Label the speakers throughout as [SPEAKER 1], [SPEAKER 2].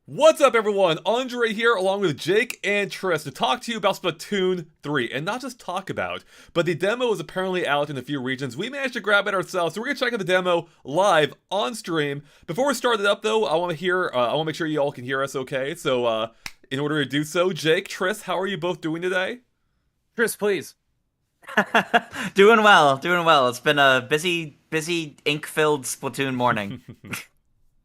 [SPEAKER 1] What's up, everyone? Andre here, along with Jake and Tris, to talk to you about Splatoon 3. And not just talk about, but the demo is apparently out in a few regions. We managed to grab it ourselves, so we're going to check out the demo live on stream. Before we start it up, though, I want to make sure you all can hear us okay. So, in order to do so, Jake, Tris, how are you both doing today?
[SPEAKER 2] Tris, please.
[SPEAKER 3] Doing well. It's been a busy, ink-filled Splatoon morning.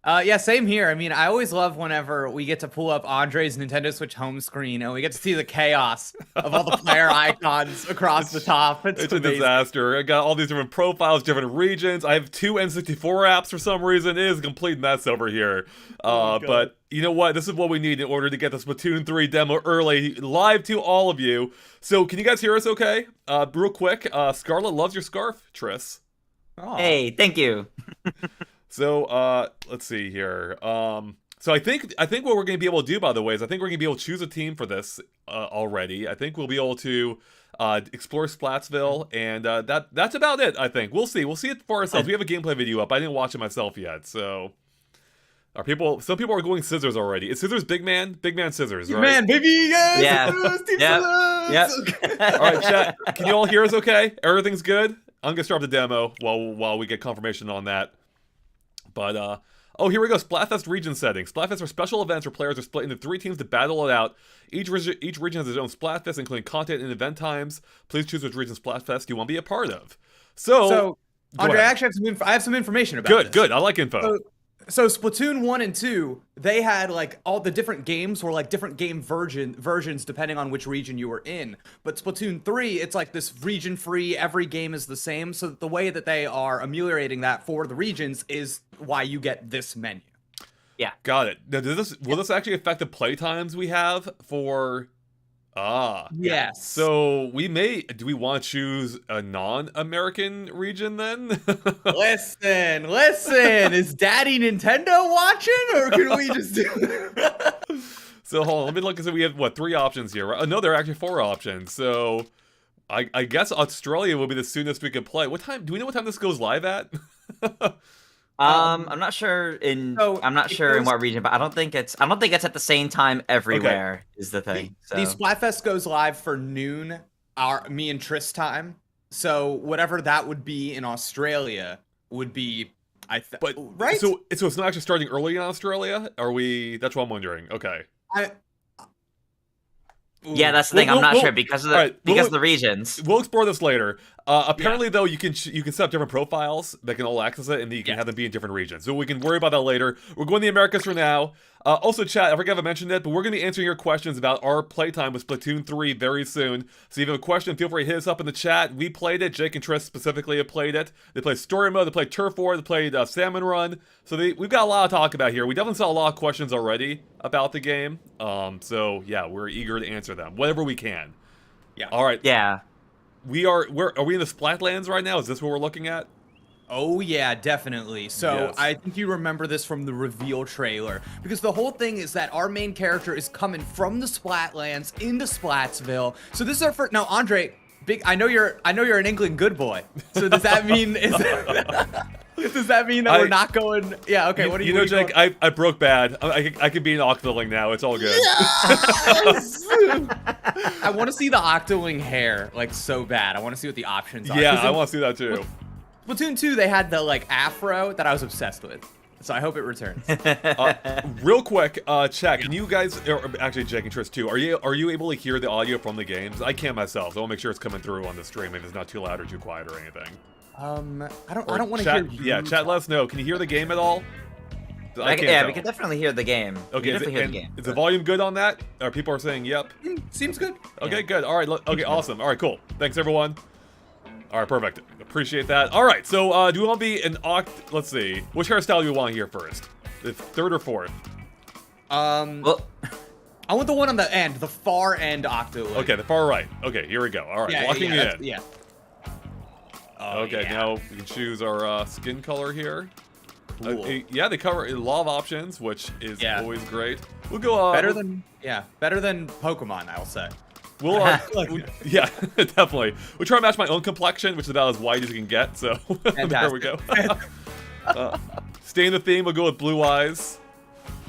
[SPEAKER 2] Yeah, same here. I mean, I always love whenever we get to pull up Andre's Nintendo Switch home screen and we get to see the chaos of all the player icons across the top.
[SPEAKER 1] It's a disaster. I got all these different profiles, different regions. I have two N64 apps for some reason. It is a complete mess over here. But you know what? This is what we need in order to get the Splatoon 3 demo early, live to all of you. So can you guys hear us okay? Real quick, Scarlett loves your scarf, Tris.
[SPEAKER 2] Aww.
[SPEAKER 3] Hey, thank you.
[SPEAKER 1] So, let's see here. So I think what we're going to be able to do, by the way, is I think we're going to be able to choose a team for this already. I think we'll be able to explore Splatsville, and that's about it, I think. We'll see. We'll see it for ourselves. We have a gameplay video up. I didn't watch it myself yet, so... Some people are going scissors already. Is scissors big man? Big man scissors, right?
[SPEAKER 2] Man, baby, yes!
[SPEAKER 3] Yeah.
[SPEAKER 1] All right, chat. Can you all hear us okay? Everything's good? I'm going to start the demo while we get confirmation on that. But, oh, here we go. Splatfest region settings. Splatfest are special events where players are split into 3 teams to battle it out. Each region has its own Splatfest, including content and event times. Please choose which region Splatfest you want to be a part of. So
[SPEAKER 2] Andre, I actually have some information about this.
[SPEAKER 1] Good. I like info.
[SPEAKER 2] So Splatoon 1 and 2, they had like all the different games were like different game versions depending on which region you were in. But Splatoon 3, it's like this region free, every game is the same. So the way that they are ameliorating that for the regions is why you get this menu.
[SPEAKER 3] Yeah.
[SPEAKER 1] Got it. Now, will this actually affect the play times we have for...
[SPEAKER 2] Yes.
[SPEAKER 1] So do we want to choose a non-American region then?
[SPEAKER 2] Listen, is Daddy Nintendo watching, or can we just do
[SPEAKER 1] So hold on, let me look and see. We have, what, 3 options here, right? No, there are actually 4 options. So I guess Australia will be the soonest we can play. What time, do we know what time this goes live at?
[SPEAKER 3] I'm not sure in what region, but I don't think it's at the same time everywhere. Okay. Is the thing.
[SPEAKER 2] The Splatfest goes live for noon, me and Tris time. So whatever that would be in Australia would be, right?
[SPEAKER 1] So it's not actually starting early in Australia. That's what I'm wondering. Okay.
[SPEAKER 3] Yeah, that's the thing. I'm not sure because of the regions.
[SPEAKER 1] We'll explore this later. Apparently, though, you can set up different profiles that can all access it, and then you can have them be in different regions. So we can worry about that later. We're going to the Americas for now. Also, chat, I forgot if I mentioned it, but we're going to be answering your questions about our playtime with Splatoon 3 very soon. So if you have a question, feel free to hit us up in the chat. We played it. Jake and Tris specifically have played it. They played Story Mode, they played Turf War, they played Salmon Run. So we've got a lot to talk about here. We definitely saw a lot of questions already about the game. So yeah, we're eager to answer them, whatever we can.
[SPEAKER 2] Yeah.
[SPEAKER 1] All right.
[SPEAKER 3] Yeah.
[SPEAKER 1] Are we in the Splatlands right now? Is this what we're looking at?
[SPEAKER 2] Oh yeah, definitely. So
[SPEAKER 1] yes.
[SPEAKER 2] I think you remember this from the reveal trailer, because the whole thing is that our main character is coming from the Splatlands into Splatsville. So this is our first. Now, Andre, I know you're an England good boy. So does that mean does that mean that we're not going? Yeah. Okay. What do you?
[SPEAKER 1] You know, Jake, I broke bad. I could be an Octoling now. It's all good.
[SPEAKER 2] Yes! I want to see the Octoling hair like so bad. I want to see what the options are.
[SPEAKER 1] Yeah, I want to see that too.
[SPEAKER 2] Splatoon 2, they had the like afro that I was obsessed with. So I hope it returns.
[SPEAKER 1] Real quick, chat. Can you guys, or actually Jake and Tris too, are you able to hear the audio from the games? I can't myself. So I want to make sure it's coming through on the stream and it's not too loud or too quiet or anything.
[SPEAKER 2] I don't want to hear you.
[SPEAKER 1] Yeah, chat, let us know. Can you hear the game at all?
[SPEAKER 3] We can definitely hear the game.
[SPEAKER 1] Okay, is the volume good on that? Or people are saying yep?
[SPEAKER 2] Seems good.
[SPEAKER 1] Okay, good. All right. Okay, awesome. All right, cool. Thanks, everyone. All right, perfect. Appreciate that. All right, so do we want to be an let's see. Which hairstyle do you want here first? The 3rd or 4th?
[SPEAKER 3] Well,
[SPEAKER 2] I want the one on the end, the far end Octoling.
[SPEAKER 1] Okay, the far right. Okay, here we go. All right, locking it in.
[SPEAKER 2] Yeah.
[SPEAKER 1] Okay, now we can choose our skin color here.
[SPEAKER 2] Cool.
[SPEAKER 1] Yeah, they cover a lot of options, which is always great. We'll go
[SPEAKER 2] better than Pokemon, I'll say.
[SPEAKER 1] We'll yeah, definitely. We'll try to match my own complexion, which is about as white as you can get. So there we go. Stay in the theme. We'll go with blue eyes.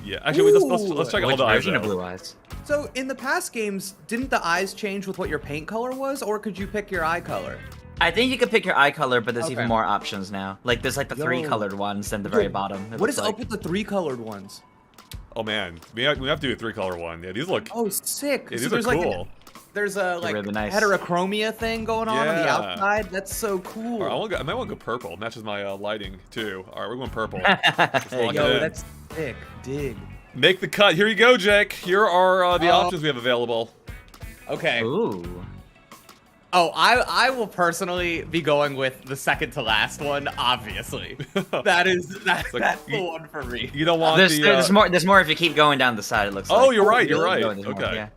[SPEAKER 1] Yeah, actually, let's check all
[SPEAKER 3] Which
[SPEAKER 1] the eyes.
[SPEAKER 3] version of
[SPEAKER 1] out.
[SPEAKER 3] Blue Eyes?
[SPEAKER 2] So in the past games, didn't the eyes change with what your paint color was, or could you pick your eye color?
[SPEAKER 3] I think you can pick your eye color, but there's
[SPEAKER 2] Okay.
[SPEAKER 3] even more options now. Like there's like the 3 colored ones at the very bottom.
[SPEAKER 2] What is up with the 3 colored ones?
[SPEAKER 1] Oh man, we have to do a 3-color one. Yeah, these look.
[SPEAKER 2] Oh, sick.
[SPEAKER 1] Yeah,
[SPEAKER 2] So
[SPEAKER 1] these
[SPEAKER 2] there's
[SPEAKER 1] are
[SPEAKER 2] like
[SPEAKER 1] cool.
[SPEAKER 2] there's a like
[SPEAKER 3] really nice.
[SPEAKER 2] heterochromia thing going on the
[SPEAKER 1] Yeah.
[SPEAKER 2] outside. That's so cool.
[SPEAKER 1] All right, I might want to go purple. Matches my lighting too. All right, we're going purple. Let's
[SPEAKER 3] There you
[SPEAKER 1] lock
[SPEAKER 3] go.
[SPEAKER 1] it
[SPEAKER 2] Yo,
[SPEAKER 1] in.
[SPEAKER 2] that's sick. Dig.
[SPEAKER 1] Make the cut. Here you go, Jake. Here are the options we have available.
[SPEAKER 2] Okay.
[SPEAKER 3] Ooh.
[SPEAKER 2] Oh, I will personally be going with the second to last one, obviously. That's
[SPEAKER 1] like,
[SPEAKER 2] the one for me.
[SPEAKER 1] You don't want
[SPEAKER 3] There's,
[SPEAKER 1] the.
[SPEAKER 3] there's more. There's more if you keep going down the side. It looks like.
[SPEAKER 1] Oh, you're right. You're right.
[SPEAKER 3] No, there's more,
[SPEAKER 1] Okay.
[SPEAKER 3] yeah.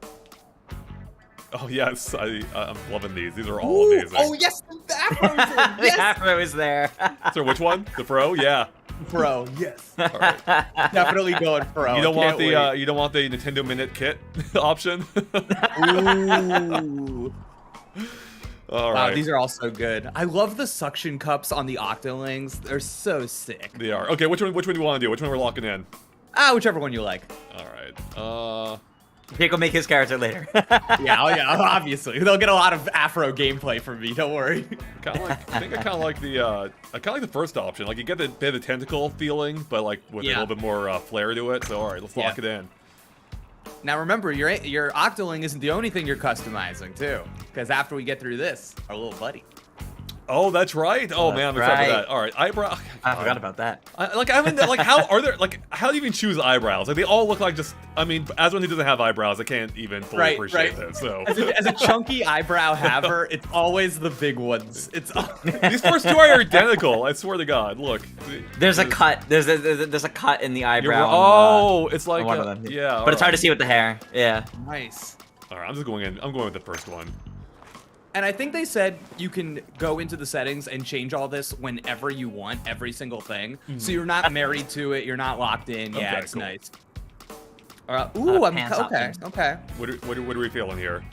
[SPEAKER 1] Oh yes, I'm loving these. These are all
[SPEAKER 2] Ooh,
[SPEAKER 1] amazing.
[SPEAKER 2] oh yes, the Afro's one.
[SPEAKER 3] The
[SPEAKER 2] Yes,
[SPEAKER 3] afro is there.
[SPEAKER 1] So which one? The pro? Yeah.
[SPEAKER 2] bro. Yes,
[SPEAKER 1] All right.
[SPEAKER 2] definitely going pro.
[SPEAKER 1] You don't want
[SPEAKER 2] Can't
[SPEAKER 1] the you don't want the Nintendo Minute Kit option.
[SPEAKER 2] wait. Ooh.
[SPEAKER 1] All
[SPEAKER 2] Wow,
[SPEAKER 1] right.
[SPEAKER 2] these are all so good. I love the suction cups on the Octolings. They're so sick.
[SPEAKER 1] They are. Okay, which one do you want to do? Which one we're locking in?
[SPEAKER 2] Whichever one you like.
[SPEAKER 1] All right.
[SPEAKER 3] Jake will make his character later.
[SPEAKER 2] Yeah, oh yeah, obviously. They'll get a lot of Afro gameplay from me, don't worry.
[SPEAKER 1] Kind of like. I think I kind of like the. I kind of like the first option. Like you get the bit of the tentacle feeling, but like with a
[SPEAKER 2] Yeah.
[SPEAKER 1] little bit more flair to it. So all right, let's lock it in.
[SPEAKER 2] Now remember, your Octoling isn't the only thing you're customizing too. Because after we get through this, our little buddy.
[SPEAKER 1] Oh, that's right. Oh man, I'm excited for
[SPEAKER 3] right.
[SPEAKER 1] that. All right, eyebrow.
[SPEAKER 3] I forgot about that.
[SPEAKER 1] How are there like how do you even choose eyebrows? Like they all look like just. I mean, as one who doesn't have eyebrows, I can't even fully appreciate this. So
[SPEAKER 2] As a chunky eyebrow haver, it's always the big ones. It's
[SPEAKER 1] these first two are identical. I swear to God. Look.
[SPEAKER 3] There's a cut. There's a cut in the
[SPEAKER 1] You're
[SPEAKER 3] eyebrow.
[SPEAKER 1] right.
[SPEAKER 3] on,
[SPEAKER 1] Oh, it's like
[SPEAKER 3] one of them.
[SPEAKER 1] yeah.
[SPEAKER 3] But it's hard to see with the hair. Yeah.
[SPEAKER 2] nice.
[SPEAKER 1] All right, I'm just going in. I'm going with the first one.
[SPEAKER 2] And I think they said you can go into the settings and change all this whenever you want, every single thing. So you're not married to it. You're not locked in. Yeah,
[SPEAKER 1] Okay,
[SPEAKER 2] it's
[SPEAKER 1] cool.
[SPEAKER 2] nice. Ooh, I'm
[SPEAKER 3] pants
[SPEAKER 2] okay.
[SPEAKER 3] option.
[SPEAKER 2] Okay.
[SPEAKER 1] What are we feeling here?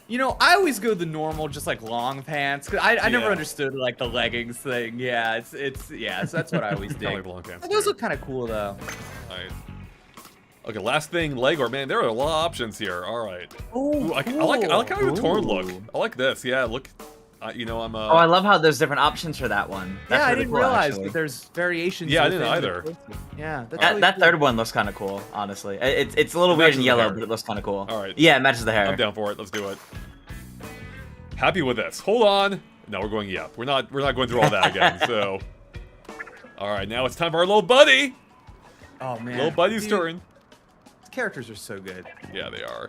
[SPEAKER 2] You know, I always go the normal, just like long pants. 'Cause I never
[SPEAKER 1] Yeah.
[SPEAKER 2] understood like the leggings thing. Yeah, yeah. So that's what I always
[SPEAKER 1] Kinda
[SPEAKER 2] dig.
[SPEAKER 1] like long pants,
[SPEAKER 2] Those
[SPEAKER 1] too.
[SPEAKER 2] look kind of cool though.
[SPEAKER 1] All right. Okay, last thing, Legor. Man, there are a lot of options here. All right. Ooh, I like kind of the torn look.
[SPEAKER 3] Ooh.
[SPEAKER 1] I like this. Yeah, look. You know, I'm.
[SPEAKER 3] Oh, I love how there's different options for that one. That's
[SPEAKER 2] Yeah, I
[SPEAKER 3] really
[SPEAKER 2] didn't
[SPEAKER 3] cool,
[SPEAKER 2] realize
[SPEAKER 3] actually.
[SPEAKER 2] that there's variations.
[SPEAKER 1] Yeah, I didn't
[SPEAKER 2] within the
[SPEAKER 1] either.
[SPEAKER 2] choices. Yeah, that's
[SPEAKER 3] That,
[SPEAKER 2] really
[SPEAKER 3] that
[SPEAKER 2] cool.
[SPEAKER 3] third one looks kind of cool, honestly. It's a little weird
[SPEAKER 1] Matches
[SPEAKER 3] in
[SPEAKER 1] the
[SPEAKER 3] yellow,
[SPEAKER 1] hair.
[SPEAKER 3] but it looks kind of cool.
[SPEAKER 1] All right.
[SPEAKER 3] Yeah, it matches the hair.
[SPEAKER 1] I'm down for it. Let's do it. Happy with this. Hold on. No, we're going yep. We're not going through all that again. So. All right, now it's time for our little buddy.
[SPEAKER 2] Oh man,
[SPEAKER 1] Little buddy's
[SPEAKER 2] Dude,
[SPEAKER 1] turn.
[SPEAKER 2] these characters are so good.
[SPEAKER 1] Yeah, they are.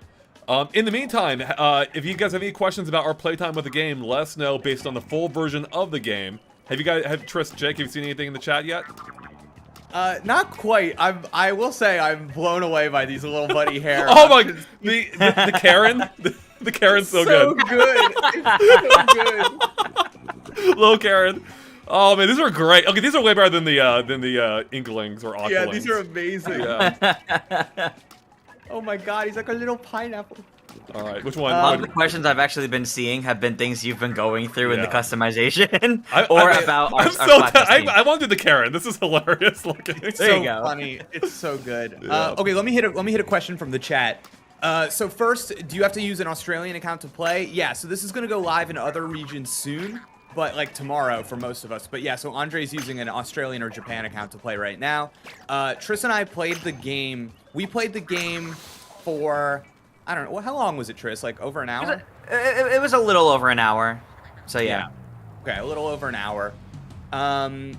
[SPEAKER 1] In the meantime, if you guys have any questions about our playtime with the game, let us know based on the full version of the game. Have you guys, Jake, have you seen anything in the chat yet?
[SPEAKER 2] Not quite. I will say I'm blown away by these little buddy hair.
[SPEAKER 1] Oh my,
[SPEAKER 2] options.
[SPEAKER 1] the Karen, the Karen's so good.
[SPEAKER 2] It's so good.
[SPEAKER 1] Little Karen. Oh man, these are great. Okay, these are way better than the Inklings or Octolings.
[SPEAKER 2] Yeah, these are amazing.
[SPEAKER 1] Yeah.
[SPEAKER 2] Oh my god, he's like a little pineapple.
[SPEAKER 1] All right, which one?
[SPEAKER 3] A lot of the questions I've actually been seeing have been things you've been going through in the
[SPEAKER 1] Yeah.
[SPEAKER 3] customization,
[SPEAKER 1] I-
[SPEAKER 3] about our
[SPEAKER 1] I'm so
[SPEAKER 3] Splat testing.
[SPEAKER 1] I want to do the Karen. This is hilarious looking.
[SPEAKER 3] There
[SPEAKER 2] So
[SPEAKER 3] you go.
[SPEAKER 2] funny. It's so good.
[SPEAKER 1] Yeah.
[SPEAKER 2] Okay, let me hit a question from the chat. So first, do you have to use an Australian account to play? Yeah. So this is gonna go live in other regions soon, but like tomorrow for most of us. But yeah, so Andre's using an Australian or Japan account to play right now. Tris and I played the game. We played the game for, I don't know, how long was it, Tris? Like over an hour?
[SPEAKER 3] It was a little over an hour. So yeah.
[SPEAKER 2] Okay, a little over an hour. And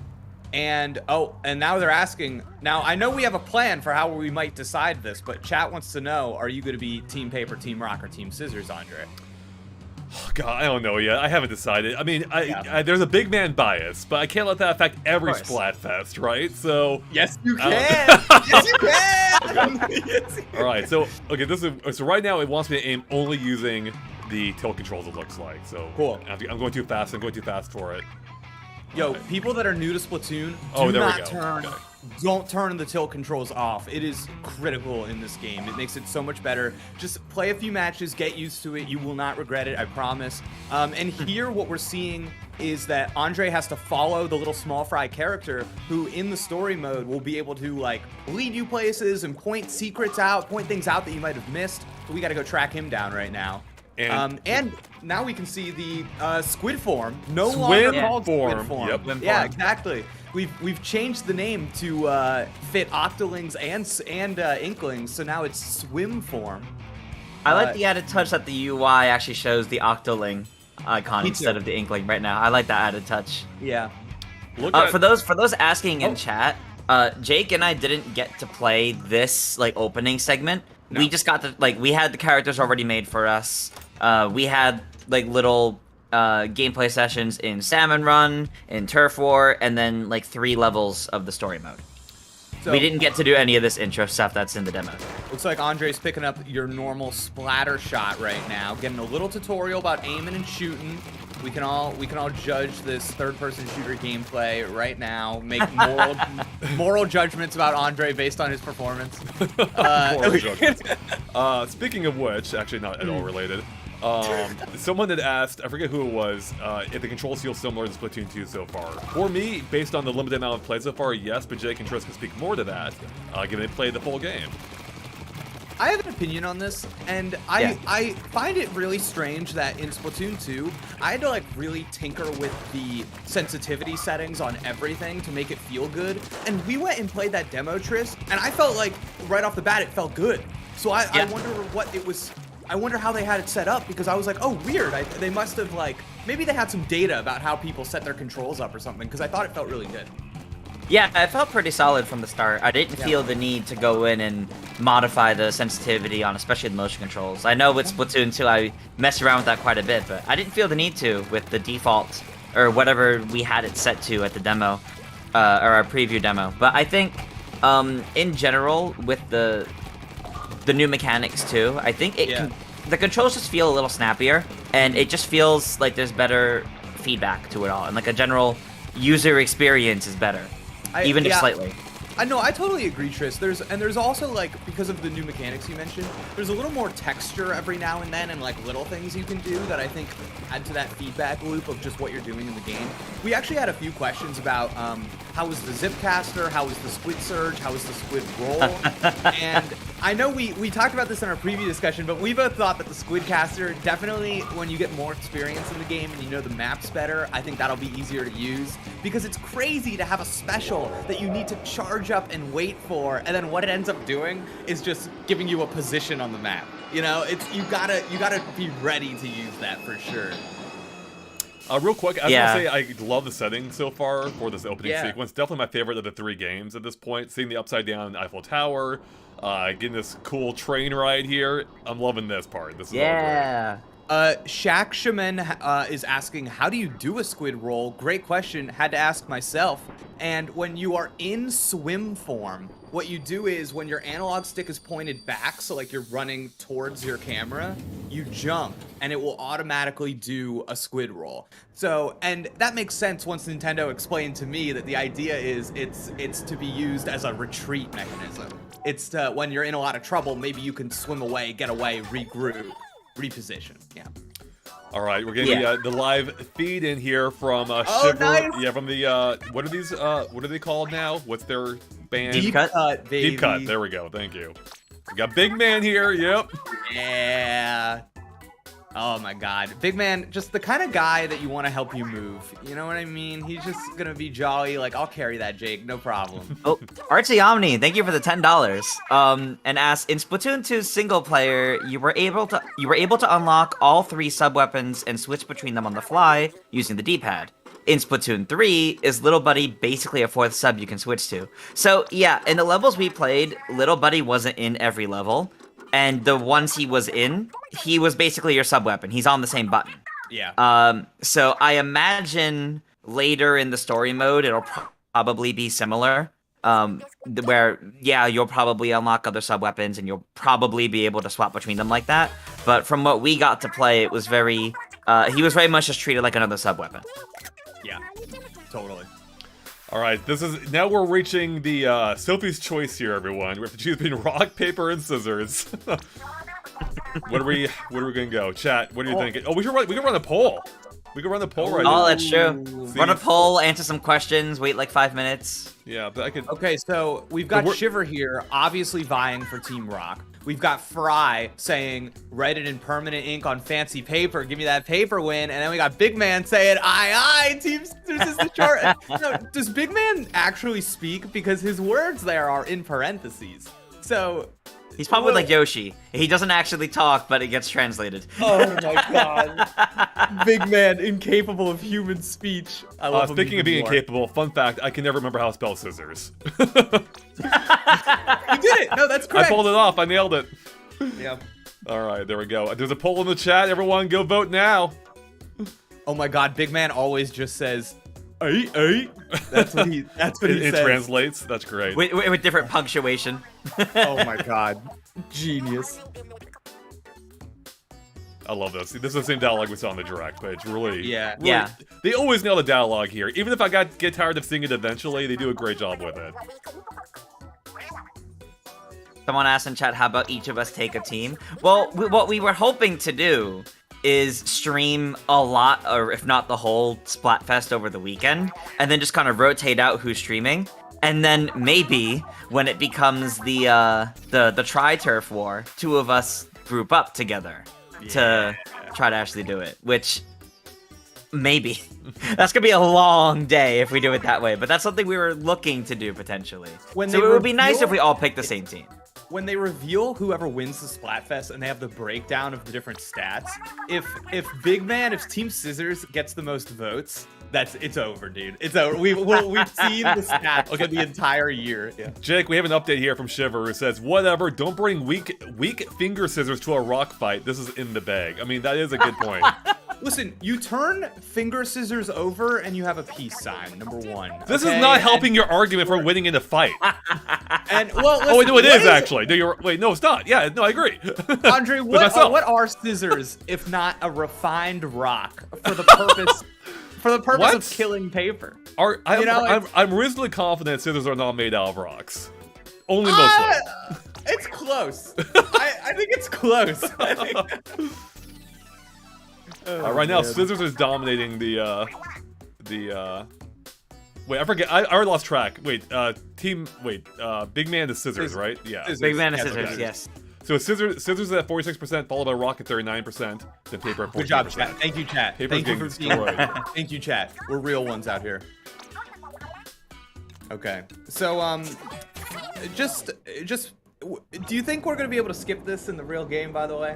[SPEAKER 2] now they're asking. Now I know we have a plan for how we might decide this, but chat wants to know: are you going to be Team Paper, Team Rock, or Team Scissors, Andre?
[SPEAKER 1] God, I don't know yet. I haven't decided. I mean, there's a big man bias, but I can't let that affect every
[SPEAKER 2] Of course.
[SPEAKER 1] Splatfest, right? So.
[SPEAKER 2] Yes, you
[SPEAKER 1] can.
[SPEAKER 2] yes, you can. Yes, you
[SPEAKER 1] All right. So okay, so right now it wants me to aim only using the tilt controls. It looks like so.
[SPEAKER 2] Cool.
[SPEAKER 1] I'm going too fast. I'm going too fast for it.
[SPEAKER 2] Yo, people that are new to Splatoon,
[SPEAKER 1] Oh,
[SPEAKER 2] do
[SPEAKER 1] there we
[SPEAKER 2] not
[SPEAKER 1] go.
[SPEAKER 2] turn.
[SPEAKER 1] Okay.
[SPEAKER 2] Don't turn the tilt controls off. It is critical in this game. It makes it so much better. Just play a few matches, get used to it. You will not regret it, I promise. And here what we're seeing is that Andre has to follow the little small fry character who in the story mode will be able to like lead you places and point secrets out, point things out that you might have missed. So we got to go track him down right now. And now we can see the squid form, no longer called squid form.
[SPEAKER 1] Yep.
[SPEAKER 2] Yeah, exactly. We've changed the name to fit Octolings and Inklings, so now it's swim form.
[SPEAKER 3] I like the added touch that the UI actually shows the Octoling icon instead of the Inkling right now. I like that added touch.
[SPEAKER 2] Yeah.
[SPEAKER 3] For those asking in chat, Jake and I didn't get to play this like opening segment. No. We just got to we had the characters already made for us. We had like little gameplay sessions in Salmon Run, in Turf War, and then like 3 levels of the story mode. So, we didn't get to do any of this intro stuff that's in the demo.
[SPEAKER 2] Looks like Andre's picking up your normal splatter shot right now, getting a little tutorial about aiming and shooting. We can all judge this third-person shooter gameplay right now. Make moral judgments about Andre based on his performance.
[SPEAKER 1] Moral judgments. Speaking of which, actually not at all related. Someone had asked, I forget who it was, if the controls feel similar to Splatoon 2 so far. For me, based on the limited amount of play so far, yes, but Jake and Tris can speak more to that, given they played the full game.
[SPEAKER 2] I have an opinion on this, and I find it really strange that in Splatoon 2, I had to like really tinker with the sensitivity settings on everything to make it feel good. And we went and played that demo, Tris, and I felt like right off the bat it felt good. So I wonder what it was. I wonder how they had it set up, because I was like, oh, weird. They must have maybe they had some data about how people set their controls up or something, because I thought it felt really good.
[SPEAKER 3] Yeah, it felt pretty solid from the start. I didn't feel the need to go in and modify the sensitivity on especially the motion controls. I know with Splatoon 2 I messed around with that quite a bit, but I didn't feel the need to with the default or whatever we had it set to at the demo, or our preview demo. But I think in general with the new mechanics too, I think the controls just feel a little snappier, and it just feels like there's better feedback to it all, and like a general user experience is better. Even just slightly.
[SPEAKER 2] I know, I totally agree, Tris. There's also because of the new mechanics you mentioned, there's a little more texture every now and then, and like little things you can do that I think add to that feedback loop of just what you're doing in the game. We actually had a few questions about how was the zip caster, how was the squid surge, how was the squid roll, and I know we talked about this in our preview discussion, but we both thought that the squid caster, definitely when you get more experience in the game and you know the maps better, I think that'll be easier to use, because it's crazy to have a special that you need to charge up and wait for, and then what it ends up doing is just giving you a position on the map. You know, you gotta be ready to use that for sure.
[SPEAKER 1] Real quick, I was gonna say I love the setting so far for this opening sequence. Definitely my favorite of the 3 games at this point. Seeing the upside down Eiffel Tower, getting this cool train ride here. I'm loving this part. This is all great.
[SPEAKER 2] Shaq Shaman is asking, how do you do a squid roll? Great question. Had to ask myself. And when you are in swim form, what you do is when your analog stick is pointed back, so like you're running towards your camera, you jump and it will automatically do a squid roll. So, and that makes sense once Nintendo explained to me that the idea is it's to be used as a retreat mechanism. It's to, when you're in a lot of trouble, maybe you can swim away, get away, regroup, reposition. Yeah.
[SPEAKER 1] All right, we're getting the live feed in here from Shiver.
[SPEAKER 2] Nice.
[SPEAKER 1] Yeah, from the what are these? What are they called now? What's their band?
[SPEAKER 3] Deep Cut,
[SPEAKER 2] baby.
[SPEAKER 1] Deep Cut. There we go. Thank you. We got Big Man here. Yep.
[SPEAKER 2] Yeah. Oh my God, Big Man, just the kind of guy that you want to help you move. You know what I mean? He's just gonna be jolly. Like, I'll carry that, Jake. No problem.
[SPEAKER 3] Oh, Artsy Omni, thank you for the $10. And asks, in Splatoon 2's single player, you were able to unlock all 3 sub weapons and switch between them on the fly using the D-pad. In Splatoon 3, is Little Buddy basically a 4th sub you can switch to? So yeah, in the levels we played, Little Buddy wasn't in every level. And the ones he was in, he was basically your sub-weapon. He's on the same button.
[SPEAKER 2] Yeah.
[SPEAKER 3] So I imagine later in the story mode, it'll probably be similar. Where, you'll probably unlock other sub-weapons, and you'll probably be able to swap between them like that. But from what we got to play, it was very... he was very much just treated like another sub-weapon.
[SPEAKER 2] Yeah. Totally.
[SPEAKER 1] All right, now we're reaching the Sophie's choice here, everyone. We have to choose between rock, paper, and scissors. Where are we gonna go? Chat, what are you thinking? Oh, we can run a poll. We can run the poll right now.
[SPEAKER 3] Oh, that's true.
[SPEAKER 1] See,
[SPEAKER 3] Run a poll, answer some questions, wait like 5 minutes.
[SPEAKER 1] Yeah, but I could.
[SPEAKER 2] Okay, so we've got Shiver here, obviously vying for Team Rock. We've got Fry saying, write it in permanent ink on fancy paper. Give me that paper win. And then we got Big Man saying, aye, Team Scissors is the chart. No, does Big Man actually speak? Because his words there are in parentheses. So...
[SPEAKER 3] He's probably like Yoshi. He doesn't actually talk, but it gets translated.
[SPEAKER 2] Oh my god. Big Man, incapable of human speech. I love him.
[SPEAKER 1] Speaking of being incapable, fun fact, I can never remember how to spell scissors.
[SPEAKER 2] You did it! No, that's correct.
[SPEAKER 1] I pulled it off. I nailed it.
[SPEAKER 2] Yep.
[SPEAKER 1] All right, there we go. There's a poll in the chat. Everyone, go vote now.
[SPEAKER 2] Oh my god, Big Man always just says, "Ay." That's what he says.
[SPEAKER 1] It translates. That's great.
[SPEAKER 3] With different punctuation.
[SPEAKER 2] Oh my god. Genius.
[SPEAKER 1] I love this. This is the same dialogue we saw on the direct page. Really.
[SPEAKER 2] Yeah.
[SPEAKER 3] Yeah.
[SPEAKER 1] They always nail the dialogue here. Even if I get tired of seeing it eventually, they do a great job with it.
[SPEAKER 3] Someone asked in chat, how about each of us take a team? Well, what we were hoping to do is stream a lot, or if not the whole Splatfest over the weekend, and then just kind of rotate out who's streaming. And then maybe when it becomes the tri-turf war, two of us group up together to try to actually do it, which maybe. That's gonna be a long day if we do it that way, but that's something we were looking to do potentially. So it would be nice if we all picked the same team.
[SPEAKER 2] When they reveal whoever wins the Splatfest and they have the breakdown of the different stats, if Team Scissors gets the most votes, it's over, dude. It's over. We've seen the stats for the entire year. Yeah.
[SPEAKER 1] Jake, we have an update here from Shiver who says, whatever, don't bring weak finger scissors to a rock fight. This is in the bag. I mean, that is a good point.
[SPEAKER 2] Listen, you turn finger scissors over and you have a peace sign, number one.
[SPEAKER 1] This is not helping your argument for winning in a fight.
[SPEAKER 2] And well, listen,
[SPEAKER 1] oh, wait, no, it is actually. No, wait, no, it's not. Yeah, no, I agree.
[SPEAKER 2] Andre, what are scissors if not a refined rock for the purpose of killing paper?
[SPEAKER 1] I'm reasonably confident scissors are not made out of rocks. Only mostly.
[SPEAKER 2] It's close. I think it's close.
[SPEAKER 1] Right now, scissors is dominating the wait, I forget. I already lost track. Wait, Big Man is scissors, right? Yeah.
[SPEAKER 3] Big Man is scissors, okay. Yes.
[SPEAKER 1] So scissors is at 46%, followed by rock at 39%, then paper at 14%.
[SPEAKER 2] Good job, chat. Thank you, chat.
[SPEAKER 1] Paper's
[SPEAKER 2] Thank you
[SPEAKER 1] getting
[SPEAKER 2] for being. Thank you, chat. We're real ones out here. Okay. So just do you think we're gonna be able to skip this in the real game? By the way.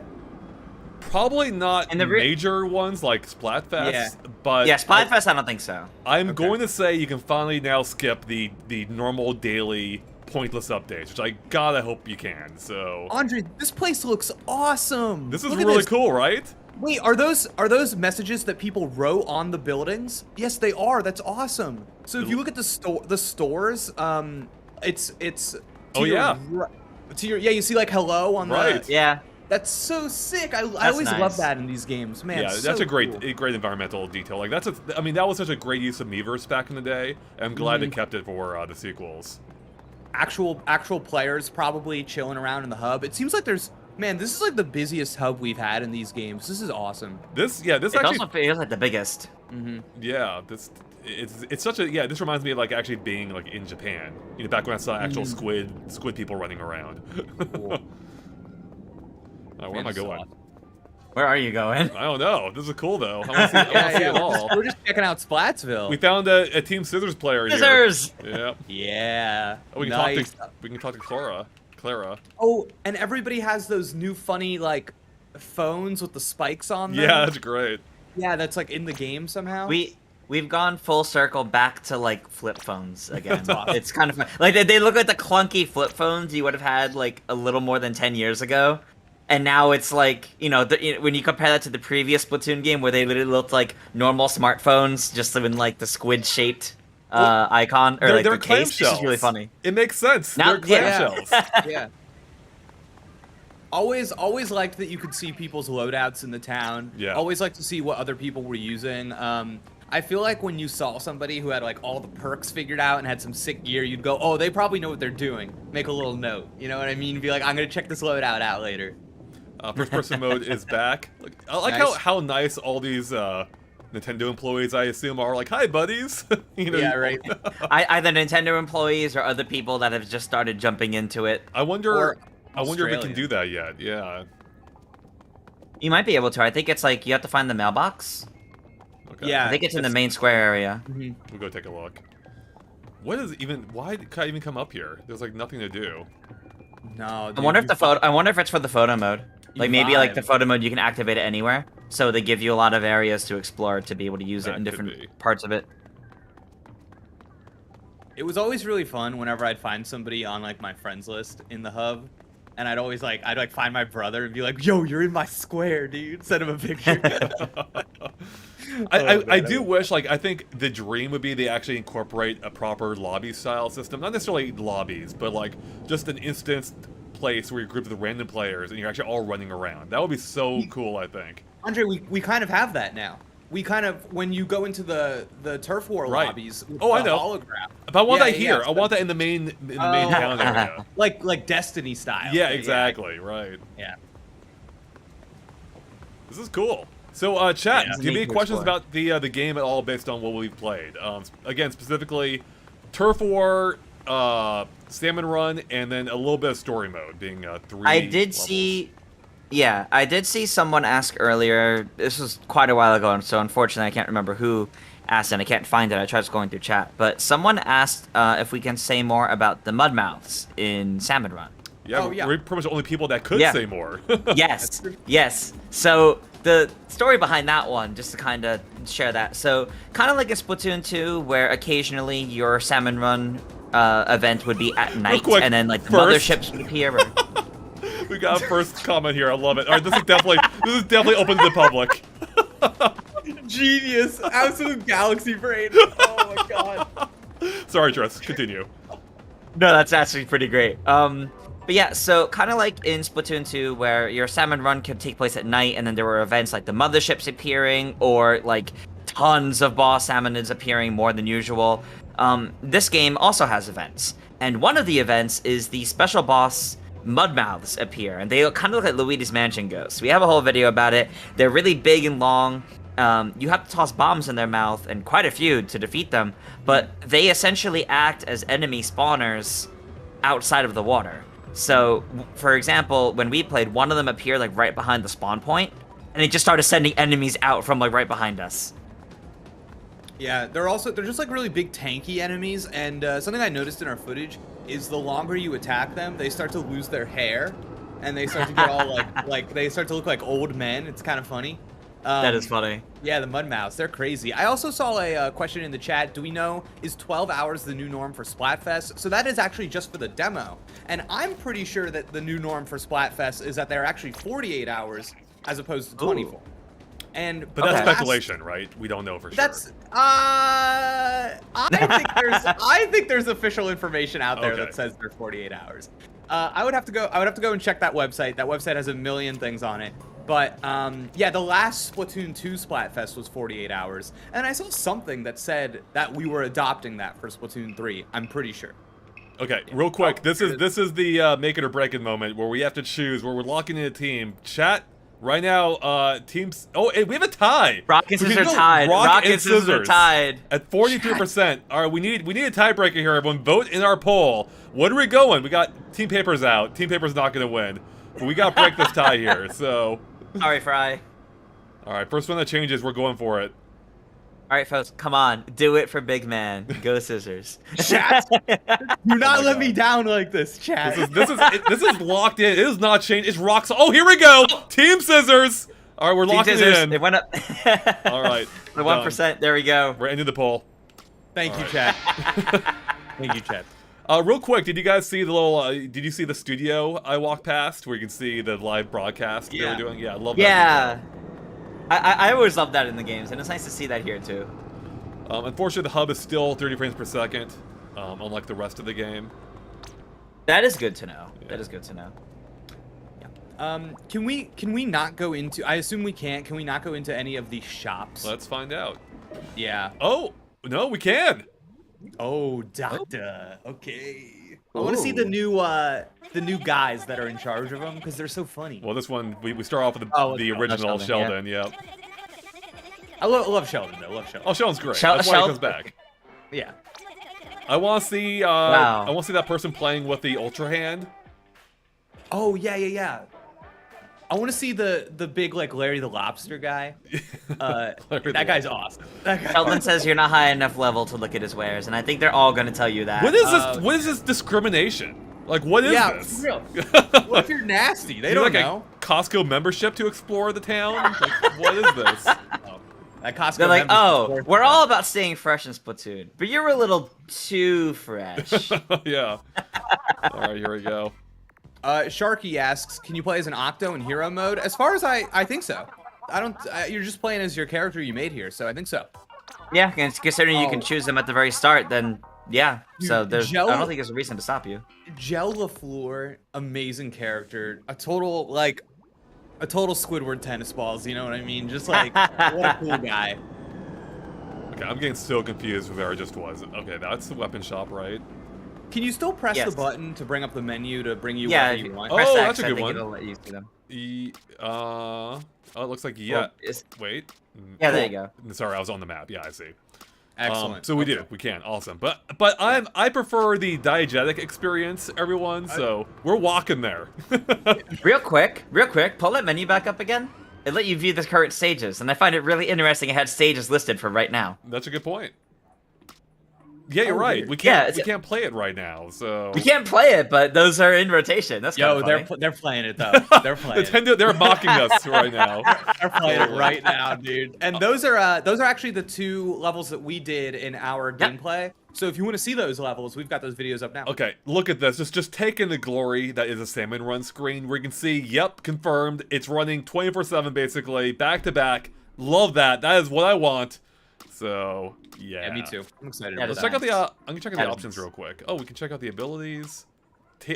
[SPEAKER 1] Probably not in the major ones like Splatfest, but
[SPEAKER 3] Splatfest I don't think so.
[SPEAKER 1] I'm going to say you can finally now skip the normal daily pointless updates, which I gotta hope you can. So
[SPEAKER 2] Andre, this place looks awesome.
[SPEAKER 1] This is really cool, right?
[SPEAKER 2] Wait, are those messages that people wrote on the buildings? Yes, they are. That's awesome. So if you look at the stores, it's
[SPEAKER 1] oh yeah,
[SPEAKER 2] to your you see like hello on
[SPEAKER 1] right.
[SPEAKER 2] the
[SPEAKER 3] yeah.
[SPEAKER 2] That's so sick. I always love that in these games, man.
[SPEAKER 1] Yeah, that's a great environmental detail. Like I mean, that was such a great use of Miiverse back in the day. And I'm glad they kept it for the sequels.
[SPEAKER 2] Actual players probably chilling around in the hub. It seems like this is like the busiest hub we've had in these games. This is awesome.
[SPEAKER 1] This actually
[SPEAKER 3] also feels like the biggest.
[SPEAKER 1] Yeah, it's such a this reminds me of like actually being like in Japan. You know, back when I saw actual squid people running around. Cool. Where am I going?
[SPEAKER 3] Where are you going?
[SPEAKER 1] I don't know. This is cool though. I want to see it all.
[SPEAKER 2] We're just checking out Splatsville.
[SPEAKER 1] We found a Team Scissors player here.
[SPEAKER 3] Scissors!
[SPEAKER 1] Yeah.
[SPEAKER 2] Yeah.
[SPEAKER 1] Oh, we can talk to Clara.
[SPEAKER 2] Oh, and everybody has those new funny like phones with the spikes on them.
[SPEAKER 1] Yeah, that's great.
[SPEAKER 2] Yeah, that's like in the game somehow.
[SPEAKER 3] We've gone full circle back to like flip phones again. It's kind of fun. Like they look like the clunky flip phones you would have had like a little more than 10 years ago. And now it's like, when you compare that to the previous Splatoon game where they literally looked like normal smartphones, just in like the squid-shaped icon, or like
[SPEAKER 1] they're
[SPEAKER 3] the case. This is really funny.
[SPEAKER 1] It makes sense.
[SPEAKER 3] Now,
[SPEAKER 1] they're clamshells.
[SPEAKER 2] Yeah. Always liked that you could see people's loadouts in the town.
[SPEAKER 1] Yeah.
[SPEAKER 2] Always liked to see what other people were using. I feel like when you saw somebody who had like all the perks figured out and had some sick gear, you'd go, oh, they probably know what they're doing. Make a little note. You know what I mean? Be like, I'm gonna check this loadout out later.
[SPEAKER 1] First person mode is back. I like
[SPEAKER 2] Nice.
[SPEAKER 1] how nice all these Nintendo employees, I assume, are. Like, hi, buddies. You know,
[SPEAKER 2] Yeah, right.
[SPEAKER 3] Either Nintendo employees or other people that have just started jumping into it.
[SPEAKER 1] I wonder.
[SPEAKER 2] Or
[SPEAKER 1] I wonder if we can
[SPEAKER 2] Australian.
[SPEAKER 1] do that yet. Yeah.
[SPEAKER 3] You might be able to. I think it's like you have to find the mailbox.
[SPEAKER 1] Okay.
[SPEAKER 2] Yeah.
[SPEAKER 3] I think it's in the main square area.
[SPEAKER 2] Mhm.
[SPEAKER 1] We'll go take a look. What is even? Why did I even come up here? There's like nothing to do.
[SPEAKER 2] No.
[SPEAKER 3] I wonder if the photo. I wonder if it's for the photo mode. Like
[SPEAKER 2] You
[SPEAKER 3] maybe like
[SPEAKER 2] vibe.
[SPEAKER 3] the photo mode you can activate it anywhere. So they give you a lot of areas to explore to be able to use
[SPEAKER 1] That
[SPEAKER 3] it in
[SPEAKER 1] could
[SPEAKER 3] different
[SPEAKER 1] be.
[SPEAKER 3] parts of it.
[SPEAKER 2] It was always really fun whenever I'd find somebody on like my friends list in the hub, and I'd always like find my brother and be like, "Yo, you're in my square, dude." Send him a picture.
[SPEAKER 1] I do wish, like, I think the dream would be they actually incorporate a proper lobby style system. Not necessarily lobbies, but like just an instance place where you group with random players and you're actually all running around. That would be so cool, I think.
[SPEAKER 2] Andre, we kind of have that now. We kind of, when you go into the turf war
[SPEAKER 1] Right.
[SPEAKER 2] lobbies, with
[SPEAKER 1] Oh, I
[SPEAKER 2] the
[SPEAKER 1] know.
[SPEAKER 2] hologram,
[SPEAKER 1] But I want
[SPEAKER 2] Yeah,
[SPEAKER 1] that
[SPEAKER 2] yeah,
[SPEAKER 1] here.
[SPEAKER 2] yeah.
[SPEAKER 1] I want that in the main
[SPEAKER 2] Oh.
[SPEAKER 1] town area.
[SPEAKER 2] like Destiny style.
[SPEAKER 1] Yeah, exactly. Right.
[SPEAKER 2] Yeah.
[SPEAKER 1] This is cool. So, chat,
[SPEAKER 2] Yeah.
[SPEAKER 1] do you have any
[SPEAKER 3] Neat to
[SPEAKER 1] questions
[SPEAKER 3] explore.
[SPEAKER 1] about the game at all based on what we've played? Again, specifically, Turf War, Salmon Run, and then a little bit of story mode, being 3
[SPEAKER 3] I did
[SPEAKER 1] levels.
[SPEAKER 3] see. Yeah, I did see someone ask earlier. This was quite a while ago, and so unfortunately I can't remember who asked, and I can't find it. I tried going through chat, but someone asked if we can say more about the mud mouths in Salmon Run.
[SPEAKER 1] Yeah,
[SPEAKER 2] Oh, yeah.
[SPEAKER 1] we're pretty much the only people that could
[SPEAKER 3] Yeah.
[SPEAKER 1] say more.
[SPEAKER 3] Yes, yes. So the story behind that one, just to kind of share that. So kind of like in Splatoon 2, where occasionally your Salmon Run event would be at night,
[SPEAKER 1] quick,
[SPEAKER 3] and then like the
[SPEAKER 1] first.
[SPEAKER 3] motherships would appear.
[SPEAKER 1] We got a first comment here. I love it. All right, this is definitely open to the public.
[SPEAKER 2] Genius. Absolute galaxy brain. Oh my god.
[SPEAKER 1] Sorry, Tress. Continue.
[SPEAKER 3] No, that's actually pretty great. But yeah, so kind of like in Splatoon 2, where your Salmon Run could take place at night, and then there were events like the motherships appearing, or like tons of boss salmonids appearing more than usual. This game also has events, and one of the events is the special boss Mudmouths appear, and they kind of look like Luigi's Mansion ghosts. We have a whole video about it. They're really big and long. You have to toss bombs in their mouth, and quite a few to defeat them, but they essentially act as enemy spawners outside of the water. So, for example, when we played, one of them appeared like right behind the spawn point, and it just started sending enemies out from like right behind us.
[SPEAKER 2] Yeah, they're just like really big tanky enemies, and something I noticed in our footage is the longer you attack them, they start to lose their hair, and they start to get all like they start to look like old men. It's kind of funny.
[SPEAKER 3] That is funny.
[SPEAKER 2] Yeah, the Mudmouths, they're crazy. I also saw a question in the chat. Do we know, is 12 hours the new norm for Splatfest? So that is actually just for the demo. And I'm pretty sure that the new norm for Splatfest is that they're actually 48 hours as opposed to 24.
[SPEAKER 3] Ooh.
[SPEAKER 2] And
[SPEAKER 1] But that's
[SPEAKER 3] Okay.
[SPEAKER 1] speculation, right? We don't know for sure.
[SPEAKER 2] That's I think there's official information out there
[SPEAKER 1] Okay.
[SPEAKER 2] that says they're 48 hours. I would have to go and check that website. That website has a million things on it. But yeah, the last Splatoon 2 Splatfest was 48 hours, and I saw something that said that we were adopting that for Splatoon 3. I'm pretty sure.
[SPEAKER 1] Okay, real quick.
[SPEAKER 2] Oh,
[SPEAKER 1] This is the make it or break it moment where we have to choose where we're locking in a team. Chat right now. Teams. Oh, hey, we have a tie.
[SPEAKER 3] Rock and
[SPEAKER 1] We
[SPEAKER 3] scissors
[SPEAKER 1] can
[SPEAKER 3] are
[SPEAKER 1] go
[SPEAKER 3] tied.
[SPEAKER 1] Rock and scissors
[SPEAKER 3] are tied.
[SPEAKER 1] at 43%. All right, we need a tiebreaker here. Everyone, vote in our poll. What are we going? We got team papers out. Team papers not going to win, but we got to break this tie here. So,
[SPEAKER 3] Sorry, Fry.
[SPEAKER 1] all right, first one that changes, we're going for it.
[SPEAKER 3] All right, folks, come on, do it for Big Man. Go scissors.
[SPEAKER 2] Chat, do not
[SPEAKER 1] my
[SPEAKER 2] let
[SPEAKER 1] God.
[SPEAKER 2] me down like this, chat.
[SPEAKER 1] This is locked in. It is not changed. It's rocks. Oh, here we go. Team scissors. All right, we're
[SPEAKER 3] Team
[SPEAKER 1] locking it
[SPEAKER 3] scissors.
[SPEAKER 1] in.
[SPEAKER 3] It went up.
[SPEAKER 1] All right,
[SPEAKER 3] The 1%. There we go.
[SPEAKER 1] We're ending the poll.
[SPEAKER 2] Thank you,
[SPEAKER 1] All
[SPEAKER 2] chat. Thank you, chat.
[SPEAKER 1] Real quick, did you guys see the little? Did you see the studio I walked past where you can see the live broadcast they
[SPEAKER 2] Yeah.
[SPEAKER 1] were doing? Yeah, I love that.
[SPEAKER 3] Yeah.
[SPEAKER 1] detail.
[SPEAKER 3] I always love that in the games, and it's nice to see that here too.
[SPEAKER 1] Unfortunately, the hub is still 30 frames per second, unlike the rest of the game.
[SPEAKER 3] That is good to know.
[SPEAKER 1] Yeah.
[SPEAKER 3] That is good to know.
[SPEAKER 2] Can we not go into? I assume we can't. Can we not go into any of these shops?
[SPEAKER 1] Let's find out.
[SPEAKER 2] Yeah.
[SPEAKER 1] Oh, no, we can.
[SPEAKER 2] Oh, doctor. Okay. I want to see the new guys that are in charge of them because they're so funny.
[SPEAKER 1] Well, this one, we start off with
[SPEAKER 2] Oh,
[SPEAKER 1] the original
[SPEAKER 3] Sheldon,
[SPEAKER 1] Sheldon,
[SPEAKER 2] I love Sheldon though. Love Sheldon.
[SPEAKER 1] Oh, Sheldon's great.
[SPEAKER 3] Shel-
[SPEAKER 1] That's why he
[SPEAKER 3] Sheldon-
[SPEAKER 1] comes back.
[SPEAKER 2] Yeah.
[SPEAKER 1] I want to see,
[SPEAKER 3] Wow.
[SPEAKER 1] I want to see that person playing with the Ultra Hand.
[SPEAKER 2] Oh yeah. I want to see the big like Larry the Lobster guy.
[SPEAKER 1] Larry the
[SPEAKER 2] That guy's
[SPEAKER 1] Lobster.
[SPEAKER 2] awesome. That guy-
[SPEAKER 3] Sheldon says you're not high enough level to look at his wares, and I think they're all gonna tell you that.
[SPEAKER 1] What is this? What is this discrimination? Like, what is
[SPEAKER 2] Yeah,
[SPEAKER 1] this?
[SPEAKER 2] for real. What if you're nasty? They
[SPEAKER 1] You
[SPEAKER 2] don't
[SPEAKER 1] like
[SPEAKER 2] know.
[SPEAKER 1] a Costco membership to explore the town? Like, what is this?
[SPEAKER 2] That Costco
[SPEAKER 3] They're like,
[SPEAKER 2] membership's
[SPEAKER 3] oh,
[SPEAKER 2] worth
[SPEAKER 3] we're
[SPEAKER 2] it."
[SPEAKER 3] all about staying fresh in Splatoon, but you're a little too fresh.
[SPEAKER 1] Yeah. All right, here we go.
[SPEAKER 2] Sharky asks, can you play as an Octo in hero mode? As far as I think so. I don't. You're just playing as your character you made here, so I think so.
[SPEAKER 3] Yeah, and considering you can
[SPEAKER 2] Oh.
[SPEAKER 3] choose them at the very start, then yeah. So
[SPEAKER 2] Dude,
[SPEAKER 3] there's, I
[SPEAKER 2] Gel-
[SPEAKER 3] don't think there's a reason to stop you.
[SPEAKER 2] Gel LaFleur, amazing character. A total Squidward tennis balls. You know what I mean? Just like what a cool guy.
[SPEAKER 1] Okay, I'm getting so confused with where I just was. Okay, that's the weapon shop, right?
[SPEAKER 2] Can you still press
[SPEAKER 3] Yes.
[SPEAKER 2] the button to bring up the menu to bring you
[SPEAKER 3] Yeah,
[SPEAKER 2] wherever
[SPEAKER 3] if
[SPEAKER 2] you
[SPEAKER 3] you
[SPEAKER 2] want?
[SPEAKER 1] Oh,
[SPEAKER 3] press X,
[SPEAKER 1] that's a
[SPEAKER 3] I
[SPEAKER 1] good
[SPEAKER 3] think
[SPEAKER 1] one.
[SPEAKER 3] it'll let you see them.
[SPEAKER 1] Oh, it looks like yeah.
[SPEAKER 3] Well, it's-
[SPEAKER 1] Wait.
[SPEAKER 3] Yeah, there you go.
[SPEAKER 1] Sorry, I was on the map. Yeah, I see.
[SPEAKER 2] Excellent.
[SPEAKER 1] So we do. We can. Awesome. But I prefer the diegetic experience, everyone. So we're walking there.
[SPEAKER 3] Real quick, pull that menu back up again. It let you view the current stages, and I find it really interesting it had stages listed for right now.
[SPEAKER 1] That's a good point. Yeah, you're
[SPEAKER 2] Oh,
[SPEAKER 1] right.
[SPEAKER 2] weird.
[SPEAKER 1] We can't.
[SPEAKER 3] Yeah,
[SPEAKER 1] we can't play it right now. So
[SPEAKER 3] We can't play it, but those are in rotation. That's kind
[SPEAKER 2] Yo,
[SPEAKER 3] of funny.
[SPEAKER 2] they're playing it though. They're playing it.
[SPEAKER 1] Nintendo, they're mocking us right now.
[SPEAKER 2] They're playing it right now, dude. And those are actually the 2 levels that we did in our
[SPEAKER 3] Yep.
[SPEAKER 2] gameplay. So if you want to see those levels, we've got those videos up now.
[SPEAKER 1] Okay, look at this. Just take in the glory that is a Salmon Run screen where you can see, yep, confirmed. It's running 24/7 basically, back to back. Love that. That is what I want. So, yeah.
[SPEAKER 2] Yeah, me too. I'm excited.
[SPEAKER 3] Yeah,
[SPEAKER 2] about
[SPEAKER 1] Let's
[SPEAKER 2] that.
[SPEAKER 1] check out the I'm gonna check out the
[SPEAKER 3] Items.
[SPEAKER 1] options real quick. Oh, we can check out the abilities.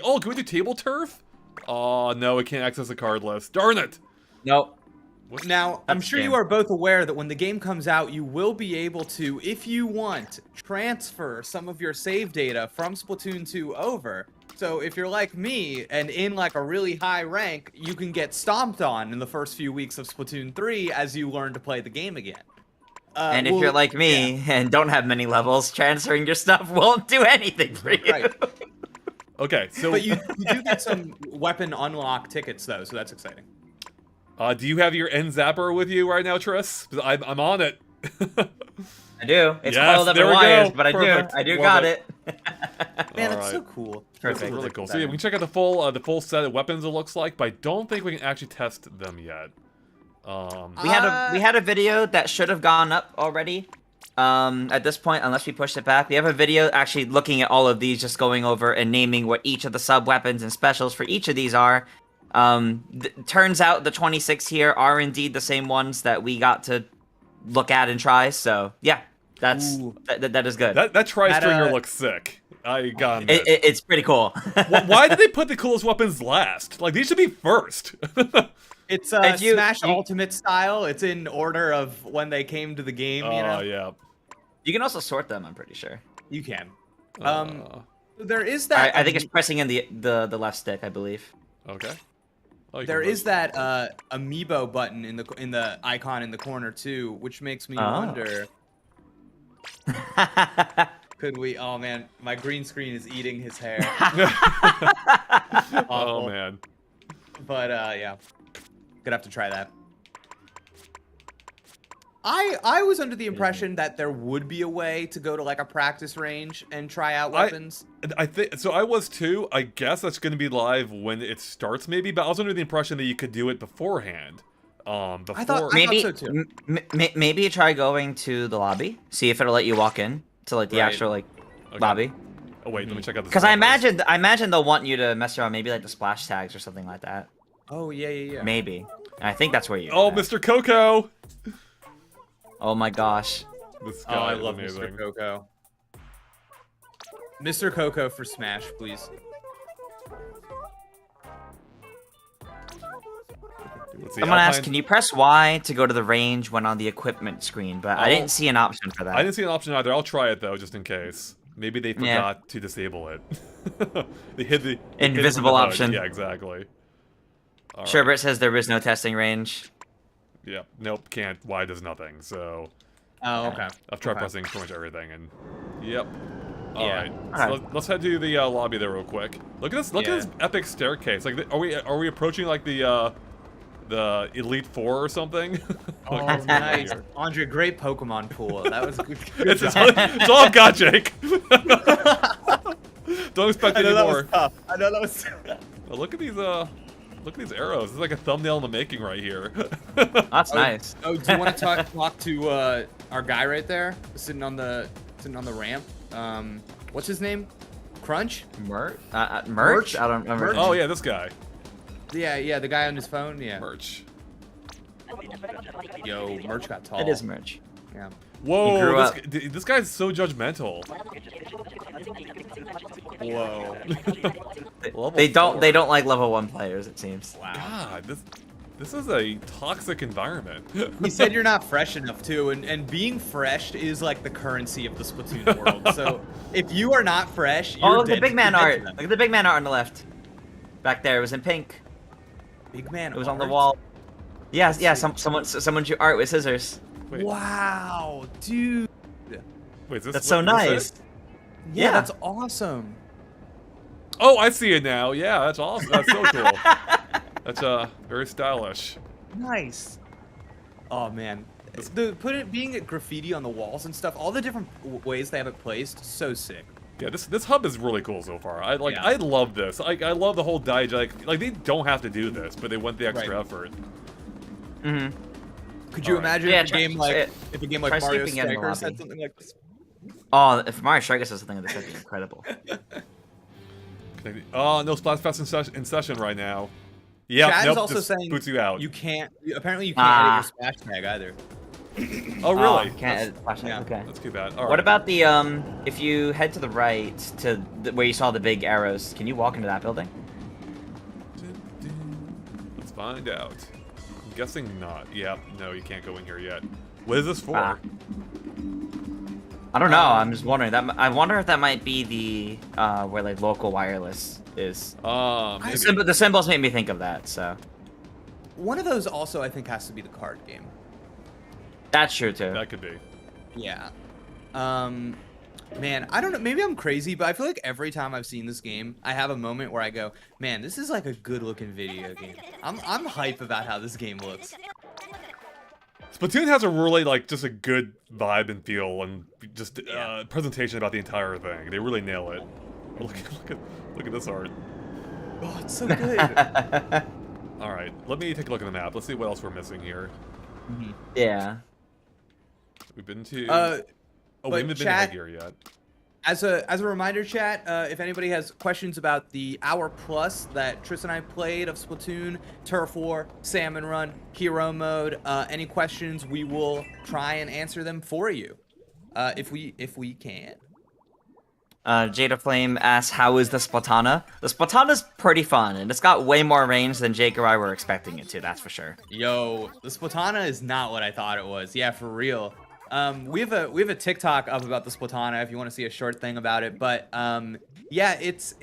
[SPEAKER 1] Oh, can we do table turf? Oh no, we can't access the card list. Darn it!
[SPEAKER 3] Nope.
[SPEAKER 2] Now, I'm
[SPEAKER 3] That's
[SPEAKER 2] sure
[SPEAKER 3] game.
[SPEAKER 2] you are both aware that when the game comes out, you will be able to, if you want, transfer some of your save data from Splatoon 2 over. So if you're like me and in like a really high rank, you can get stomped on in the first few weeks of Splatoon 3 as you learn to play the game again.
[SPEAKER 3] And if you're like me and don't have many levels, transferring your stuff won't do anything for you.
[SPEAKER 2] Right.
[SPEAKER 1] Okay, so
[SPEAKER 2] But you do get some weapon unlock tickets though, so that's exciting.
[SPEAKER 1] do you have your end zapper with you right now, Tris? 'Cause I'm on it.
[SPEAKER 3] I do. It's
[SPEAKER 1] Yes,
[SPEAKER 3] coiled up
[SPEAKER 1] there
[SPEAKER 3] in
[SPEAKER 1] we
[SPEAKER 3] wires,
[SPEAKER 1] go.
[SPEAKER 3] but
[SPEAKER 1] Perfect.
[SPEAKER 3] I do
[SPEAKER 1] Love
[SPEAKER 3] got
[SPEAKER 1] it.
[SPEAKER 3] it.
[SPEAKER 2] Man, that's
[SPEAKER 1] Alright.
[SPEAKER 2] so cool.
[SPEAKER 1] This is
[SPEAKER 3] Perfect.
[SPEAKER 1] really cool. So yeah, we can check out the full set of weapons. It looks like, but I don't think we can actually test them yet.
[SPEAKER 3] We had a video that should have gone up already. At this point, unless we pushed it back, we have a video actually looking at all of these, just going over and naming what each of the sub weapons and specials for each of these are. Turns out the 26 here are indeed the same ones that we got to look at and try. So yeah, that is good.
[SPEAKER 1] That tri-stringer
[SPEAKER 2] That,
[SPEAKER 1] looks sick. I got it.
[SPEAKER 3] It's pretty cool.
[SPEAKER 1] Why did they put the coolest weapons last? Like these should be first.
[SPEAKER 2] It's
[SPEAKER 3] If you-
[SPEAKER 2] Smash
[SPEAKER 3] you-
[SPEAKER 2] Ultimate style. It's in order of when they came to the game. You know,
[SPEAKER 1] Yeah.
[SPEAKER 3] You can also sort them, I'm pretty sure.
[SPEAKER 2] you can.
[SPEAKER 1] Uh,
[SPEAKER 2] There is that.
[SPEAKER 3] I think it's pressing in the left stick, I believe.
[SPEAKER 1] okay. Oh, you
[SPEAKER 2] there
[SPEAKER 1] can
[SPEAKER 2] is that amiibo button in the icon in the corner too, which makes me
[SPEAKER 3] Oh.
[SPEAKER 2] wonder. Could we? Oh man, my green screen is eating his hair.
[SPEAKER 1] Oh
[SPEAKER 2] Awful.
[SPEAKER 1] man.
[SPEAKER 2] But yeah, gonna have to try that. I was under the impression that there would be a way to go to like a practice range and try out weapons.
[SPEAKER 1] I think so. I was too. I guess that's going to be live when it starts, maybe. But I was under the impression that you could do it beforehand. Before.
[SPEAKER 2] I thought
[SPEAKER 3] Maybe
[SPEAKER 2] so too.
[SPEAKER 3] Maybe try going to the lobby, see if it'll let you walk in to like the
[SPEAKER 2] Right.
[SPEAKER 3] actual like
[SPEAKER 1] Okay.
[SPEAKER 3] lobby.
[SPEAKER 1] Oh wait, let me check out this.
[SPEAKER 3] Because I imagine they'll want you to mess around, maybe like the splash tags or something like that.
[SPEAKER 2] Oh yeah.
[SPEAKER 3] Maybe. And I think that's where you.
[SPEAKER 1] Oh,
[SPEAKER 3] do that.
[SPEAKER 1] Mr. Coco.
[SPEAKER 3] Oh my gosh.
[SPEAKER 1] This
[SPEAKER 2] Oh,
[SPEAKER 1] guy
[SPEAKER 2] I
[SPEAKER 1] is
[SPEAKER 2] love
[SPEAKER 1] amazing.
[SPEAKER 2] Mr. Coco. Mr. Coco for Smash, please.
[SPEAKER 1] Let's see,
[SPEAKER 3] Someone asked,
[SPEAKER 1] Alpine-
[SPEAKER 3] can you press Y to go to the range when on the equipment screen? But I didn't see an option for that.
[SPEAKER 1] I didn't see an option either. I'll try it though, just in case. Maybe they forgot to disable it. They hid the
[SPEAKER 3] Invisible
[SPEAKER 1] hood.
[SPEAKER 3] option.
[SPEAKER 1] Yeah, exactly. All right.
[SPEAKER 3] Sherbert says there is no testing range.
[SPEAKER 1] Yeah, nope, can't. Y does nothing. So
[SPEAKER 2] Oh, okay.
[SPEAKER 1] I've tried
[SPEAKER 2] Okay.
[SPEAKER 1] pressing pretty much everything, and yep.
[SPEAKER 2] Yeah.
[SPEAKER 1] All right.
[SPEAKER 3] Alright.
[SPEAKER 1] So let's head to the lobby there real quick. Look at this! Look at this epic staircase. Like, are we approaching like the Elite Four or something?
[SPEAKER 2] Oh,
[SPEAKER 1] Like,
[SPEAKER 2] nice.
[SPEAKER 1] here.
[SPEAKER 2] Andre, great Pokemon pool. That was good.
[SPEAKER 1] It's all I've got, Jake. Don't expect
[SPEAKER 2] I know
[SPEAKER 1] any
[SPEAKER 2] that
[SPEAKER 1] more.
[SPEAKER 2] was tough. I know that was.
[SPEAKER 1] Oh, look at these arrows. It's like a thumbnail in the making right here.
[SPEAKER 3] That's nice.
[SPEAKER 2] Oh, do you want to talk to our guy right there, sitting on the ramp? What's his name? Crunch?
[SPEAKER 3] Merch?
[SPEAKER 2] Merch?
[SPEAKER 3] I don't remember.
[SPEAKER 2] Merch?
[SPEAKER 1] Oh yeah, this guy.
[SPEAKER 2] Yeah, the guy on his phone. Yeah.
[SPEAKER 1] Merch.
[SPEAKER 2] Yo, Merch got tall.
[SPEAKER 3] It is merch.
[SPEAKER 2] Yeah.
[SPEAKER 1] Whoa,
[SPEAKER 3] grew up.
[SPEAKER 1] this guy's so judgmental.
[SPEAKER 2] Whoa.
[SPEAKER 1] Level
[SPEAKER 3] They don't
[SPEAKER 1] 4.
[SPEAKER 3] like level 1 players, it seems.
[SPEAKER 2] Wow.
[SPEAKER 1] God, this is a toxic environment.
[SPEAKER 2] He said you're not fresh enough too, and being fresh is like the currency of the Splatoon world. So if you are not fresh, you're
[SPEAKER 3] Oh, look, the
[SPEAKER 2] dead
[SPEAKER 3] big
[SPEAKER 2] to
[SPEAKER 3] man
[SPEAKER 2] them.
[SPEAKER 3] art. Look at the big man art on the left. Back there, it was in pink.
[SPEAKER 2] Big man.
[SPEAKER 3] It was on the
[SPEAKER 2] art?
[SPEAKER 3] wall. Yeah, yeah. Someone drew art with scissors.
[SPEAKER 1] Wait,
[SPEAKER 2] Wow, dude.
[SPEAKER 1] wait, is this
[SPEAKER 3] That's so
[SPEAKER 1] what this
[SPEAKER 3] nice.
[SPEAKER 1] is?
[SPEAKER 2] Yeah,
[SPEAKER 3] Yeah.
[SPEAKER 2] that's awesome.
[SPEAKER 1] Oh, I see it now. Yeah, that's awesome. That's so cool. That's very stylish.
[SPEAKER 2] Nice. Oh man, being at graffiti on the walls and stuff, all the different ways they have it placed, so sick.
[SPEAKER 1] Yeah, this hub is really cool so far. I
[SPEAKER 2] Yeah.
[SPEAKER 1] I love this. I love the whole digest. Like they don't have to do this, but they went the extra
[SPEAKER 2] Right.
[SPEAKER 1] effort.
[SPEAKER 3] Mm-hmm.
[SPEAKER 2] Could you
[SPEAKER 1] Alright.
[SPEAKER 2] imagine
[SPEAKER 3] Yeah,
[SPEAKER 2] if a game like
[SPEAKER 3] try
[SPEAKER 2] Mario
[SPEAKER 3] sleeping in the
[SPEAKER 2] Strikers
[SPEAKER 3] lobby.
[SPEAKER 2] had something like this?
[SPEAKER 3] Oh, if Mario Strikers has something like this, that'd be incredible.
[SPEAKER 1] Oh, no Splatfest in session right now. Yeah,
[SPEAKER 2] Chad
[SPEAKER 1] nope,
[SPEAKER 2] is also
[SPEAKER 1] just
[SPEAKER 2] saying
[SPEAKER 1] boots you out.
[SPEAKER 2] You can't. Apparently, you can't edit your splash tag either.
[SPEAKER 1] Oh, really?
[SPEAKER 3] Can't edit flashlight.
[SPEAKER 2] yeah.
[SPEAKER 3] Okay.
[SPEAKER 1] That's too bad. All
[SPEAKER 3] What
[SPEAKER 1] right.
[SPEAKER 3] about the if you head to the right to where you saw the big arrows, can you walk into that building?
[SPEAKER 1] Let's find out. I'm guessing not. Yep. No, you can't go in here yet. What is this for?
[SPEAKER 3] Ah. I don't know. I'm just wondering. I wonder if that might be the where like local wireless is.
[SPEAKER 1] Maybe.
[SPEAKER 3] The symbols made me think of that. So
[SPEAKER 2] One of those also, I think, has to be the card game.
[SPEAKER 3] that's true too.
[SPEAKER 1] That could be.
[SPEAKER 2] Yeah. Man, I don't know. Maybe I'm crazy, but I feel like every time I've seen this game, I have a moment where I go, "Man, this is like a good-looking video game." I'm hype about how this game looks.
[SPEAKER 1] Splatoon has a really just a good vibe and feel and just presentation about the entire thing. They really nail it. Look at this art.
[SPEAKER 2] Oh, it's so good.
[SPEAKER 1] All right, let me take a look at the map. Let's see what else we're missing here.
[SPEAKER 3] Yeah.
[SPEAKER 1] We've been to.
[SPEAKER 2] But
[SPEAKER 1] we haven't been to
[SPEAKER 2] chat-
[SPEAKER 1] Headgear yet.
[SPEAKER 2] As a reminder, chat, if anybody has questions about the hour plus that Tris and I played of Splatoon, Turf War, Salmon Run, Hero Mode, any questions, we will try and answer them for you, if we can.
[SPEAKER 3] Jada Flame asks, "How is the Splatana?" The Splatana's pretty fun, and it's got way more range than Jake or I were expecting it to. That's for sure.
[SPEAKER 2] Yo, the Splatana is not what I thought it was. Yeah, for real. We have a TikTok up about the Splatana if you want to see a short thing about it. But yeah, it's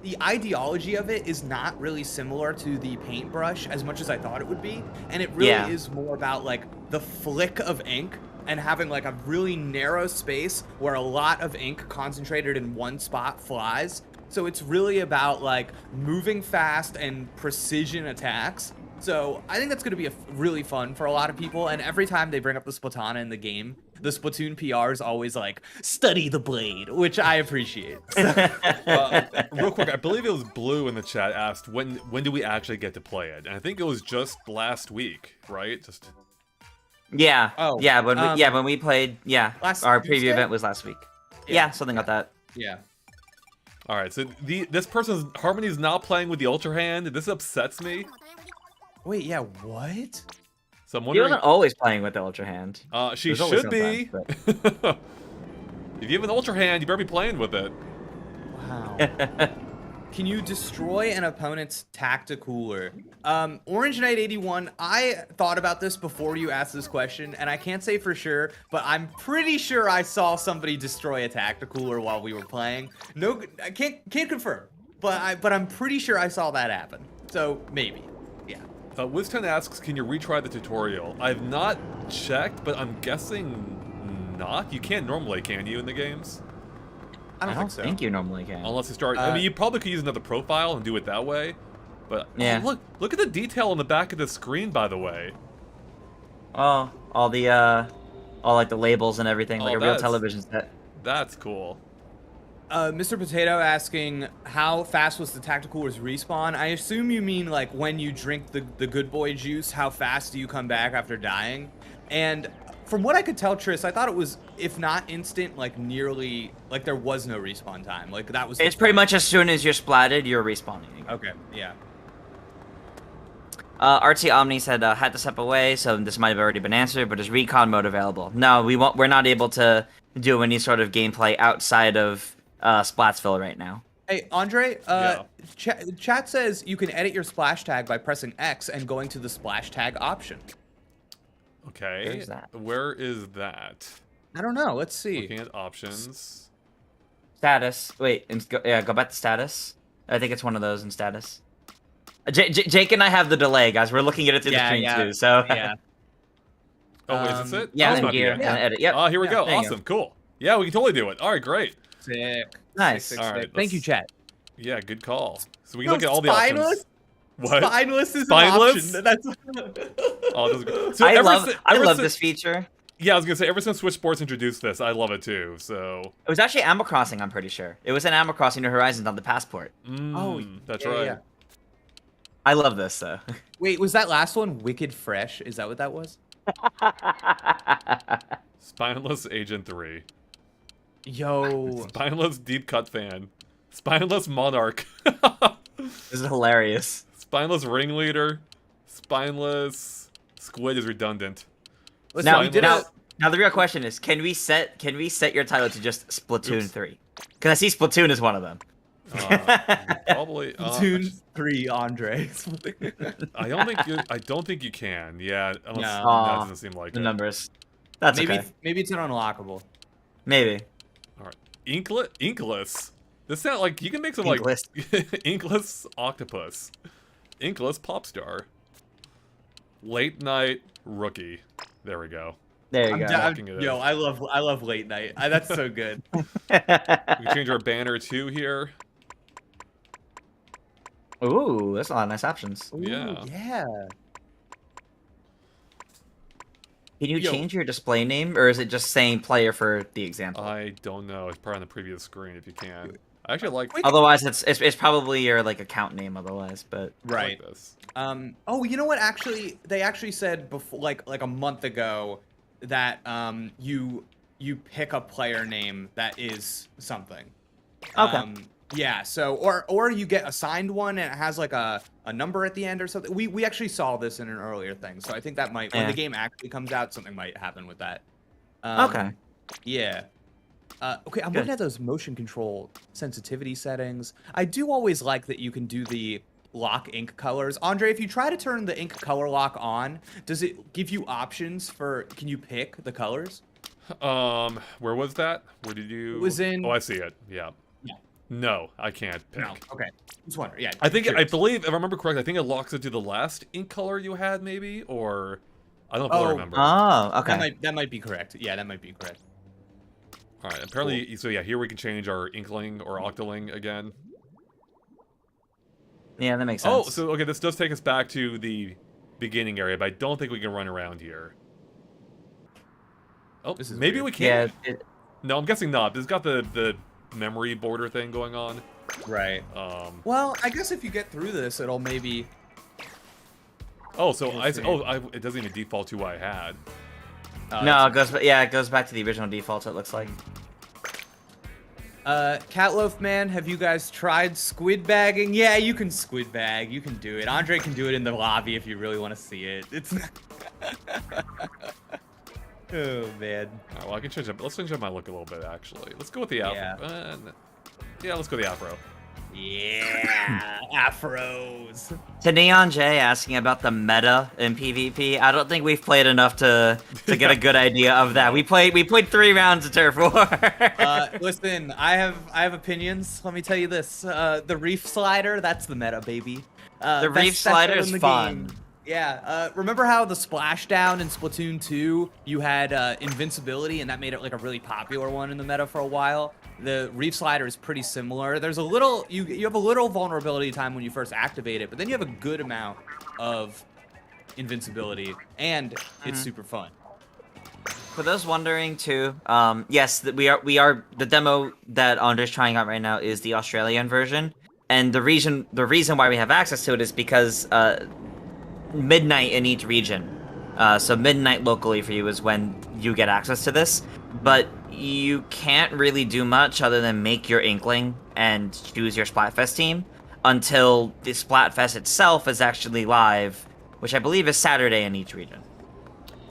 [SPEAKER 2] the ideology of it is not really similar to the paintbrush as much as I thought it would be, and it really is more about like the flick of ink and having like a really narrow space where a lot of ink concentrated in one spot flies. So it's really about like moving fast and precision attacks. So I think that's going to be really fun for a lot of people. And every time they bring up the Splatana in the game, the Splatoon PR is always like, study the blade, which I appreciate.
[SPEAKER 1] Real quick, I believe it was Blue in the chat asked when do we actually get to play it, and I think it was just last week, right? Just
[SPEAKER 3] Yeah.
[SPEAKER 2] Oh,
[SPEAKER 3] Yeah. When we played,
[SPEAKER 2] last
[SPEAKER 3] our preview
[SPEAKER 2] Tuesday?
[SPEAKER 3] event was last week.
[SPEAKER 2] Yeah.
[SPEAKER 3] Yeah, something like that.
[SPEAKER 2] Yeah.
[SPEAKER 1] all right. So this person's Harmony's not playing with the Ultra Hand. This upsets me.
[SPEAKER 2] Wait, yeah, what?
[SPEAKER 1] So I'm
[SPEAKER 3] He
[SPEAKER 1] wondering.
[SPEAKER 3] wasn't always playing with the Ultra Hand.
[SPEAKER 1] She
[SPEAKER 3] There's always
[SPEAKER 1] should be.
[SPEAKER 3] sometimes,
[SPEAKER 1] If you have an Ultra Hand, you better be playing with it.
[SPEAKER 2] Wow. Can you destroy an opponent's tacticooler? Orange Knight 81, I thought about this before you asked this question, and I can't say for sure, but I'm pretty sure I saw somebody destroy a tacticooler while we were playing. No, I can't confirm, but I'm pretty sure I saw that happen. So maybe, yeah.
[SPEAKER 1] Wiz10 asks, can you retry the tutorial? I've not checked, but I'm guessing not. You can't normally, can you, in the games?
[SPEAKER 2] I don't think so.
[SPEAKER 3] you normally can.
[SPEAKER 1] Unless you start. I mean, you probably could use another profile and do it that way. But
[SPEAKER 3] Yeah.
[SPEAKER 1] oh, look at the detail on the back of the screen, by the way.
[SPEAKER 3] Oh, all like the labels and everything, like
[SPEAKER 1] Oh,
[SPEAKER 3] a real
[SPEAKER 1] that's-
[SPEAKER 3] television set.
[SPEAKER 1] That's cool.
[SPEAKER 2] Mr. Potato asking, how fast was the tacticooler's respawn? I assume you mean like when you drink the good boy juice, how fast do you come back after dying? And from what I could tell, Triss, I thought it was, if not instant, like nearly, like there was no respawn time. Like that was.
[SPEAKER 3] It's pretty much as soon as you're splatted, you're respawning.
[SPEAKER 2] Okay, yeah.
[SPEAKER 3] RT Omni said had to step away, so this might have already been answered. But is recon mode available? No, we won't. We're not able to do any sort of gameplay outside of Splatsville right now.
[SPEAKER 2] Hey, Andre,
[SPEAKER 1] Yeah.
[SPEAKER 2] chat says you can edit your splash tag by pressing X and going to the splash tag option.
[SPEAKER 1] Okay.
[SPEAKER 3] Where's that?
[SPEAKER 1] Where is that?
[SPEAKER 2] I don't know. Let's see.
[SPEAKER 1] Looking at options.
[SPEAKER 3] Status. Wait, go back to status. I think it's one of those in status. Jake and I have the delay, guys. We're looking at it through the screen too. So
[SPEAKER 2] Yeah.
[SPEAKER 1] Oh, wait, is this it?
[SPEAKER 3] yeah,
[SPEAKER 1] Oh,
[SPEAKER 3] and
[SPEAKER 1] not
[SPEAKER 3] gear
[SPEAKER 1] yet.
[SPEAKER 3] and edit. Yep.
[SPEAKER 1] Oh, here we go.
[SPEAKER 3] There you go.
[SPEAKER 1] Awesome. Cool. Yeah, we can totally do it. All right, great.
[SPEAKER 2] Sick.
[SPEAKER 3] Nice.
[SPEAKER 2] Sick,
[SPEAKER 1] All
[SPEAKER 2] sick,
[SPEAKER 1] right,
[SPEAKER 2] sick. Thank you,
[SPEAKER 1] let's-
[SPEAKER 2] chat.
[SPEAKER 1] Yeah, good call. So we can
[SPEAKER 2] No,
[SPEAKER 1] look at all the options.
[SPEAKER 2] spineless?
[SPEAKER 1] What?
[SPEAKER 2] Spineless is
[SPEAKER 1] Spineless?
[SPEAKER 2] an option. That's.
[SPEAKER 1] Oh, this is good. So
[SPEAKER 3] I
[SPEAKER 1] ever
[SPEAKER 3] love
[SPEAKER 1] si-
[SPEAKER 3] I
[SPEAKER 1] ever
[SPEAKER 3] love
[SPEAKER 1] si-
[SPEAKER 3] this feature.
[SPEAKER 1] Yeah, I was gonna say ever since Switch Sports introduced this, I love it too. So.
[SPEAKER 3] It was actually Animal Crossing, I'm pretty sure. It was an Animal Crossing New Horizons on the Passport.
[SPEAKER 2] Oh,
[SPEAKER 1] that's
[SPEAKER 2] yeah,
[SPEAKER 1] right.
[SPEAKER 2] yeah.
[SPEAKER 3] I love this though.
[SPEAKER 2] Wait, was that last one Wicked Fresh? Is that what that was?
[SPEAKER 1] Spineless Agent 3.
[SPEAKER 2] Yo.
[SPEAKER 1] Spineless Deep Cut Fan. Spineless Monarch.
[SPEAKER 3] This is hilarious.
[SPEAKER 1] Spineless Ringleader. Spineless Squid is redundant.
[SPEAKER 2] Listen,
[SPEAKER 3] Now,
[SPEAKER 2] we did
[SPEAKER 3] now the real question is, can we set your title to just Splatoon 3? Because I see Splatoon as one of them.
[SPEAKER 1] Probably.
[SPEAKER 2] Tune 3, Andre.
[SPEAKER 1] I don't think you can. Yeah, unless,
[SPEAKER 2] No.
[SPEAKER 1] that doesn't seem like
[SPEAKER 3] The
[SPEAKER 1] it.
[SPEAKER 3] numbers. That's
[SPEAKER 2] maybe
[SPEAKER 3] okay.
[SPEAKER 2] maybe it's an unlockable.
[SPEAKER 3] Maybe.
[SPEAKER 1] All right, Inkless. This sound like you can make some
[SPEAKER 3] Inkless.
[SPEAKER 1] like Inkless Octopus, Inkless Popstar, Late Night Rookie. There we go.
[SPEAKER 3] There you go.
[SPEAKER 1] Locking it
[SPEAKER 2] Yo,
[SPEAKER 1] in.
[SPEAKER 2] I love late night. That's so good.
[SPEAKER 1] We can change our banner too here.
[SPEAKER 3] Ooh, that's a lot of nice options.
[SPEAKER 1] Yeah.
[SPEAKER 2] Ooh, yeah.
[SPEAKER 3] Can you
[SPEAKER 2] Yo.
[SPEAKER 3] change your display name, or is it just saying player for the example?
[SPEAKER 1] I don't know. It's probably on the previous screen if you can. I actually like.
[SPEAKER 2] Wait.
[SPEAKER 3] Otherwise, it's probably your like account name. Otherwise, but
[SPEAKER 1] I
[SPEAKER 2] Right.
[SPEAKER 1] like this.
[SPEAKER 2] Oh, you know what? Actually, they actually said before, like a month ago, that you pick a player name that is something.
[SPEAKER 3] Okay.
[SPEAKER 2] Yeah. So or you get assigned one and it has like a number at the end or something. We actually saw this in an earlier thing, so I think that might when
[SPEAKER 3] Yeah.
[SPEAKER 2] the game actually comes out, something might happen with that.
[SPEAKER 3] okay.
[SPEAKER 2] Yeah. Okay, I'm
[SPEAKER 3] Good.
[SPEAKER 2] looking at those motion control sensitivity settings. I do always like that you can do the lock ink colors. Andre, if you try to turn the ink color lock on, does it give you options for, can you pick the colors?
[SPEAKER 1] Where was that? Where did you?
[SPEAKER 2] It was in-
[SPEAKER 1] Oh, I see it. Yeah.
[SPEAKER 2] Yeah.
[SPEAKER 1] No, I can't pick.
[SPEAKER 2] No. Okay. Just wondering. Yeah.
[SPEAKER 1] I think I
[SPEAKER 2] curious.
[SPEAKER 1] believe if I remember correctly, I think it locks it to the last ink color you had, maybe, or I don't know if I
[SPEAKER 2] Oh.
[SPEAKER 1] remember.
[SPEAKER 3] Oh, okay.
[SPEAKER 2] That might be correct. Yeah, that might be correct.
[SPEAKER 1] All right. Apparently, so yeah, here we can change our inkling or octoling again.
[SPEAKER 3] Yeah, that makes
[SPEAKER 1] Oh,
[SPEAKER 3] sense.
[SPEAKER 1] so okay, this does take us back to the beginning area, but I don't think we can run around here. Oh,
[SPEAKER 2] This is
[SPEAKER 1] maybe
[SPEAKER 2] weird.
[SPEAKER 1] we can.
[SPEAKER 3] yeah,
[SPEAKER 1] No, I'm guessing not. This has got the memory border thing going on.
[SPEAKER 2] Right.
[SPEAKER 1] Um.
[SPEAKER 2] Well, I guess if you get through this, it'll maybe.
[SPEAKER 1] Oh, so
[SPEAKER 2] We'll
[SPEAKER 1] I.
[SPEAKER 2] see.
[SPEAKER 1] Oh, it doesn't even default to what I had.
[SPEAKER 3] no, it goes. Yeah, it goes back to the original default. It looks like.
[SPEAKER 2] Catloaf Man, have you guys tried squid bagging? Yeah, you can squid bag. You can do it. Andre can do it in the lobby if you really want to see it. It's. Oh man.
[SPEAKER 1] All right, well, I can change up. Let's change up my look a little bit, actually. Let's go with the afro.
[SPEAKER 2] Yeah.
[SPEAKER 1] Yeah, let's go the afro.
[SPEAKER 2] Yeah, afros.
[SPEAKER 3] To Neon J asking about the meta in PvP, I don't think we've played enough to get a good idea of that. We played 3 rounds of Turf War.
[SPEAKER 2] Listen, I have opinions. Let me tell you this: the reef slider, that's the meta, baby.
[SPEAKER 3] The
[SPEAKER 2] Best
[SPEAKER 3] reef
[SPEAKER 2] special
[SPEAKER 3] slider
[SPEAKER 2] in
[SPEAKER 3] is
[SPEAKER 2] the
[SPEAKER 3] fun.
[SPEAKER 2] game. Yeah. Remember how the splashdown in Splatoon 2, you had invincibility, and that made it like a really popular one in the meta for a while. The reef slider is pretty similar. There's a little you have a little vulnerability time when you first activate it, but then you have a good amount of invincibility, and it's super fun.
[SPEAKER 3] For those wondering too, yes, we are the demo that Andre's trying out right now is the Australian version, and the reason why we have access to it is because midnight in each region. So midnight locally for you is when you get access to this, but you can't really do much other than make your Inkling and choose your Splatfest team until the Splatfest itself is actually live, which I believe is Saturday in each region.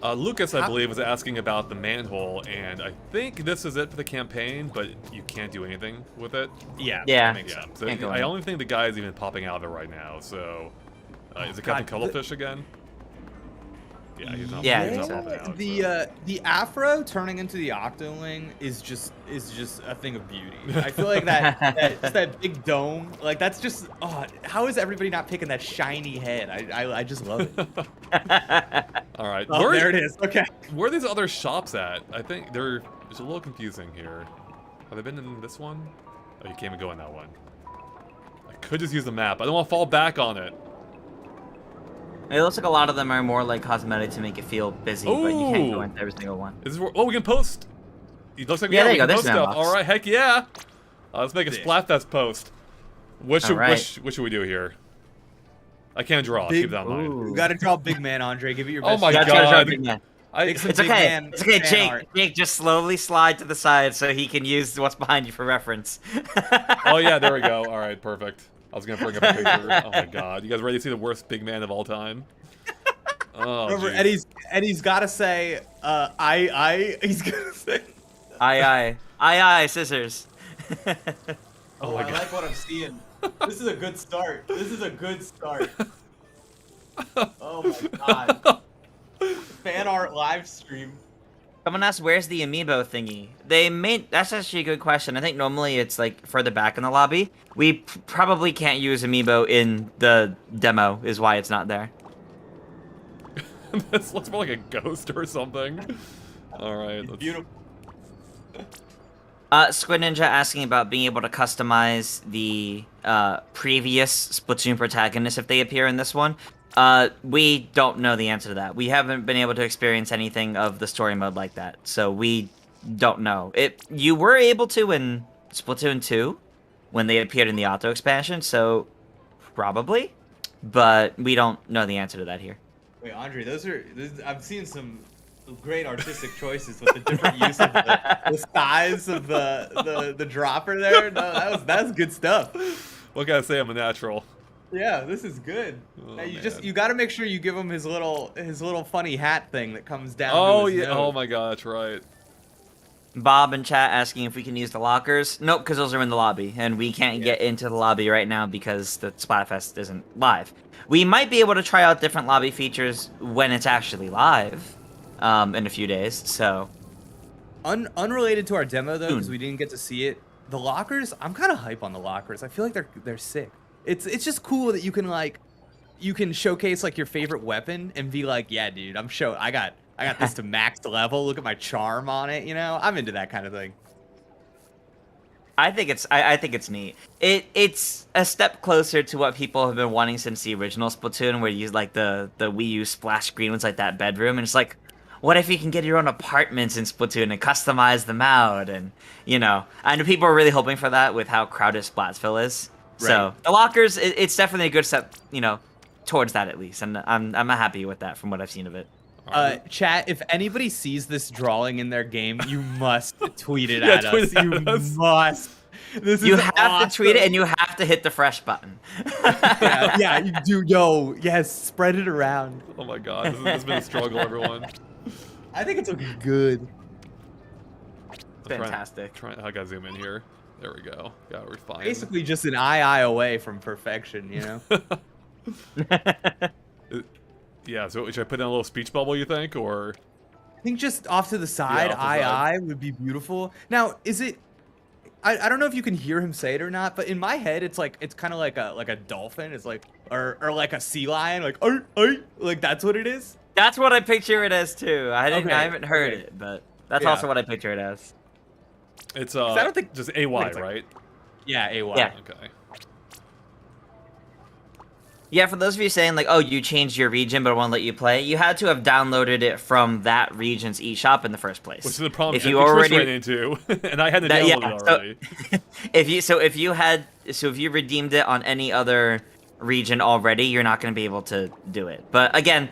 [SPEAKER 1] Lucas, I believe, was asking about the manhole, and I think this is it for the campaign, but you can't do anything with it.
[SPEAKER 2] Yeah.
[SPEAKER 3] Yeah.
[SPEAKER 1] Yeah, so
[SPEAKER 3] Can't go
[SPEAKER 1] I
[SPEAKER 3] in.
[SPEAKER 1] only think the guy is even popping out of it right now, so... is it Captain
[SPEAKER 2] God,
[SPEAKER 1] Cuttlefish again? Yeah, he's not,
[SPEAKER 3] Yeah,
[SPEAKER 1] he's
[SPEAKER 3] I
[SPEAKER 1] not
[SPEAKER 3] think
[SPEAKER 1] popping out.
[SPEAKER 2] The afro turning into the octoling is just a thing of beauty. I feel like that big dome, like that's just how is everybody not picking that shiny head? I just love it.
[SPEAKER 1] All right,
[SPEAKER 2] Oh, there it is. Okay.
[SPEAKER 1] Where are these other shops at? I think it's a little confusing here. Have they been in this one? Oh, you can't even go in that one. I could just use the map. I don't want to fall back on it.
[SPEAKER 3] It looks like a lot of them are more like cosmetic to make it feel busy, but you can't go
[SPEAKER 1] Ooh.
[SPEAKER 3] into every single one.
[SPEAKER 1] Is this where, oh, we can post. It looks like
[SPEAKER 3] Yeah, there
[SPEAKER 1] we
[SPEAKER 3] you go.
[SPEAKER 1] can
[SPEAKER 3] There's
[SPEAKER 1] post
[SPEAKER 3] the
[SPEAKER 1] stuff.
[SPEAKER 3] mailbox.
[SPEAKER 1] All right, heck yeah. Let's make a Splatfest post. What should
[SPEAKER 3] All right.
[SPEAKER 1] what should we do here? I can't draw.
[SPEAKER 2] Big-
[SPEAKER 1] Keep that in mind.
[SPEAKER 3] Ooh.
[SPEAKER 2] You got to draw big man, Andre. Give it your
[SPEAKER 1] Oh
[SPEAKER 2] best.
[SPEAKER 1] my
[SPEAKER 2] shot.
[SPEAKER 3] That's gotta show
[SPEAKER 1] God.
[SPEAKER 3] big man.
[SPEAKER 2] Make some
[SPEAKER 3] It's
[SPEAKER 2] big
[SPEAKER 3] okay.
[SPEAKER 2] man
[SPEAKER 3] It's okay,
[SPEAKER 2] fan
[SPEAKER 3] Jake.
[SPEAKER 2] art.
[SPEAKER 3] Jake, just slowly slide to the side so he can use what's behind you for reference.
[SPEAKER 1] Oh yeah, there we go. All right, perfect. I was gonna bring up a picture. Oh my God, you guys ready to see the worst big man of all time? Oh,
[SPEAKER 2] Remember,
[SPEAKER 1] geez.
[SPEAKER 2] Eddie's got to say, he's gonna say.
[SPEAKER 3] Aye, scissors.
[SPEAKER 2] Oh,
[SPEAKER 1] my
[SPEAKER 2] I
[SPEAKER 1] God.
[SPEAKER 2] like what I'm seeing. This is a good start. This is a good start. Oh my God. Fan art live stream.
[SPEAKER 3] Someone asked, "Where's the amiibo thingy?" That's actually a good question. I think normally it's like further back in the lobby. We probably can't use amiibo in the demo, is why it's not there.
[SPEAKER 1] This looks more like a ghost or something. All right, let's...
[SPEAKER 2] Beautiful.
[SPEAKER 3] Squid Ninja asking about being able to customize the previous Splatoon protagonists if they appear in this one. We don't know the answer to that. We haven't been able to experience anything of the story mode like that, so we don't know. You were able to in Splatoon 2 when they appeared in the auto expansion, so probably, but we don't know the answer to that here.
[SPEAKER 2] Wait, Andre, I'm seeing some great artistic choices with the different use of the size of the dropper there. No, that's good stuff.
[SPEAKER 1] What can I say? I'm a natural.
[SPEAKER 2] Yeah, this is good.
[SPEAKER 1] Oh,
[SPEAKER 2] Now you
[SPEAKER 1] man.
[SPEAKER 2] you got to make sure you give him his little funny hat thing that comes down.
[SPEAKER 1] Oh
[SPEAKER 2] to his
[SPEAKER 1] yeah.
[SPEAKER 2] nose.
[SPEAKER 1] Oh my God, that's right.
[SPEAKER 3] Bob in chat asking if we can use the lockers. Nope, because those are in the lobby, and we can't get into the lobby right now because the Splatfest isn't live. We might be able to try out different lobby features when it's actually live, in a few days. So,
[SPEAKER 2] Unrelated to our demo though, because
[SPEAKER 3] Soon.
[SPEAKER 2] we didn't get to see it. The lockers, I'm kind of hype on the lockers. I feel like they're sick. It's just cool that you can showcase like your favorite weapon and be like, yeah, dude, I got this to max level. Look at my charm on it. You know, I'm into that kind of thing.
[SPEAKER 3] I think it's neat. It's a step closer to what people have been wanting since the original Splatoon, where you use like the Wii U splash screen was like that bedroom, and it's like, what if you can get your own apartments in Splatoon and customize them out? And I know people are really hoping for that with how crowded Splatsville is. So
[SPEAKER 2] Right.
[SPEAKER 3] the lockers, it's definitely a good step, towards that at least, and I'm happy with that from what I've seen of it.
[SPEAKER 2] Chat, if anybody sees this drawing in their game, you must tweet it
[SPEAKER 1] Yeah,
[SPEAKER 2] at
[SPEAKER 1] tweet
[SPEAKER 2] us.
[SPEAKER 1] it at
[SPEAKER 2] You
[SPEAKER 1] us.
[SPEAKER 2] must. This is
[SPEAKER 3] You have
[SPEAKER 2] awesome.
[SPEAKER 3] to tweet it, and you have to hit the fresh button.
[SPEAKER 2] yeah, you do. Yo, yes, spread it around.
[SPEAKER 1] Oh my God, this has been a struggle, everyone.
[SPEAKER 2] I think it's looking good.
[SPEAKER 3] Fantastic.
[SPEAKER 1] I gotta zoom in here. There we go. Got refined.
[SPEAKER 2] Basically just an eye away from perfection, you know?
[SPEAKER 1] Yeah, so should I put in a little speech bubble, you think, or?
[SPEAKER 2] I think just off to the side,
[SPEAKER 1] off the side.
[SPEAKER 2] would be beautiful. Now, is it... I don't know if you can hear him say it or not, but in my head, it's like it's kind of like a dolphin. It's like or like a sea lion, like like that's what it is.
[SPEAKER 3] That's what I picture it as too. I haven't heard
[SPEAKER 2] okay.
[SPEAKER 3] it, but that's
[SPEAKER 2] Yeah.
[SPEAKER 3] also what I picture it as.
[SPEAKER 1] It's
[SPEAKER 2] I don't think
[SPEAKER 1] just AY,
[SPEAKER 2] like-
[SPEAKER 1] right?
[SPEAKER 2] Yeah, AY.
[SPEAKER 3] Yeah.
[SPEAKER 1] Okay.
[SPEAKER 3] Yeah, for those of you saying like, oh, you changed your region but I won't let you play, you had to have downloaded it from that region's eShop in the first place.
[SPEAKER 1] Which is the problem
[SPEAKER 3] if you
[SPEAKER 1] Chris
[SPEAKER 3] already
[SPEAKER 1] ran into, and I hadn't
[SPEAKER 3] That-
[SPEAKER 1] downloaded
[SPEAKER 3] yeah,
[SPEAKER 1] it already.
[SPEAKER 3] if you redeemed it on any other region already, you're not going to be able to do it. But again,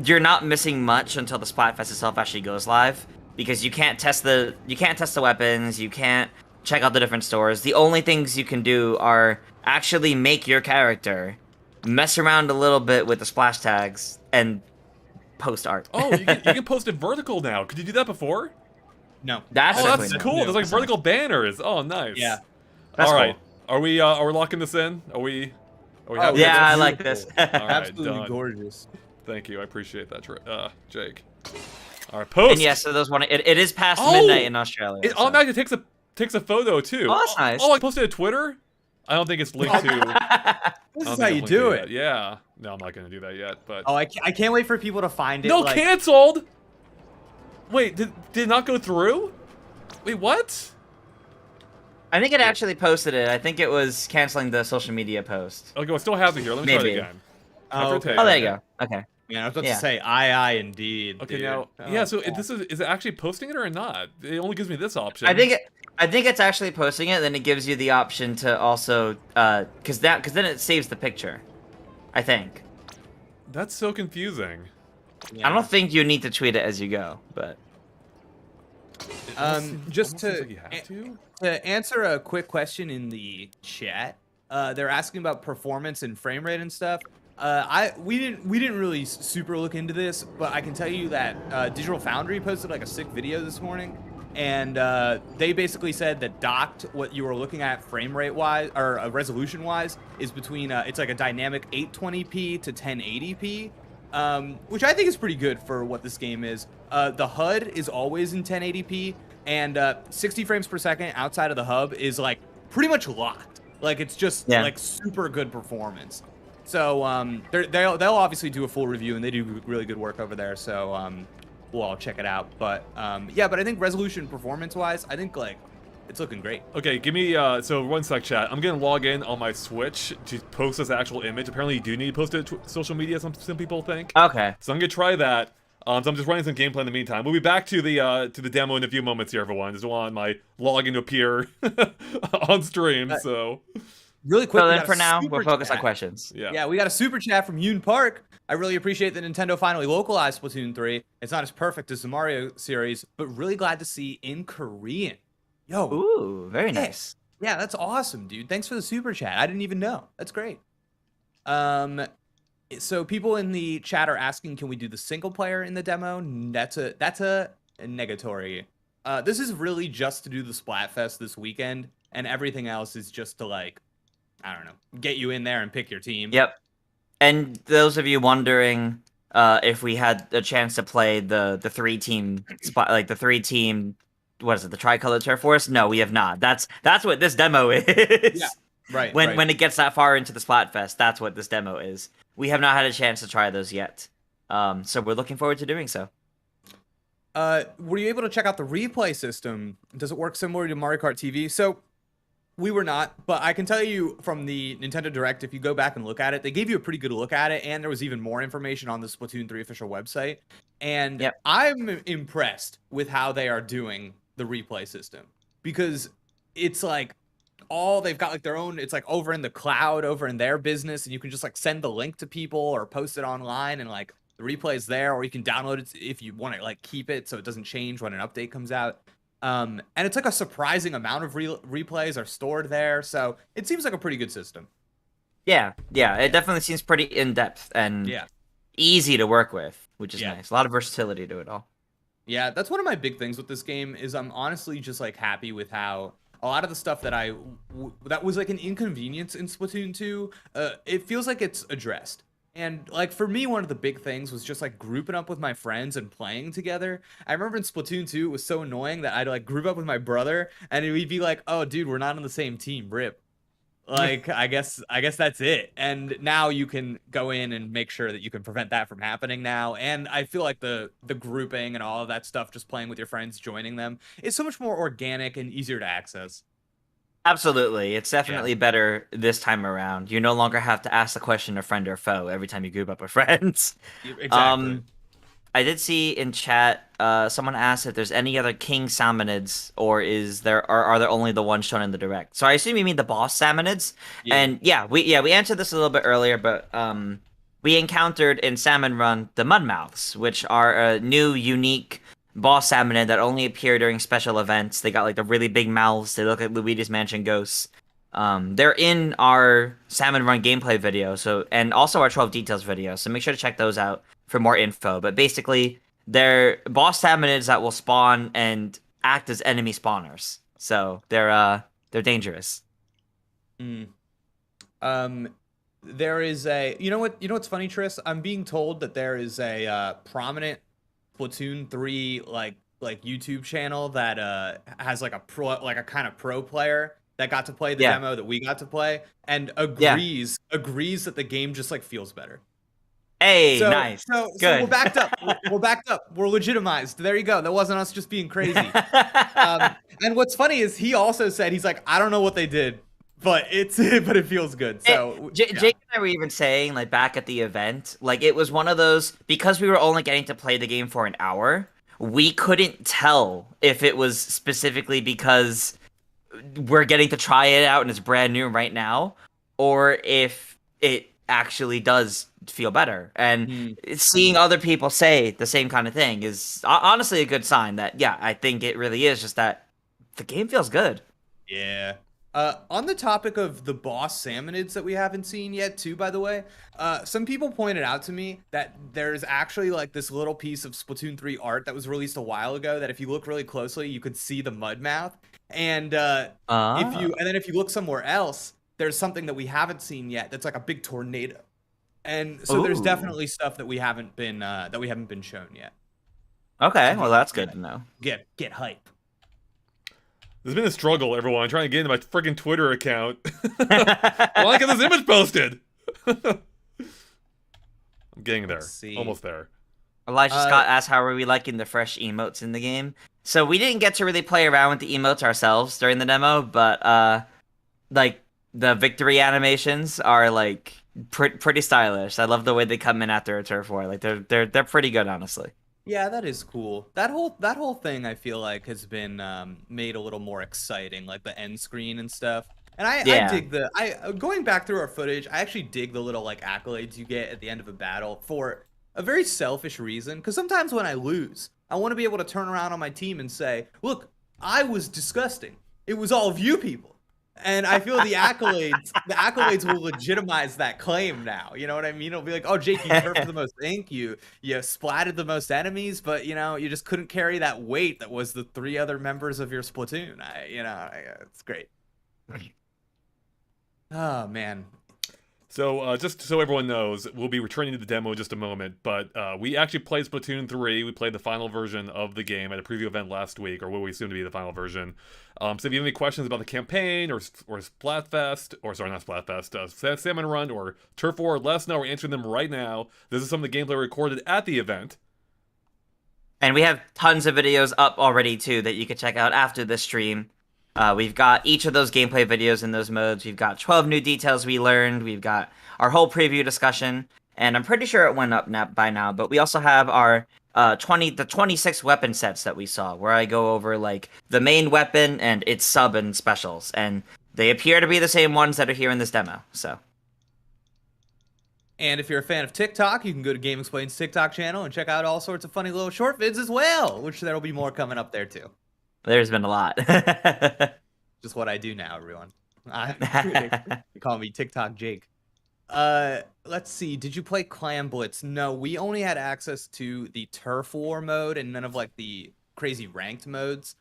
[SPEAKER 3] you're not missing much until the Splatfest itself actually goes live, because you can't test the weapons, you can't check out the different stores. The only things you can do are actually make your character, mess around a little bit with the splash tags, and post art.
[SPEAKER 1] Oh, you can post it vertical now. Could you do that before?
[SPEAKER 2] No.
[SPEAKER 3] That's
[SPEAKER 1] Oh,
[SPEAKER 3] definitely
[SPEAKER 1] that's
[SPEAKER 3] not-
[SPEAKER 1] cool. There's like vertical banners. Oh, nice.
[SPEAKER 2] Yeah.
[SPEAKER 3] That's
[SPEAKER 1] All right.
[SPEAKER 3] cool.
[SPEAKER 1] Are we locking this in? Are we happy with
[SPEAKER 3] Yeah, I
[SPEAKER 1] this?
[SPEAKER 3] like this.
[SPEAKER 1] All right,
[SPEAKER 2] Absolutely
[SPEAKER 1] done.
[SPEAKER 2] gorgeous.
[SPEAKER 1] Thank you. I appreciate that, Jake. All right, post.
[SPEAKER 3] And yeah, so those it is past
[SPEAKER 1] Oh!
[SPEAKER 3] midnight in Australia.
[SPEAKER 1] It
[SPEAKER 3] so.
[SPEAKER 1] automatically takes a photo too.
[SPEAKER 3] Oh, that's nice.
[SPEAKER 1] Oh, I posted it to Twitter. I don't think it's linked to.
[SPEAKER 2] This
[SPEAKER 1] I
[SPEAKER 2] is
[SPEAKER 1] don't
[SPEAKER 2] how
[SPEAKER 1] think
[SPEAKER 2] you
[SPEAKER 1] it's
[SPEAKER 2] do
[SPEAKER 1] linked
[SPEAKER 2] it.
[SPEAKER 1] to yet. Yeah. No, I'm not gonna do that yet. But
[SPEAKER 2] Oh, I can't wait for people to find it.
[SPEAKER 1] no,
[SPEAKER 2] like,
[SPEAKER 1] canceled. Wait, did it not go through? Wait, what?
[SPEAKER 3] I think it actually posted it. I think it was canceling the social media post.
[SPEAKER 1] Okay, well, I still have it here. Let me try
[SPEAKER 3] Maybe.
[SPEAKER 1] it again.
[SPEAKER 2] Oh,
[SPEAKER 1] After
[SPEAKER 2] okay.
[SPEAKER 1] take.
[SPEAKER 3] Oh, there you go. Okay.
[SPEAKER 2] Man, I was about
[SPEAKER 3] Yeah.
[SPEAKER 2] to say I indeed.
[SPEAKER 1] Okay,
[SPEAKER 2] dude.
[SPEAKER 1] now,
[SPEAKER 2] Oh,
[SPEAKER 1] yeah. So
[SPEAKER 2] God.
[SPEAKER 1] this is it actually posting it or not? It only gives me this option.
[SPEAKER 3] I think it's actually posting it. Then it gives you the option to also, because then it saves the picture. I think.
[SPEAKER 1] That's so confusing.
[SPEAKER 2] Yeah.
[SPEAKER 3] I don't think you need to tweet it as you go, but
[SPEAKER 2] Just
[SPEAKER 1] Almost seems
[SPEAKER 2] to
[SPEAKER 1] like you have to.
[SPEAKER 2] to answer a quick question in the chat, they're asking about performance and frame rate and stuff. We didn't really super look into this, but I can tell you that Digital Foundry posted like a sick video this morning, and they basically said that docked, what you were looking at frame rate wise or resolution wise, is between it's like a dynamic 820p to 1080p. Which I think is pretty good for what this game is. The HUD is always in 1080p, and 60 frames per second outside of the hub is like pretty much locked. Like it's just like super good performance. So they'll obviously do a full review, and they do really good work over there. So we'll all check it out. But yeah, but I think resolution performance wise, I think like it's looking great.
[SPEAKER 1] Okay, give me, so 1 sec, chat. I'm gonna log in on my Switch to post this actual image. Apparently you do need to post it to social media, some people think.
[SPEAKER 3] okay.
[SPEAKER 1] So I'm gonna try that. So I'm just running some gameplay in the meantime. We'll be back to the demo in a few moments here, everyone. Just want my login to appear on stream, so.
[SPEAKER 2] Really quick.
[SPEAKER 3] So
[SPEAKER 2] we
[SPEAKER 3] then
[SPEAKER 2] got a
[SPEAKER 3] for now,
[SPEAKER 2] super
[SPEAKER 3] we're focused on
[SPEAKER 2] chat.
[SPEAKER 3] questions.
[SPEAKER 1] Yeah.
[SPEAKER 2] Yeah, we got a super chat from Yoon Park. I really appreciate that Nintendo finally localized Splatoon 3. It's not as perfect as the Mario series, but really glad to see in Korean. Yo.
[SPEAKER 3] Ooh, very nice.
[SPEAKER 2] Yeah, that's awesome, dude. Thanks for the super chat. I didn't even know. That's great. So people in the chat are asking, can we do the single player in the demo? That's a negatory. This is really just to do the Splatfest this weekend, and everything else is just to like, I don't know, get you in there and pick your team.
[SPEAKER 3] Yep. And those of you wondering if we had a chance to play the 3-team spot, like the 3-team, what is it, the Tricolor Turf Force? No, we have not. That's what this demo is.
[SPEAKER 2] Yeah. Right.
[SPEAKER 3] When it gets that far into the Splatfest, that's what this demo is. We have not had a chance to try those yet. So we're looking forward to doing so.
[SPEAKER 2] Were you able to check out the replay system? Does it work similar to Mario Kart TV? So we were not, but I can tell you from the Nintendo Direct, if you go back and look at it, they gave you a pretty good look at it, and there was even more information on the Splatoon 3 official website. And I'm impressed with how they are doing the replay system, because it's like they've got like their own, it's like over in the cloud, over in their business, and you can just like send the link to people or post it online, and like the replay is there, or you can download it if you want to like keep it so it doesn't change when an update comes out. And it's like a surprising amount of replays are stored there, so it seems like a pretty good system.
[SPEAKER 3] Yeah, it definitely seems pretty in-depth and easy to work with, which is nice. A lot of versatility to it all.
[SPEAKER 2] Yeah, that's one of my big things with this game is I'm honestly just like happy with how a lot of the stuff that that was like an inconvenience in Splatoon 2, it feels like it's addressed. And like for me, one of the big things was just like grouping up with my friends and playing together. I remember in Splatoon 2, it was so annoying that I'd like group up with my brother and we'd be like, "Oh, dude, we're not on the same team, rip." Like I guess that's it. And now you can go in and make sure that you can prevent that from happening now. And I feel like the grouping and all of that stuff, just playing with your friends, joining them, is so much more organic and easier to access.
[SPEAKER 3] Absolutely. It's definitely better this time around. You no longer have to ask the question of friend or foe every time you group up with friends.
[SPEAKER 2] Exactly.
[SPEAKER 3] I did see in chat, someone asked if there's any other king salmonids, or are there only the ones shown in the direct? So I assume you mean the boss salmonids.
[SPEAKER 2] Yeah.
[SPEAKER 3] And we answered this a little bit earlier, but we encountered in Salmon Run the mudmouths, which are a new, unique boss salmonid that only appear during special events. They got like the really big mouths. They look like Luigi's Mansion ghosts. They're in our Salmon Run gameplay video, and also our 12 details video. So make sure to check those out for more info. But basically, they're boss salmonids that will spawn and act as enemy spawners. So they're dangerous.
[SPEAKER 2] There is a what's funny, Tris? I'm being told that there is a prominent Splatoon 3 like YouTube channel that has like a kind of pro player that got to play the demo that we got to play and agrees that the game just like feels better.
[SPEAKER 3] Hey, nice.
[SPEAKER 2] So
[SPEAKER 3] good.
[SPEAKER 2] we're backed up. We're backed up. We're legitimized. There you go. That wasn't us just being crazy. And what's funny is he also said, he's like, I don't know what they did, but it feels good. So
[SPEAKER 3] Jake and I were even saying, like, back at the event, like, it was one of those, because we were only getting to play the game for an hour, we couldn't tell if it was specifically because we're getting to try it out and it's brand new right now, or if it actually does feel better. And seeing other people say the same kind of thing is honestly a good sign that, I think it really is just that the game feels good.
[SPEAKER 2] Yeah. On the topic of the boss salmonids that we haven't seen yet too, by the way, some people pointed out to me that there's actually like this little piece of Splatoon 3 art that was released a while ago that if you look really closely, you could see the mudmouth. And if you look somewhere else, there's something that we haven't seen yet that's like a big tornado. And so there's definitely stuff that we haven't been shown yet.
[SPEAKER 3] Okay, well that's good to know.
[SPEAKER 2] Get hype.
[SPEAKER 1] There's been a struggle, everyone, trying to get into my freaking Twitter account. Why get this image posted? I'm getting there. Almost there.
[SPEAKER 3] Elijah Scott asked how are we liking the fresh emotes in the game. So we didn't get to really play around with the emotes ourselves during the demo, but like the victory animations are like pretty stylish. I love the way they come in after a turf war. Like they're pretty good, honestly.
[SPEAKER 2] Yeah, that is cool. That whole thing I feel like has been made a little more exciting, like the end screen and stuff. And I dig going back through our footage, I actually dig the little like accolades you get at the end of a battle for a very selfish reason. Because sometimes when I lose, I want to be able to turn around on my team and say, look, I was disgusting. It was all of you people. And I feel the accolades will legitimize that claim now. You know what I mean? It'll be like, oh, Jake, you turfed the most ink, you splatted the most enemies, but you just couldn't carry that weight that was the 3 other members of your Splatoon. It's great. Oh man.
[SPEAKER 1] So just so everyone knows, we'll be returning to the demo in just a moment, but we actually played Splatoon 3. We played the final version of the game at a preview event last week, or what we assume to be the final version. So if you have any questions about the campaign, or Splatfest, or sorry, not Splatfest, Salmon Run, or Turf War, let us know. We're answering them right now. This is some of the gameplay recorded at the event.
[SPEAKER 3] And we have tons of videos up already, too, that you can check out after the stream. We've got each of those gameplay videos in those modes. We've got 12 new details we learned. We've got our whole preview discussion. And I'm pretty sure it went up by now. But we also have our 26 weapon sets that we saw, where I go over like the main weapon and its sub and specials. And they appear to be the same ones that are here in this demo. So.
[SPEAKER 2] And if you're a fan of TikTok, you can go to GameXplain's TikTok channel and check out all sorts of funny little short vids as well, which there'll be more coming up there too.
[SPEAKER 3] There's been a lot.
[SPEAKER 2] Just what I do now, everyone. You call me TikTok Jake. Let's see. Did you play Clam Blitz? No, we only had access to the Turf War mode and none of like the crazy ranked modes.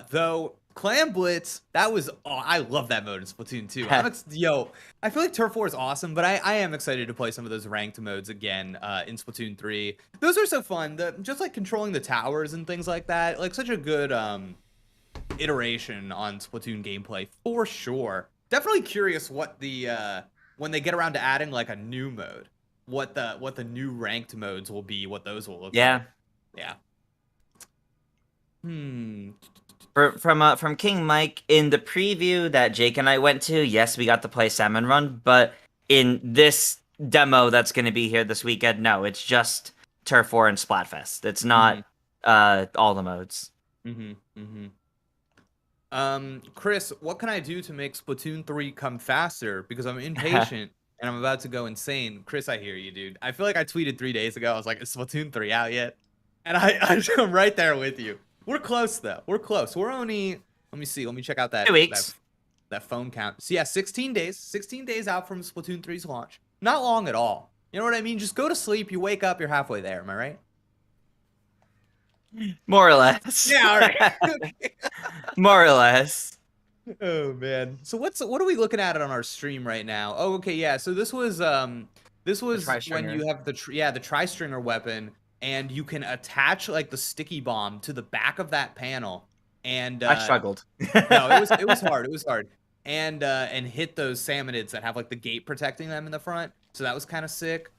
[SPEAKER 2] Though Clam Blitz, that was, I love that mode in Splatoon 2. Yo, I feel like Turf War is awesome, but I am excited to play some of those ranked modes again in Splatoon 3. Those are so fun. Just like controlling the towers and things like that. Like such a good iteration on Splatoon gameplay for sure. Definitely curious what the when they get around to adding like a new mode, what the new ranked modes will be, what those will look like. Yeah.
[SPEAKER 3] From King Mike, in the preview that Jake and I went to, yes, we got to play Salmon Run, but in this demo that's going to be here this weekend, no, it's just Turf War and Splatfest. It's not all the modes.
[SPEAKER 2] Chris, what can I do to make Splatoon 3 come faster? Because I'm impatient and I'm about to go insane. Chris, I hear you, dude. I feel like I tweeted 3 days ago. I was like, is Splatoon 3 out yet? And I'm right there with you. We're close, though. We're close. We're only, let me see. Let me check out that
[SPEAKER 3] 2 weeks.
[SPEAKER 2] That phone count. So, yeah, 16 days. 16 days out from Splatoon 3's launch. Not long at all. You know what I mean? Just go to sleep. You wake up. You're halfway there. Am I right?
[SPEAKER 3] More or less.
[SPEAKER 2] Yeah, all right.
[SPEAKER 3] More or less.
[SPEAKER 2] Oh man. So what are we looking at on our stream right now? Oh, okay, yeah. So this was when you have the tri-stringer weapon, and you can attach like the sticky bomb to the back of that panel. And
[SPEAKER 3] I struggled.
[SPEAKER 2] No, it was hard. It was hard. And hit those salmonids that have like the gate protecting them in the front. So that was kind of sick.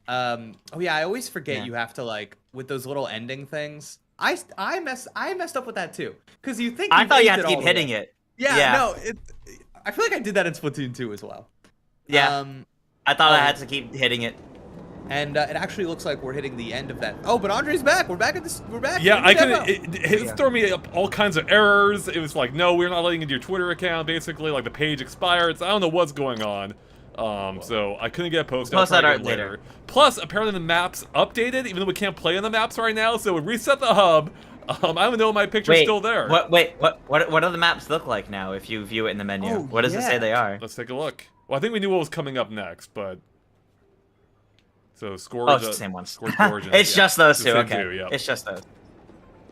[SPEAKER 2] Oh yeah, I always forget you have to like with those little ending things. I messed up with that too. Because you think
[SPEAKER 3] I thought you had to keep hitting it.
[SPEAKER 2] Yeah, no, I feel like I did that in Splatoon 2 as well.
[SPEAKER 3] Yeah. I thought I had to keep hitting it.
[SPEAKER 2] And it actually looks like we're hitting the end of that. Oh, but Andre's back. We're back at this. We're back.
[SPEAKER 1] Yeah, I couldn't. It's throwing me up all kinds of errors. It was like, no, we're not letting you into your Twitter account. Basically, like the page expired. So I don't know what's going on. So I couldn't get a post.
[SPEAKER 3] Post that art later.
[SPEAKER 1] Plus, apparently the map's updated, even though we can't play in the maps right now. So we reset the hub. I don't know if my picture's still there.
[SPEAKER 3] What do the maps look like now if you view it in the menu? What does it say they are?
[SPEAKER 1] Let's take a look. Well, I think we knew what was coming up next, but so Scourge.
[SPEAKER 3] Oh, it's the same ones.
[SPEAKER 1] Scourge,
[SPEAKER 3] it's just those two. Okay.
[SPEAKER 1] Two, yeah.
[SPEAKER 3] It's just those.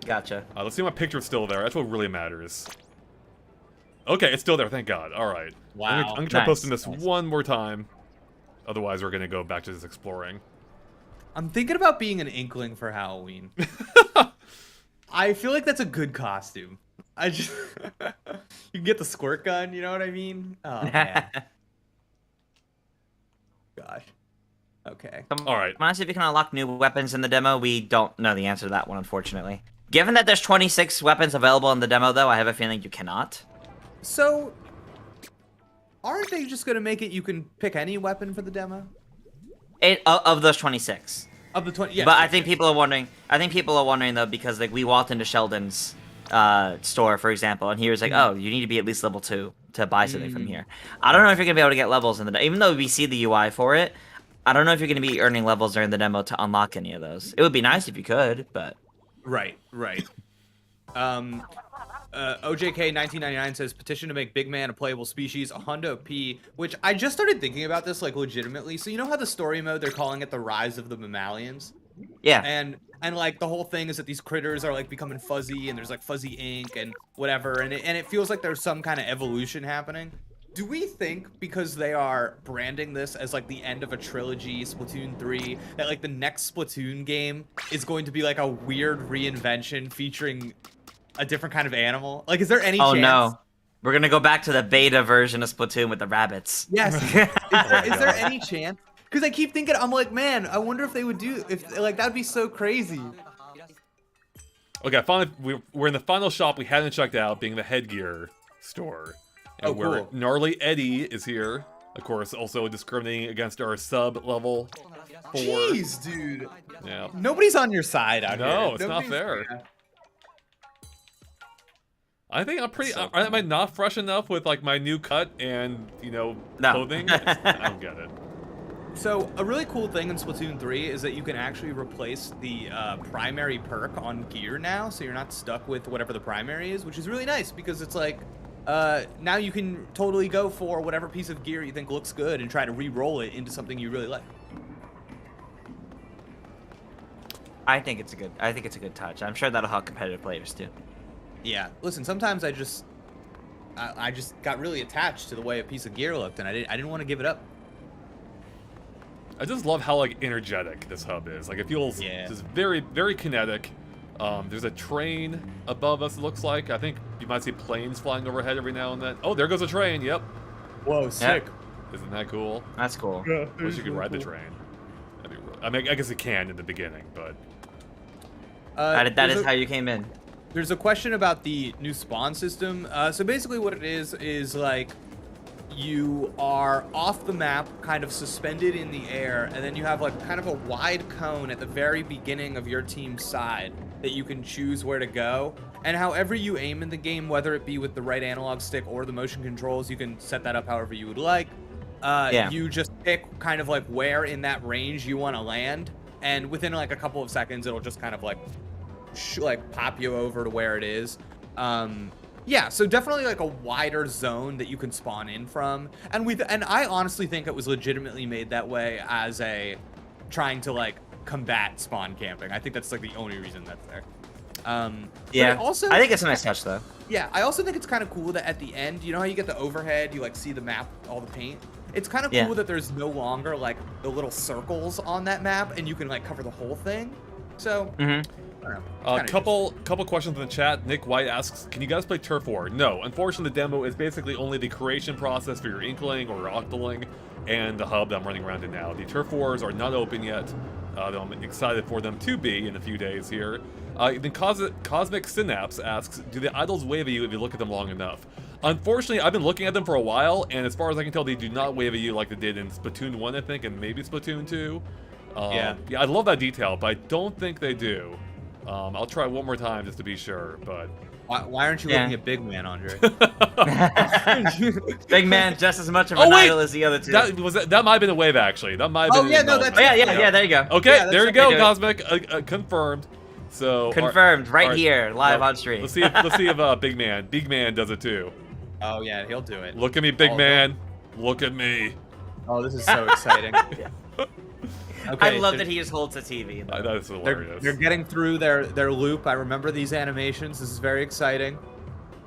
[SPEAKER 3] Gotcha.
[SPEAKER 1] Let's see if my picture's still there. That's what really matters. Okay, it's still there. Thank God. All right.
[SPEAKER 2] Wow.
[SPEAKER 1] I'm gonna try posting this one more time. Otherwise, we're gonna go back to this exploring.
[SPEAKER 2] I'm thinking about being an Inkling for Halloween. I feel like that's a good costume. You can get the squirt gun. You know what I mean? Oh man. Gosh. Okay.
[SPEAKER 3] All right. Come on, see if you can unlock new weapons in the demo. We don't know the answer to that one, unfortunately. Given that there's 26 weapons available in the demo, though, I have a feeling you cannot.
[SPEAKER 2] So, aren't they just gonna make it you can pick any weapon for the demo?
[SPEAKER 3] Of those 26.
[SPEAKER 2] Of the 20, yeah.
[SPEAKER 3] But I think people are wondering. I think people are wondering though because like we walked into Sheldon's store, for example, and he was like, "Oh, you need to be at least level 2 to buy something from here." I don't know if you're gonna be able to get levels in the even though we see the UI for it. I don't know if you're gonna be earning levels during the demo to unlock any of those. It would be nice if you could, but
[SPEAKER 2] right. OJK1999 says petition to make Big Man a playable species, a Hundo P, which I just started thinking about this like legitimately. So you know how the story mode they're calling it the Rise of the Mammalians?
[SPEAKER 3] Yeah.
[SPEAKER 2] And like the whole thing is that these critters are like becoming fuzzy and there's like fuzzy ink and whatever and it feels like there's some kind of evolution happening. Do we think because they are branding this as like the end of a trilogy, Splatoon 3, that like the next Splatoon game is going to be like a weird reinvention featuring a different kind of animal? Like, is there any chance?
[SPEAKER 3] Oh no, we're gonna go back to the beta version of Splatoon with the rabbits.
[SPEAKER 2] Yes. Is there any chance? Because I keep thinking, I'm like, man, I wonder if they would do, if like that'd be so crazy.
[SPEAKER 1] Okay, finally, we're in the final shop we hadn't checked out, being the headgear store. And where Gnarly Eddie is here. Of course, also discriminating against our sub-level 4.
[SPEAKER 2] Jeez, dude.
[SPEAKER 1] Yeah.
[SPEAKER 2] Nobody's on your side out here.
[SPEAKER 1] No, it's not fair. Yeah. I think I'm pretty... am I not fresh enough with, like, my new cut and, you know, clothing? I don't get it.
[SPEAKER 2] So, a really cool thing in Splatoon 3 is that you can actually replace the primary perk on gear now, so you're not stuck with whatever the primary is, which is really nice, because it's like... now you can totally go for whatever piece of gear you think looks good and try to re-roll it into something you really like.
[SPEAKER 3] I think it's a good touch. I'm sure that'll help competitive players too.
[SPEAKER 2] Yeah. Listen, sometimes I just I just got really attached to the way a piece of gear looked, and I didn't want to give it up.
[SPEAKER 1] I just love how like energetic this hub is. Like it feels just very, very kinetic. There's a train above us, it looks like. I think you might see planes flying overhead every now and then. Oh, there goes a train, yep.
[SPEAKER 2] Whoa, sick.
[SPEAKER 1] Isn't that cool?
[SPEAKER 3] That's cool.
[SPEAKER 2] Yeah,
[SPEAKER 1] I wish you could ride the train. That'd be I mean, I guess it can in the beginning, but...
[SPEAKER 3] that is how you came in.
[SPEAKER 2] There's a question about the new spawn system. So basically what it is like you are off the map, kind of suspended in the air, and then you have like kind of a wide cone at the very beginning of your team's side that you can choose where to go. And however you aim in the game, whether it be with the right analog stick or the motion controls, you can set that up however you would like. You just pick kind of like where in that range you want to land, and within like a couple of seconds, it'll just kind of like pop you over to where it is. Yeah, so definitely like a wider zone that you can spawn in from, and I honestly think it was legitimately made that way as a trying to like combat spawn camping. I think that's like the only reason that's there.
[SPEAKER 3] Yeah,
[SPEAKER 2] also,
[SPEAKER 3] I think it's a nice touch though.
[SPEAKER 2] Yeah, I also think it's kind of cool that at the end, you know how you get the overhead, you like see the map, all the paint. It's kind of cool that there's no longer like the little circles on that map, and you can like cover the whole thing. So.
[SPEAKER 1] Couple questions in the chat. Nick White asks, can you guys play Turf War? No, unfortunately the demo is basically only the creation process for your Inkling or your Octoling and the hub that I'm running around in now. The Turf Wars are not open yet, though I'm excited for them to be in a few days here. Then Cosmic Synapse asks, do the idols wave at you if you look at them long enough? Unfortunately, I've been looking at them for a while, and as far as I can tell, they do not wave at you like they did in Splatoon 1, I think, and maybe Splatoon 2. Yeah, I love that detail, but I don't think they do. I'll try one more time just to be sure, but...
[SPEAKER 2] Why aren't you looking at Big Man, Andre?
[SPEAKER 3] Big Man just as much of an idol as the other two.
[SPEAKER 1] That might have been a wave, actually. That might have been...
[SPEAKER 3] yeah, there you go.
[SPEAKER 1] Okay, there you go, Cosmic. Confirmed. So
[SPEAKER 3] confirmed, right here, live on stream.
[SPEAKER 1] Let's see if Big Man does it too.
[SPEAKER 2] Oh yeah, he'll do it.
[SPEAKER 1] Look at me, Big Man. Look at me.
[SPEAKER 2] Oh, this is so exciting.
[SPEAKER 3] Okay, I love that he just holds the TV.
[SPEAKER 1] That is hilarious.
[SPEAKER 2] They're getting through their loop. I remember these animations. This is very exciting.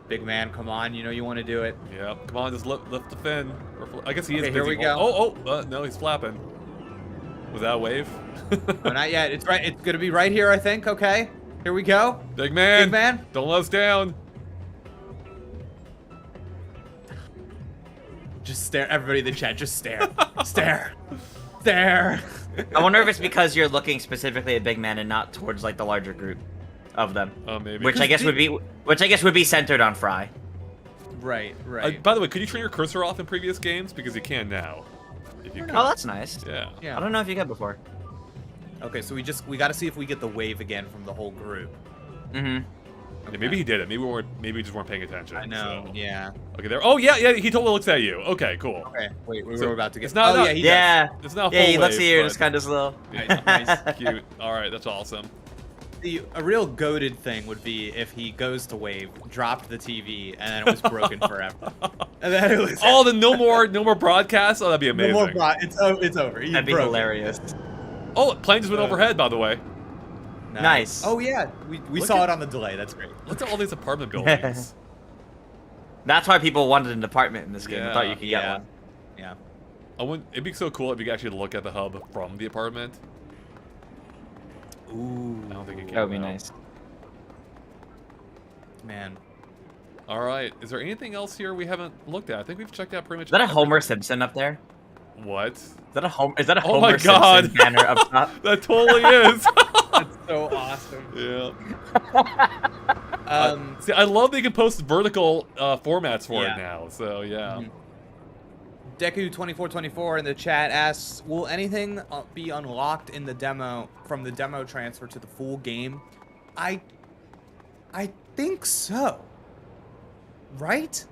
[SPEAKER 2] Big Man, come on. You know you want to do it.
[SPEAKER 1] Yep. Come on, just lift the fin. I guess he is busy.
[SPEAKER 2] Here we go.
[SPEAKER 1] No, he's flapping. Was that a wave?
[SPEAKER 2] No, not yet. It's right. It's gonna be right here, I think. Okay. Here we go.
[SPEAKER 1] Big Man.
[SPEAKER 2] Big Man.
[SPEAKER 1] Don't let us down.
[SPEAKER 2] Just stare. Everybody in the chat, just stare. Stare. Stare.
[SPEAKER 3] I wonder if it's because you're looking specifically at Big Man and not towards like the larger group of them.
[SPEAKER 1] Oh, maybe.
[SPEAKER 3] Which I guess would be centered on Fry.
[SPEAKER 2] Right.
[SPEAKER 1] By the way, could you turn your cursor off in previous games? Because you can now. If you
[SPEAKER 3] Oh, that's nice.
[SPEAKER 1] Yeah.
[SPEAKER 3] I don't know if you could before.
[SPEAKER 2] Okay, so we got to see if we get the wave again from the whole group.
[SPEAKER 3] Mm-hmm.
[SPEAKER 1] Okay. Yeah, maybe he did it. Maybe we just weren't paying attention.
[SPEAKER 2] I know. So. Yeah.
[SPEAKER 1] Okay, there. Oh yeah. He totally looks at you. Okay, cool.
[SPEAKER 2] Okay. Wait, we're about to get.
[SPEAKER 1] It's not.
[SPEAKER 2] Oh yeah.
[SPEAKER 1] It's not.
[SPEAKER 3] Yeah,
[SPEAKER 1] full
[SPEAKER 3] he looks
[SPEAKER 1] wave,
[SPEAKER 3] at you just kind of slow.
[SPEAKER 2] Nice.
[SPEAKER 1] Cute. All right, that's awesome.
[SPEAKER 2] A real goated thing would be if he goes to wave, dropped the TV, and then it was broken forever. And then it was.
[SPEAKER 1] Oh, the no more broadcasts. Oh, that'd be amazing.
[SPEAKER 2] No more it's over.
[SPEAKER 3] That'd be hilarious.
[SPEAKER 1] Oh, plane just went overhead, by the way.
[SPEAKER 3] Nice.
[SPEAKER 2] Oh yeah, we saw it on the delay. That's great.
[SPEAKER 1] Look at all these apartment buildings.
[SPEAKER 3] That's why people wanted an apartment in this game. I thought you could get one.
[SPEAKER 2] Yeah.
[SPEAKER 1] It'd be so cool if you could actually look at the hub from the apartment.
[SPEAKER 2] Ooh.
[SPEAKER 1] I don't think you can.
[SPEAKER 3] That would be nice.
[SPEAKER 2] Man.
[SPEAKER 1] All right. Is there anything else here we haven't looked at? I think we've checked out pretty much.
[SPEAKER 3] Is that a Homer Simpson up there?
[SPEAKER 1] What?
[SPEAKER 3] Is that a Homer
[SPEAKER 1] Oh my God.
[SPEAKER 3] Simpson banner up top?
[SPEAKER 1] That totally is.
[SPEAKER 2] That's so awesome.
[SPEAKER 1] Yeah. See, I love that you can post vertical formats for it now. So yeah.
[SPEAKER 2] Deku2424 in the chat asks, will anything be unlocked in the demo from the demo transfer to the full game? I think so. Right?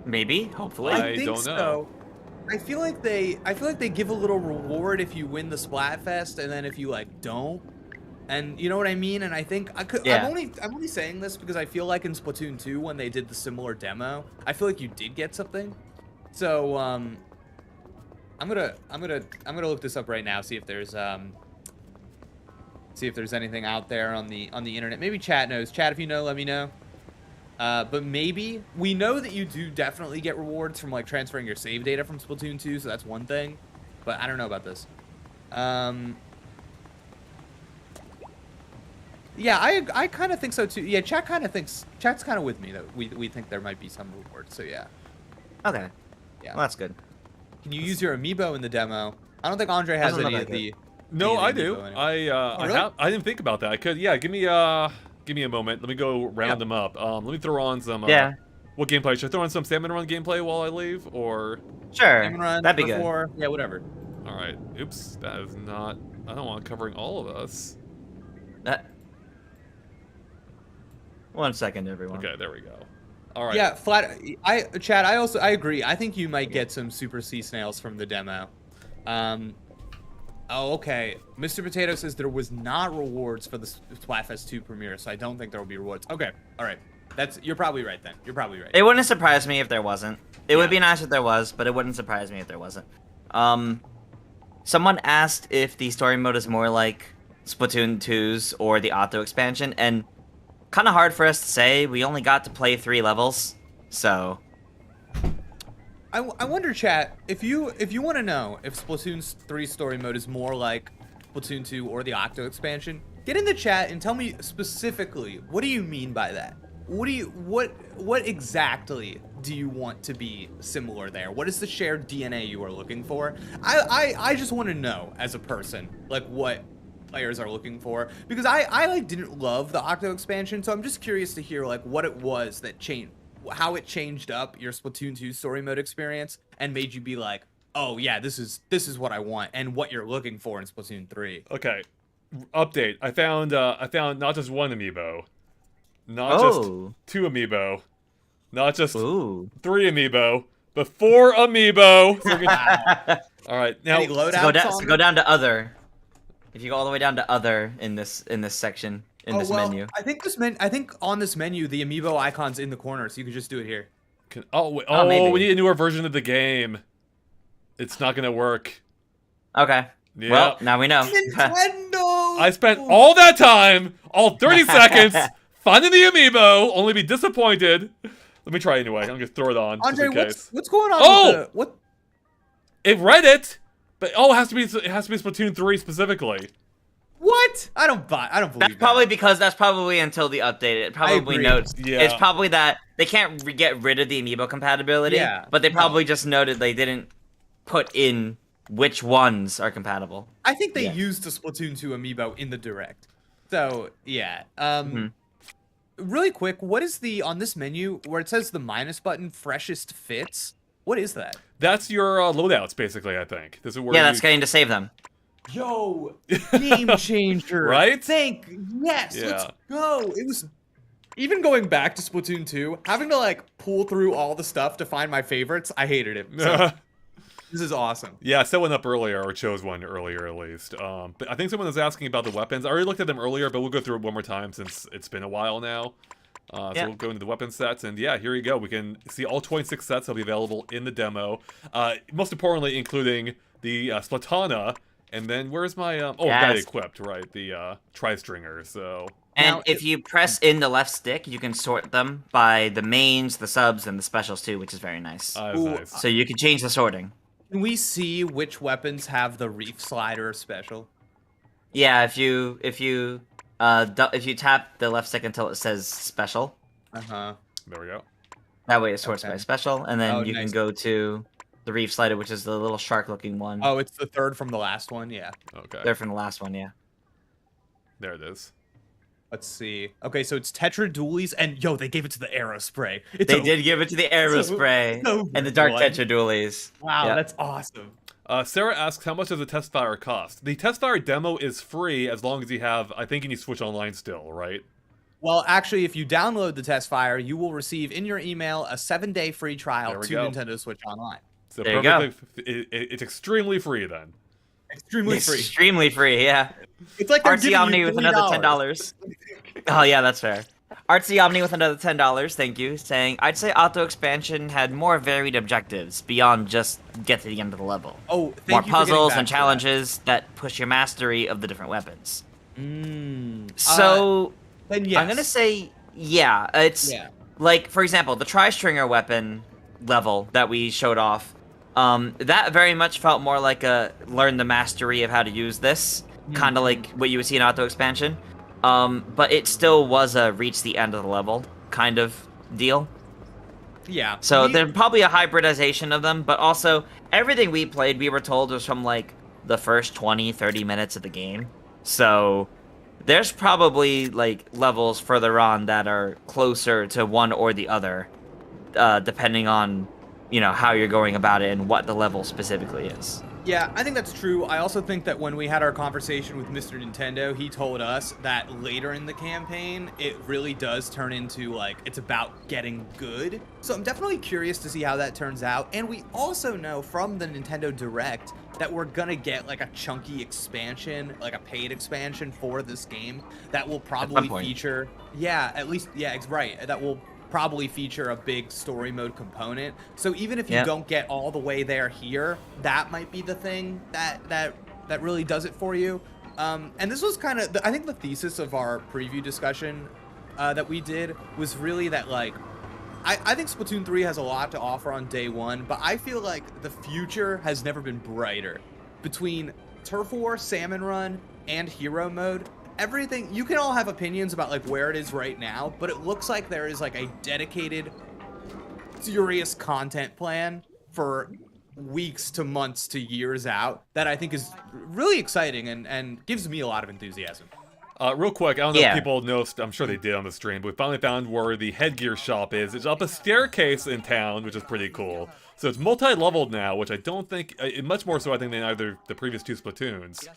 [SPEAKER 3] Maybe, hopefully.
[SPEAKER 2] I think
[SPEAKER 1] don't know.
[SPEAKER 2] so. I feel like they give a little reward if you win the Splatfest, and then if you like don't, and you know what I mean. And I think I'm only saying this because I feel like in Splatoon 2 when they did the similar demo, I feel like you did get something. So I'm gonna look this up right now, see if there's anything out there on the internet. Maybe chat knows. Chat, if you know, let me know. But maybe we know that you do definitely get rewards from like transferring your save data from Splatoon 2, so that's one thing. But I don't know about this. Yeah, I kind of think so too. Yeah, chat's kind of with me that we think there might be some rewards. So yeah.
[SPEAKER 3] Okay.
[SPEAKER 2] Yeah.
[SPEAKER 3] Well, that's good.
[SPEAKER 2] Can you use your amiibo in the demo? I don't think Andre has
[SPEAKER 3] Doesn't
[SPEAKER 2] any
[SPEAKER 3] look
[SPEAKER 2] of
[SPEAKER 3] like
[SPEAKER 2] the.
[SPEAKER 1] No, I
[SPEAKER 2] any
[SPEAKER 1] do.
[SPEAKER 2] of the amiibo anyway.
[SPEAKER 1] I didn't think about that. I could. Yeah, give me a moment. Let me go round them up. Let me throw on some.
[SPEAKER 3] Yeah.
[SPEAKER 1] What gameplay should I throw on? Some Salmon Run gameplay while I leave, or?
[SPEAKER 3] Sure.
[SPEAKER 2] Salmon Run,
[SPEAKER 3] That'd be good.
[SPEAKER 2] before, yeah, whatever.
[SPEAKER 1] All right. Oops, that is not. I don't want covering all of us.
[SPEAKER 3] That. 1 second, everyone.
[SPEAKER 1] Okay, there we go. All right.
[SPEAKER 2] Yeah, Chad, I agree. I think you might get some Super Sea Snails from the demo. Oh, okay. Mr. Potato says there was not rewards for the Splatfest 2 premiere, so I don't think there will be rewards. Okay, all right. You're probably right then. You're probably right.
[SPEAKER 3] It wouldn't surprise me if there wasn't. It would be nice if there was, but it wouldn't surprise me if there wasn't. Someone asked if the story mode is more like Splatoon 2's or the Auto expansion, and kind of hard for us to say. We only got to play 3 levels, so.
[SPEAKER 2] I wonder, chat, if you want to know if Splatoon 3 story mode is more like Splatoon 2 or the Octo expansion, get in the chat and tell me specifically, what do you mean by that? What exactly do you want to be similar there? What is the shared DNA you are looking for? I just want to know as a person, like what players are looking for, because I like didn't love the Octo expansion, so I'm just curious to hear like what it was that changed, how it changed up your Splatoon 2 story mode experience and made you be like, oh yeah, this is what I want and what you're looking for in Splatoon 3.
[SPEAKER 1] Okay. Update. I found not just one amiibo. Not just 2 amiibo. Not just 3 amiibo, but 4 amiibo. So all right. Now
[SPEAKER 2] Any loadouts
[SPEAKER 3] go down to other. If you go all the way down to other in this section in this menu.
[SPEAKER 2] I think on this menu the amiibo icon's in the corner, so you could just do it here.
[SPEAKER 1] Maybe. We need a newer version of the game. It's not gonna work.
[SPEAKER 3] Okay.
[SPEAKER 1] Yeah.
[SPEAKER 3] Well, now we know.
[SPEAKER 2] Nintendo!
[SPEAKER 1] I spent all that time, all 30 seconds, finding the amiibo, only be disappointed. Let me try anyway. I'm gonna throw it on.
[SPEAKER 2] Andre,
[SPEAKER 1] just in case.
[SPEAKER 2] what's going on with what?
[SPEAKER 1] It read it, but it has to be Splatoon 3 specifically.
[SPEAKER 2] What? I don't believe
[SPEAKER 3] that's probably because that's probably until the update. It probably notes.
[SPEAKER 1] Yeah.
[SPEAKER 3] It's probably that they can't get rid of the amiibo compatibility.
[SPEAKER 2] Yeah.
[SPEAKER 3] But they probably just noted they didn't put in which ones are compatible.
[SPEAKER 2] I think they used the Splatoon 2 amiibo in the direct. So yeah. Really quick, what is on this menu where it says the minus button, freshest fits? What is that?
[SPEAKER 1] That's your loadouts, basically. I think this is where.
[SPEAKER 3] Yeah, that's getting to save them.
[SPEAKER 2] Yo, game changer,
[SPEAKER 1] right?
[SPEAKER 2] Yes, let's go. It was even going back to Splatoon 2, having to like pull through all the stuff to find my favorites. I hated it. So, this is awesome.
[SPEAKER 1] Yeah, I set one up earlier, or chose one earlier at least. But I think someone was asking about the weapons. I already looked at them earlier, but we'll go through it one more time since it's been a while now. So we'll go into the weapon sets, and yeah, here you go. We can see all 26 sets that'll be available in the demo. Most importantly, including the Splatana. And then where's my got it equipped, right? The tri-stringer. So
[SPEAKER 3] and if you press in the left stick, you can sort them by the mains, the subs, and the specials too, which is very nice.
[SPEAKER 1] Nice.
[SPEAKER 3] So you can change the sorting.
[SPEAKER 2] Can we see which weapons have the reef slider special?
[SPEAKER 3] Yeah, if you tap the left stick until it says special.
[SPEAKER 2] There
[SPEAKER 1] we go.
[SPEAKER 3] That way it sorts by special, and then you
[SPEAKER 2] nice.
[SPEAKER 3] can go to the reef slider, which is the little shark-looking one.
[SPEAKER 2] Oh, it's the third from the last one, yeah.
[SPEAKER 1] Okay.
[SPEAKER 3] Third from the last one, yeah.
[SPEAKER 1] There it is.
[SPEAKER 2] Let's see. Okay, so it's Tetra Dualies, and yo, they gave it to the Aero Spray.
[SPEAKER 3] They did give it to the Aero Spray and the Dark Tetra Dualies.
[SPEAKER 2] Wow, that's awesome.
[SPEAKER 1] Sarah asks, how much does a test fire cost? The test fire demo is free as long as you have, I think you need Switch Online still, right?
[SPEAKER 2] Well, actually, if you download the test fire, you will receive in your email a 7-day free trial to Nintendo Switch Online.
[SPEAKER 1] So
[SPEAKER 3] there you go.
[SPEAKER 1] It's extremely free then.
[SPEAKER 2] Extremely free.
[SPEAKER 3] Extremely free, yeah.
[SPEAKER 2] It's like
[SPEAKER 3] Artsy Omni with another $10. Oh yeah, that's fair. Artsy Omni with another $10, thank you, saying, I'd say Auto Expansion had more varied objectives beyond just get to the end of the level.
[SPEAKER 2] Oh,
[SPEAKER 3] more puzzles and challenges that push your mastery of the different weapons. So,
[SPEAKER 2] then yes.
[SPEAKER 3] I'm gonna say, yeah, it's like, for example, the tri-stringer weapon level that we showed off, that very much felt more like a learn the mastery of how to use this, kind of like what you would see in Auto Expansion. But it still was a reach the end of the level kind of deal.
[SPEAKER 2] Yeah.
[SPEAKER 3] So there's probably a hybridization of them, but also everything we played, we were told was from like the first 20, 30 minutes of the game. So there's probably like levels further on that are closer to one or the other, depending on, you know, how you're going about it and what the level specifically is.
[SPEAKER 2] Yeah, I think that's true. I also think that when we had our conversation with Mr. Nintendo, he told us that later in the campaign, it really does turn into, like, it's about getting good. So I'm definitely curious to see how that turns out. And we also know from the Nintendo Direct that we're gonna get, like, a chunky expansion, like a paid expansion for this game that will probably feature... Yeah, at least, yeah, right. That will probably feature a big story mode component. So even if you don't get all the way there here, that might be the thing that really does it for you. And this was kind of, I think the thesis of our preview discussion that we did was really that, like, I think Splatoon 3 has a lot to offer on day one, but I feel like the future has never been brighter. Between Turf War, Salmon Run, and Hero Mode, everything, you can all have opinions about like where it is right now, but it looks like there is like a dedicated, serious content plan for weeks to months to years out that I think is really exciting and gives me a lot of enthusiasm.
[SPEAKER 1] Real quick, I don't know if people know, I'm sure they did on the stream, but we finally found where the headgear shop is. It's up a staircase in town, which is pretty cool. So it's multi-leveled now, which I don't think, much more so I think than either the previous two Splatoons.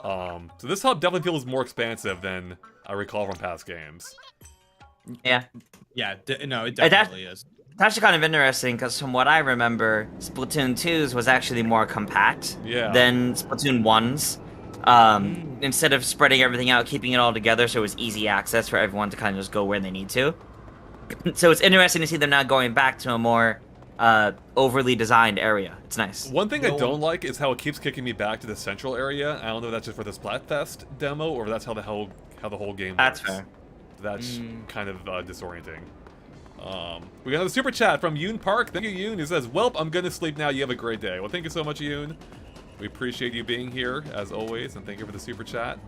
[SPEAKER 1] So this hub definitely feels more expansive than I recall from past games.
[SPEAKER 3] Yeah.
[SPEAKER 2] Yeah, no, it definitely is.
[SPEAKER 3] It's actually kind of interesting, because from what I remember, Splatoon 2's was actually more compact than Splatoon 1's. Instead of spreading everything out, keeping it all together so it was easy access for everyone to kind of just go where they need to. So it's interesting to see them now going back to a more overly designed area. It's nice.
[SPEAKER 1] One thing I don't like is how it keeps kicking me back to the central area. I don't know if that's just for the Splatfest demo or if that's how the whole game works.
[SPEAKER 3] That's fair.
[SPEAKER 1] That's kind of disorienting. We got a super chat from Yoon Park. Thank you, Yoon. He says, "Welp, I'm gonna sleep now. You have a great day." Well, thank you so much, Yoon. We appreciate you being here, as always, and thank you for the super chat.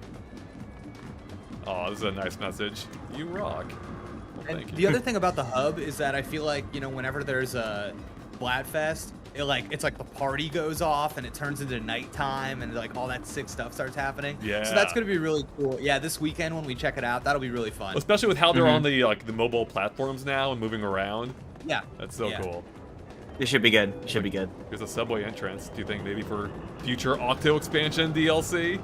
[SPEAKER 1] Oh, this is a nice message. You rock. Well, thank you.
[SPEAKER 2] The other thing about the hub is that I feel like, you know, whenever there's a Splatfest, it's like the party goes off and it turns into nighttime and like all that sick stuff starts happening.
[SPEAKER 1] Yeah.
[SPEAKER 2] So that's gonna be really cool. Yeah, this weekend when we check it out, that'll be really fun.
[SPEAKER 1] Especially with how they're on the mobile platforms now and moving around.
[SPEAKER 2] Yeah.
[SPEAKER 1] That's so cool.
[SPEAKER 3] It should be good. It should be good.
[SPEAKER 1] There's a subway entrance. Do you think maybe for future Octo expansion DLC?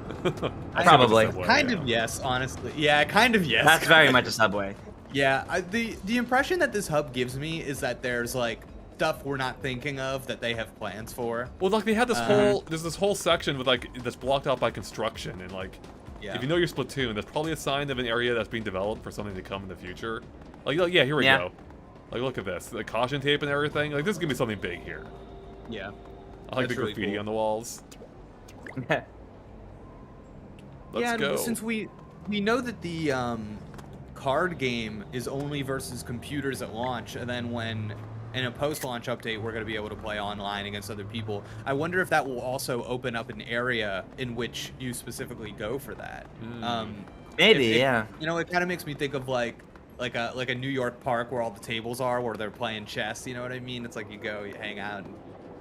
[SPEAKER 3] Probably.
[SPEAKER 1] Subway,
[SPEAKER 2] kind of yes, honestly. Yeah, kind of yes.
[SPEAKER 3] That's very much a subway.
[SPEAKER 2] Yeah, the impression that this hub gives me is that there's like stuff we're not thinking of that they have plans for.
[SPEAKER 1] Well, like they had this there's this whole section with like that's blocked out by construction and like if you know your Splatoon, that's probably a sign of an area that's being developed for something to come in the future. Like yeah, here we go. Like, look at this. The caution tape and everything. Like, this is going to be something big here.
[SPEAKER 2] Yeah.
[SPEAKER 1] I like the graffiti on the walls. Let's go.
[SPEAKER 2] Since we know that the card game is only versus computers at launch, and then when in a post-launch update we're going to be able to play online against other people, I wonder if that will also open up an area in which you specifically go for that.
[SPEAKER 3] Maybe, yeah.
[SPEAKER 2] You know, it kind of makes me think of like a New York park where all the tables are, where they're playing chess. You know what I mean? It's like you go, you hang out.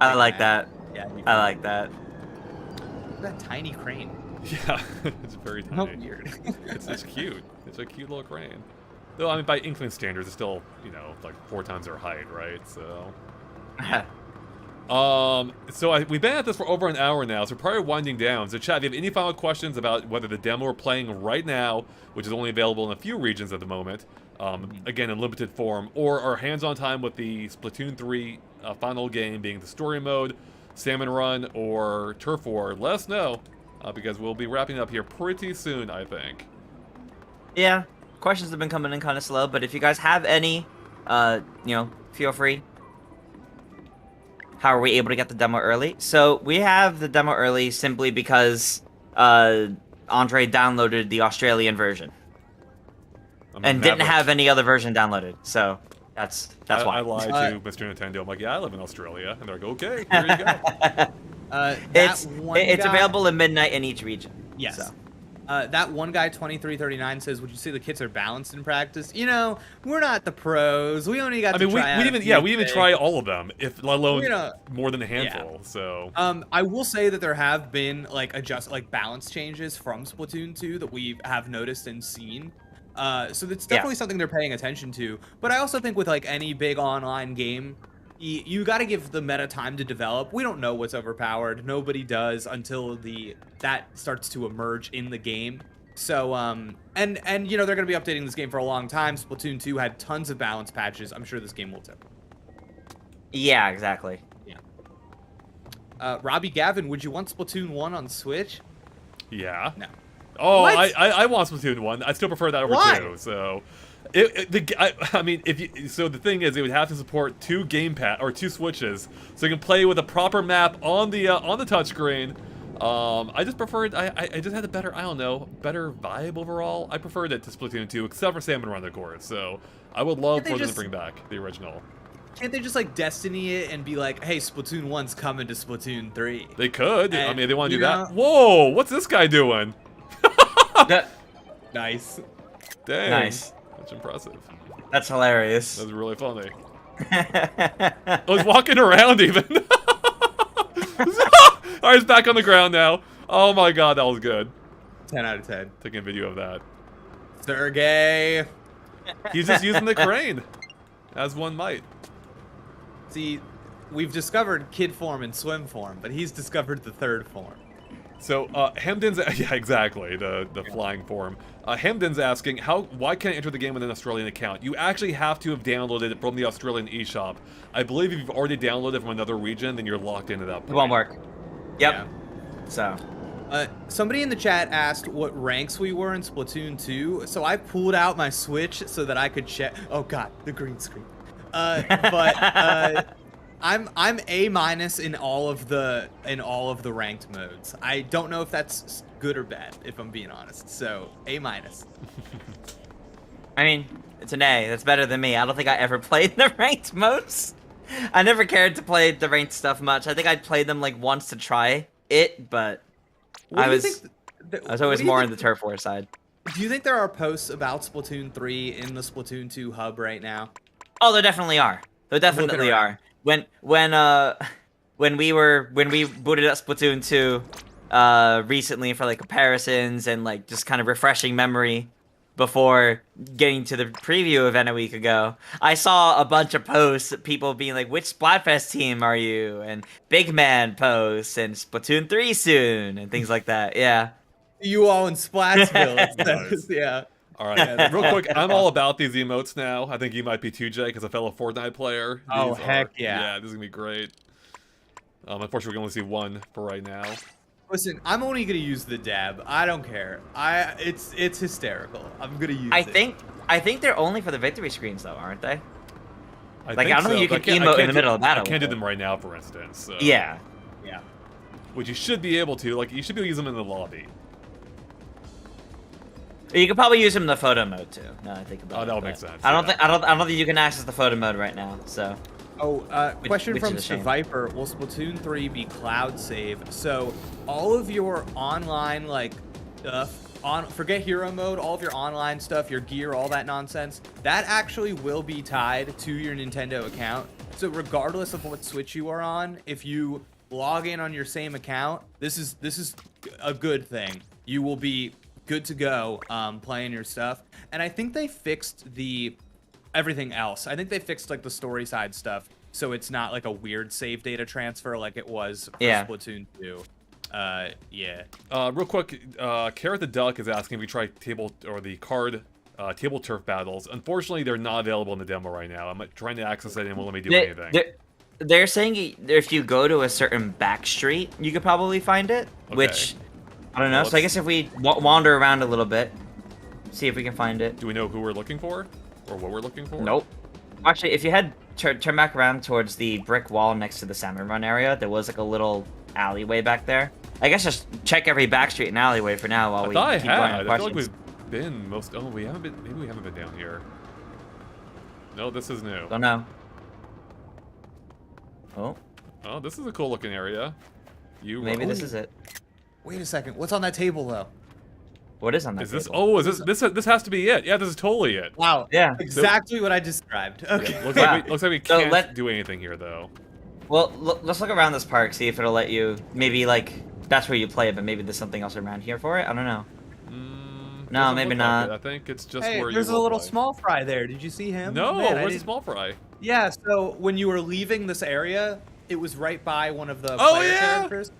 [SPEAKER 3] I like that.
[SPEAKER 2] Yeah,
[SPEAKER 3] I like that.
[SPEAKER 2] That tiny crane.
[SPEAKER 1] Yeah, it's very tiny.
[SPEAKER 2] How weird.
[SPEAKER 1] It's cute. It's a cute little crane. Though I mean, by Inkling standards, it's still like 4 times their height, right? So. We've been at this for over an hour now, so we're probably winding down. So chat, if you have any final questions about whether the demo we're playing right now, which is only available in a few regions at the moment, again in limited form, or our hands-on time with the Splatoon 3 final game being the story mode, Salmon Run, or Turf War, let us know, because we'll be wrapping up here pretty soon, I think.
[SPEAKER 3] Yeah, questions have been coming in kind of slow, but if you guys have any, feel free. How are we able to get the demo early? So we have the demo early simply because Andre downloaded the Australian version and didn't have any other version downloaded. So That's
[SPEAKER 1] I
[SPEAKER 3] why.
[SPEAKER 1] lied to Mr. Nintendo. I'm like, yeah, I live in Australia, and they're like, okay, here you go.
[SPEAKER 3] It's available at midnight in each region.
[SPEAKER 2] Yes.
[SPEAKER 3] So.
[SPEAKER 2] That one guy, 2339, says, "Would you say the kits are balanced in practice?" You know, we're not the pros. We only got.
[SPEAKER 1] I
[SPEAKER 2] to
[SPEAKER 1] mean, we
[SPEAKER 2] try
[SPEAKER 1] even try all of them, if let alone more than a handful.
[SPEAKER 2] Yeah.
[SPEAKER 1] So.
[SPEAKER 2] I will say that there have been like balance changes from Splatoon 2 that we have noticed and seen. So that's definitely something they're paying attention to. But I also think with like any big online game, you got to give the meta time to develop. We don't know what's overpowered. Nobody does until that starts to emerge in the game. So and you know, they're going to be updating this game for a long time. Splatoon 2 had tons of balance patches. I'm sure this game will too.
[SPEAKER 3] Yeah, exactly.
[SPEAKER 2] Yeah. Robbie Gavin, would you want Splatoon 1 on Switch?
[SPEAKER 1] Yeah.
[SPEAKER 2] No.
[SPEAKER 1] Oh,
[SPEAKER 2] What?
[SPEAKER 1] I want Splatoon 1. I still prefer that over
[SPEAKER 2] Why?
[SPEAKER 1] 2. So, I mean, so the thing is, it would have to support 2 gamepad or 2 switches, so you can play with a proper map on the touchscreen. I just preferred. I just had a better, I don't know, better vibe overall. I preferred it to Splatoon 2, except for Salmon Run, of course. So I would love for them to bring back the original.
[SPEAKER 2] Can't they just like Destiny it and be like, hey, Splatoon 1's coming to Splatoon 3?
[SPEAKER 1] They could. I mean, they want to do that.
[SPEAKER 2] know-
[SPEAKER 1] Whoa! What's this guy doing?
[SPEAKER 2] Nice.
[SPEAKER 1] Dang.
[SPEAKER 3] Nice.
[SPEAKER 1] That's impressive.
[SPEAKER 3] That's hilarious.
[SPEAKER 1] That's really funny. I was walking around even. Alright, it's back on the ground now. Oh my god, that was good.
[SPEAKER 2] 10 out of 10.
[SPEAKER 1] Taking a video of that.
[SPEAKER 2] Sergey.
[SPEAKER 1] He's just using the crane. As one might.
[SPEAKER 2] See, we've discovered kid form and swim form, but he's discovered the third form.
[SPEAKER 1] So, Hamden's... Yeah, exactly. The flying form. Hamden's asking, why can't I enter the game with an Australian account? You actually have to have downloaded it from the Australian eShop. I believe if you've already downloaded from another region, then you're locked into that point.
[SPEAKER 3] It won't work. Yep.
[SPEAKER 2] Yeah.
[SPEAKER 3] So.
[SPEAKER 2] Somebody in the chat asked what ranks we were in Splatoon 2, so I pulled out my Switch so that I could check. Oh god, the green screen. I'm A- in all of the ranked modes. I don't know if that's good or bad, if I'm being honest. So A-.
[SPEAKER 3] I mean, it's an A. That's better than me. I don't think I ever played the ranked modes. I never cared to play the ranked stuff much. I think I played them like once to try it, but I was always more on the turf war side.
[SPEAKER 2] Do you think there are posts about Splatoon 3 in the Splatoon 2 hub right now?
[SPEAKER 3] Oh, there definitely are. There definitely are. When we booted up Splatoon 2 recently for like comparisons and like just kind of refreshing memory before getting to the preview event a week ago, I saw a bunch of posts, people being like, which Splatfest team are you? And Big Man posts and Splatoon 3 soon and things like that. Yeah.
[SPEAKER 2] You all in Splatsville. It
[SPEAKER 1] Nice.
[SPEAKER 2] says, yeah.
[SPEAKER 1] All right, real quick, I'm all about these emotes now. I think you might be too, Jake, as a fellow Fortnite player.
[SPEAKER 2] Oh,
[SPEAKER 1] These
[SPEAKER 2] heck
[SPEAKER 1] are-
[SPEAKER 2] yeah.
[SPEAKER 1] Yeah, this is going to be great. Unfortunately, we can only see one for right now.
[SPEAKER 2] Listen, I'm only gonna use the dab. I don't care. It's hysterical. I'm gonna use
[SPEAKER 3] I
[SPEAKER 2] it.
[SPEAKER 3] think they're only for the victory screens though, aren't they?
[SPEAKER 1] I
[SPEAKER 3] Like, I don't know
[SPEAKER 1] so,
[SPEAKER 3] you
[SPEAKER 1] but
[SPEAKER 3] can
[SPEAKER 1] I
[SPEAKER 3] emote
[SPEAKER 1] can't
[SPEAKER 3] in the middle of battle
[SPEAKER 1] I can't do
[SPEAKER 3] with
[SPEAKER 1] them right now, for instance. So.
[SPEAKER 3] Yeah.
[SPEAKER 2] Yeah.
[SPEAKER 1] Which you should be able to. Like, you should be able to use them in the lobby.
[SPEAKER 3] You could probably use them in the photo mode too. Now that I think about it.
[SPEAKER 1] that would
[SPEAKER 3] but
[SPEAKER 1] make sense,
[SPEAKER 3] I don't
[SPEAKER 1] yeah.
[SPEAKER 3] think I don't think you can access the photo mode right now. So.
[SPEAKER 2] Oh, question
[SPEAKER 3] which
[SPEAKER 2] from
[SPEAKER 3] is a shame.
[SPEAKER 2] Viper. Will Splatoon 3 be cloud save? So all of your online like stuff, forget hero mode, all of your online stuff, your gear, all that nonsense, that actually will be tied to your Nintendo account. So regardless of what Switch you are on, if you log in on your same account, this is a good thing. You will be good to go playing your stuff. And I think they fixed everything else. I think they fixed like the story side stuff, so it's not like a weird save data transfer like it was for Splatoon 2. Yeah.
[SPEAKER 1] Real quick, Carrot the Duck is asking if we try table turf battles. Unfortunately, they're not available in the demo right now. I'm trying to access it and it won't let me do anything.
[SPEAKER 3] They're saying if you go to a certain back street, you could probably find it, which I don't know.
[SPEAKER 1] Well,
[SPEAKER 3] so I guess if we wander around a little bit, see if we can find it.
[SPEAKER 1] Do we know who we're looking for? Or what we're looking for?
[SPEAKER 3] Nope. Actually, if you turn back around towards the brick wall next to the Salmon Run area, there was like a little alleyway back there. I guess just check every back street and alleyway for now while we
[SPEAKER 1] I
[SPEAKER 3] keep going on
[SPEAKER 1] thought I feel like
[SPEAKER 3] questions.
[SPEAKER 1] we've been most. Oh, we haven't been. Maybe we haven't been down here. No, this is new.
[SPEAKER 3] Don't know. Oh,
[SPEAKER 1] Oh, this is a cool looking area.
[SPEAKER 3] maybe this is it.
[SPEAKER 2] Wait a second. What's on that table though?
[SPEAKER 3] What is on that
[SPEAKER 1] Is this?
[SPEAKER 3] table?
[SPEAKER 1] Oh, is this has to be it? Yeah, this is totally it.
[SPEAKER 2] Wow.
[SPEAKER 3] Yeah.
[SPEAKER 2] Exactly what I described. Okay.
[SPEAKER 1] Looks
[SPEAKER 3] Wow.
[SPEAKER 1] looks like we
[SPEAKER 3] So
[SPEAKER 1] can't do anything here though.
[SPEAKER 3] Well, let's look around this park, see if it'll let you. Maybe like that's where you play it, but maybe there's something else around here for it. I don't know. No,
[SPEAKER 1] Doesn't
[SPEAKER 3] maybe
[SPEAKER 1] look like
[SPEAKER 3] not.
[SPEAKER 1] it. I think it's just
[SPEAKER 2] Hey,
[SPEAKER 1] where
[SPEAKER 2] there's
[SPEAKER 1] you
[SPEAKER 2] a little
[SPEAKER 1] play.
[SPEAKER 2] small fry there. Did you see him?
[SPEAKER 1] No,
[SPEAKER 2] Man, I
[SPEAKER 1] where's the
[SPEAKER 2] didn't-
[SPEAKER 1] small fry?
[SPEAKER 2] Yeah, so when you were leaving this area, it was right by one of the
[SPEAKER 1] Oh,
[SPEAKER 2] player
[SPEAKER 1] yeah?
[SPEAKER 2] characters.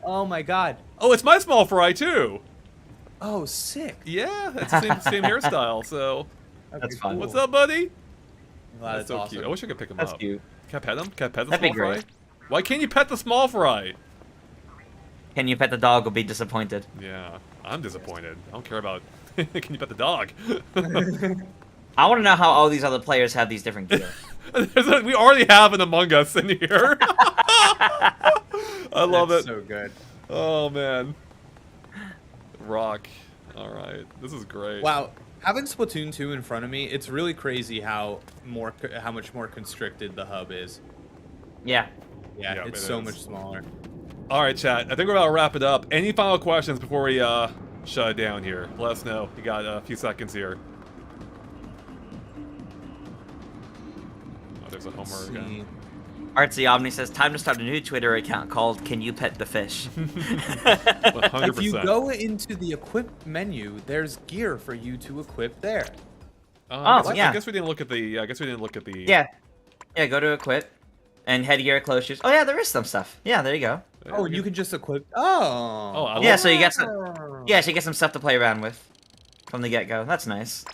[SPEAKER 2] Oh my god.
[SPEAKER 1] Oh, it's my small fry too.
[SPEAKER 2] Oh, sick.
[SPEAKER 1] Yeah, it's the same hairstyle. So,
[SPEAKER 3] That's
[SPEAKER 2] Okay,
[SPEAKER 3] fun.
[SPEAKER 2] cool.
[SPEAKER 1] what's up, buddy?
[SPEAKER 2] Wow,
[SPEAKER 1] That's so
[SPEAKER 2] awesome.
[SPEAKER 1] cute. I wish I could pick him
[SPEAKER 3] That's
[SPEAKER 1] up.
[SPEAKER 3] cute.
[SPEAKER 1] Can I pet him? Can I pet the
[SPEAKER 3] That'd be
[SPEAKER 1] small fry?
[SPEAKER 3] great.
[SPEAKER 1] Why can't you pet the small fry?
[SPEAKER 3] Can you pet the dog? Will be disappointed.
[SPEAKER 1] Yeah, I'm disappointed. I don't care about. Can you pet the dog?
[SPEAKER 3] I want to know how all these other players have these different gear.
[SPEAKER 1] We already have an Among Us in here. I love
[SPEAKER 2] That's
[SPEAKER 1] it.
[SPEAKER 2] so good.
[SPEAKER 1] Oh man. Rock. All right, this is great.
[SPEAKER 2] Wow, having Splatoon 2 in front of me, it's really crazy how much more constricted the hub is.
[SPEAKER 3] Yeah.
[SPEAKER 2] Yeah,
[SPEAKER 1] Yeah,
[SPEAKER 2] it's
[SPEAKER 1] it
[SPEAKER 2] so
[SPEAKER 1] is.
[SPEAKER 2] much smaller.
[SPEAKER 1] All right, chat. I think we're about to wrap it up. Any final questions before we shut it down here? Let us know. You got a few seconds here. Oh, there's a
[SPEAKER 2] Let's
[SPEAKER 1] homer again.
[SPEAKER 2] see.
[SPEAKER 3] Artsy Omni says, time to start a new Twitter account called Can You Pet the Fish?
[SPEAKER 1] 100%.
[SPEAKER 2] If you go into the equip menu, there's gear for you to equip there.
[SPEAKER 1] I guess,
[SPEAKER 3] yeah.
[SPEAKER 1] I guess we didn't look at the. I guess we didn't look at the.
[SPEAKER 3] Yeah. Yeah, go to equip. And headgear, clothes, shoes. Oh yeah, there is some stuff. Yeah, there you go.
[SPEAKER 1] Yeah,
[SPEAKER 2] Oh,
[SPEAKER 1] we
[SPEAKER 2] and you
[SPEAKER 1] can-
[SPEAKER 2] can just equip. Oh.
[SPEAKER 1] Oh, I
[SPEAKER 3] Yeah,
[SPEAKER 1] love-
[SPEAKER 3] so you get some. Yeah, so you get some stuff to play around with from the get-go. That's nice.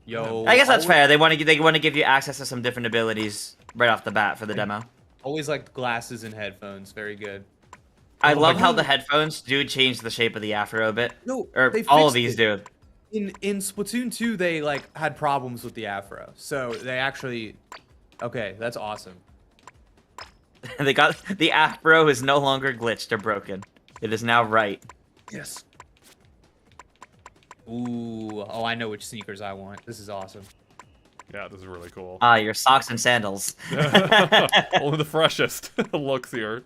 [SPEAKER 2] Yo.
[SPEAKER 3] I guess that's
[SPEAKER 2] always-
[SPEAKER 3] fair. They want to give you access to some different abilities right off the bat for the demo.
[SPEAKER 2] Always liked glasses and headphones. Very good.
[SPEAKER 3] I
[SPEAKER 1] Oh my
[SPEAKER 3] love how
[SPEAKER 1] God.
[SPEAKER 3] the headphones do change the shape of the afro a bit.
[SPEAKER 2] No,
[SPEAKER 3] Or
[SPEAKER 2] they
[SPEAKER 3] all of
[SPEAKER 2] fixed
[SPEAKER 3] these
[SPEAKER 2] it.
[SPEAKER 3] do.
[SPEAKER 2] In Splatoon 2, they like had problems with the afro, so they actually. Okay, that's awesome.
[SPEAKER 3] They got the afro is no longer glitched or broken. It is now right.
[SPEAKER 2] Yes. Ooh. Oh, I know which sneakers I want. This is awesome.
[SPEAKER 1] Yeah, this is really cool.
[SPEAKER 3] Ah, your socks and sandals.
[SPEAKER 1] Only the freshest looks here.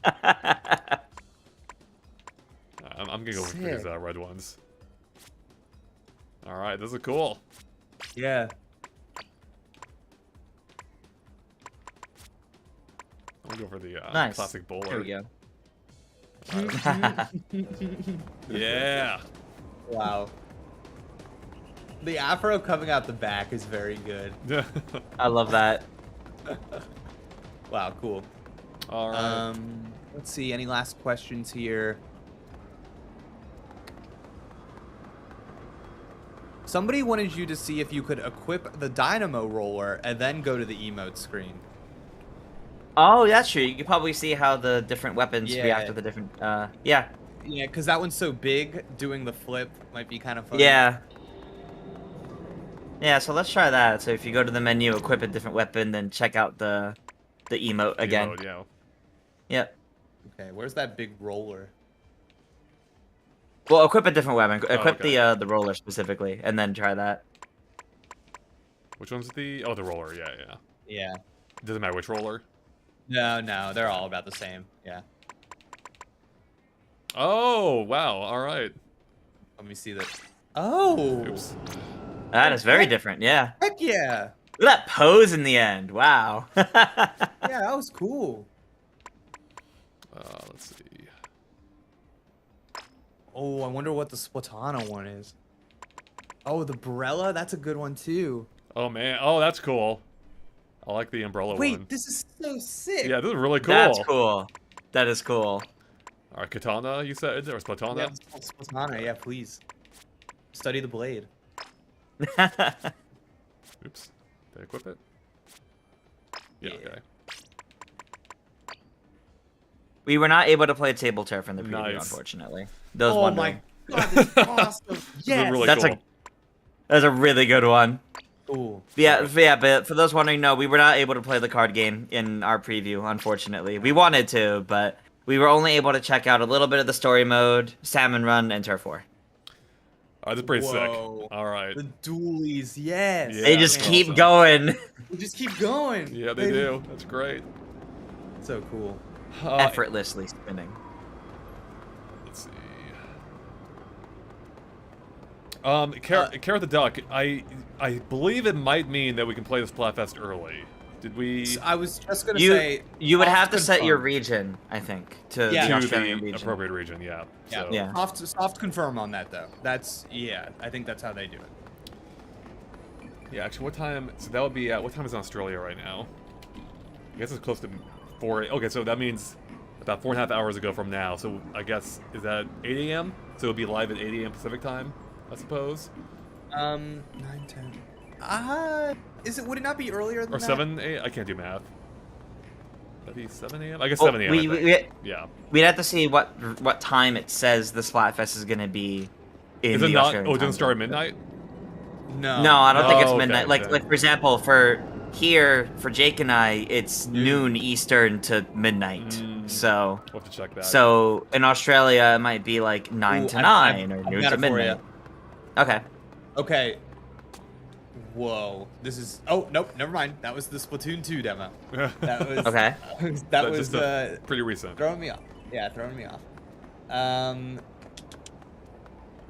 [SPEAKER 1] I'm gonna go with these
[SPEAKER 2] Sick.
[SPEAKER 1] red ones. All right, this is cool.
[SPEAKER 2] Yeah.
[SPEAKER 1] I'm gonna go for the
[SPEAKER 3] Nice.
[SPEAKER 1] classic bowler.
[SPEAKER 3] There we go.
[SPEAKER 1] Yeah.
[SPEAKER 2] Wow. The afro coming out the back is very good.
[SPEAKER 3] I love that.
[SPEAKER 2] Wow, cool.
[SPEAKER 1] All right.
[SPEAKER 2] Let's see. Any last questions here? Somebody wanted you to see if you could equip the dynamo roller and then go to the emote screen.
[SPEAKER 3] Oh, that's true. You can probably see how the different weapons
[SPEAKER 2] Yeah.
[SPEAKER 3] react to the different. Yeah.
[SPEAKER 2] Yeah, because that one's so big, doing the flip might be kind of fun.
[SPEAKER 3] Yeah. Yeah. So let's try that. So if you go to the menu, equip a different weapon, then check out the emote again.
[SPEAKER 1] Emote, yeah.
[SPEAKER 3] Yep.
[SPEAKER 2] Okay, where's that big roller?
[SPEAKER 3] Well, equip a different weapon. Equip
[SPEAKER 1] okay.
[SPEAKER 3] the roller specifically, and then try that.
[SPEAKER 1] Which one's the? Oh, the roller. Yeah, yeah.
[SPEAKER 2] Yeah.
[SPEAKER 1] Doesn't matter which roller.
[SPEAKER 2] No, they're all about the same. Yeah.
[SPEAKER 1] Oh, wow. All right.
[SPEAKER 2] Let me see that. Oh.
[SPEAKER 1] Oops.
[SPEAKER 3] That is very different. Yeah.
[SPEAKER 2] Heck yeah.
[SPEAKER 3] Look at that pose in the end. Wow.
[SPEAKER 2] Yeah, that was cool.
[SPEAKER 1] Let's see.
[SPEAKER 2] Oh, I wonder what the Splatana one is. Oh, the Brella? That's a good one too.
[SPEAKER 1] Oh man. Oh, that's cool. I like the umbrella
[SPEAKER 2] Wait,
[SPEAKER 1] one.
[SPEAKER 2] this is so sick.
[SPEAKER 1] Yeah, this is really cool.
[SPEAKER 3] That's cool. That is cool.
[SPEAKER 1] All right, katana, you said, or splatana?
[SPEAKER 2] Yeah, Splatana, yeah, please. Study the blade.
[SPEAKER 1] Oops. Did I equip it? Yeah.
[SPEAKER 2] Yeah.
[SPEAKER 1] Okay.
[SPEAKER 3] We were not able to play table turf in the preview,
[SPEAKER 1] Nice.
[SPEAKER 3] unfortunately. Those
[SPEAKER 2] Oh
[SPEAKER 3] wondering.
[SPEAKER 2] my god, that's awesome.
[SPEAKER 1] This is
[SPEAKER 2] Yes.
[SPEAKER 1] really
[SPEAKER 3] That's
[SPEAKER 1] cool.
[SPEAKER 3] That's a really good one.
[SPEAKER 2] Cool.
[SPEAKER 3] Yeah, but for those wondering, no, we were not able to play the card game in our preview, unfortunately. We wanted to, but we were only able to check out a little bit of the story mode, Salmon Run, and Turf War.
[SPEAKER 1] That's pretty
[SPEAKER 2] Whoa.
[SPEAKER 1] sick. All right.
[SPEAKER 2] The dualies, yes.
[SPEAKER 1] Yeah,
[SPEAKER 3] They just
[SPEAKER 1] that's
[SPEAKER 3] keep
[SPEAKER 1] awesome.
[SPEAKER 3] going.
[SPEAKER 2] They just keep going.
[SPEAKER 1] Yeah, they do. That's great.
[SPEAKER 2] So cool.
[SPEAKER 3] Effortlessly spinning.
[SPEAKER 1] Let's see. Carrot the Duck. I believe it might mean that we can play this Splatfest early. Did we?
[SPEAKER 2] So I was just gonna say
[SPEAKER 3] You would
[SPEAKER 2] off
[SPEAKER 3] have to set your
[SPEAKER 2] confirm.
[SPEAKER 3] region, I think, to
[SPEAKER 2] Yeah.
[SPEAKER 3] the
[SPEAKER 1] To
[SPEAKER 3] Australian
[SPEAKER 1] the
[SPEAKER 3] region.
[SPEAKER 1] appropriate region, yeah.
[SPEAKER 2] Yeah,
[SPEAKER 1] So.
[SPEAKER 3] Yeah.
[SPEAKER 2] soft confirm on that though. That's I think that's how they do it.
[SPEAKER 1] Yeah, actually, what time? So that would be what time is in Australia right now? I guess it's close to 4. Okay, so that means about 4.5 hours ago from now. So I guess is that 8 a.m. So it'll be live at 8 a.m. Pacific time, I suppose.
[SPEAKER 2] 9, 10. Would it not be earlier than
[SPEAKER 1] Or
[SPEAKER 2] that?
[SPEAKER 1] 7 a.m. I can't do math. That'd be 7 a.m. I guess
[SPEAKER 3] Well,
[SPEAKER 1] 7 a.m. I think. Yeah.
[SPEAKER 3] We'd have to see what time it says the Splatfest is going to be in
[SPEAKER 1] Is
[SPEAKER 3] the
[SPEAKER 1] it not?
[SPEAKER 3] Australian
[SPEAKER 1] Oh, it doesn't
[SPEAKER 3] time
[SPEAKER 1] start at
[SPEAKER 3] zone.
[SPEAKER 1] midnight.
[SPEAKER 2] No.
[SPEAKER 3] No, I don't think it's
[SPEAKER 1] Oh, okay,
[SPEAKER 3] midnight.
[SPEAKER 1] okay.
[SPEAKER 3] Like for example, for here, for Jake and I, it's noon Eastern to midnight.
[SPEAKER 1] Mm.
[SPEAKER 3] So,
[SPEAKER 1] We'll have to check that.
[SPEAKER 3] so in Australia, it might be like 9
[SPEAKER 2] Ooh,
[SPEAKER 3] to
[SPEAKER 2] I've
[SPEAKER 3] 9 or
[SPEAKER 2] got
[SPEAKER 3] noon
[SPEAKER 2] it
[SPEAKER 3] to
[SPEAKER 2] for
[SPEAKER 3] midnight. Okay.
[SPEAKER 2] Okay. Whoa. This is. Oh nope. Never mind. That was the Splatoon 2 demo. That was.
[SPEAKER 3] Okay.
[SPEAKER 2] That
[SPEAKER 1] That's
[SPEAKER 2] was
[SPEAKER 1] just pretty recent.
[SPEAKER 2] throwing me off. Yeah, throwing me off.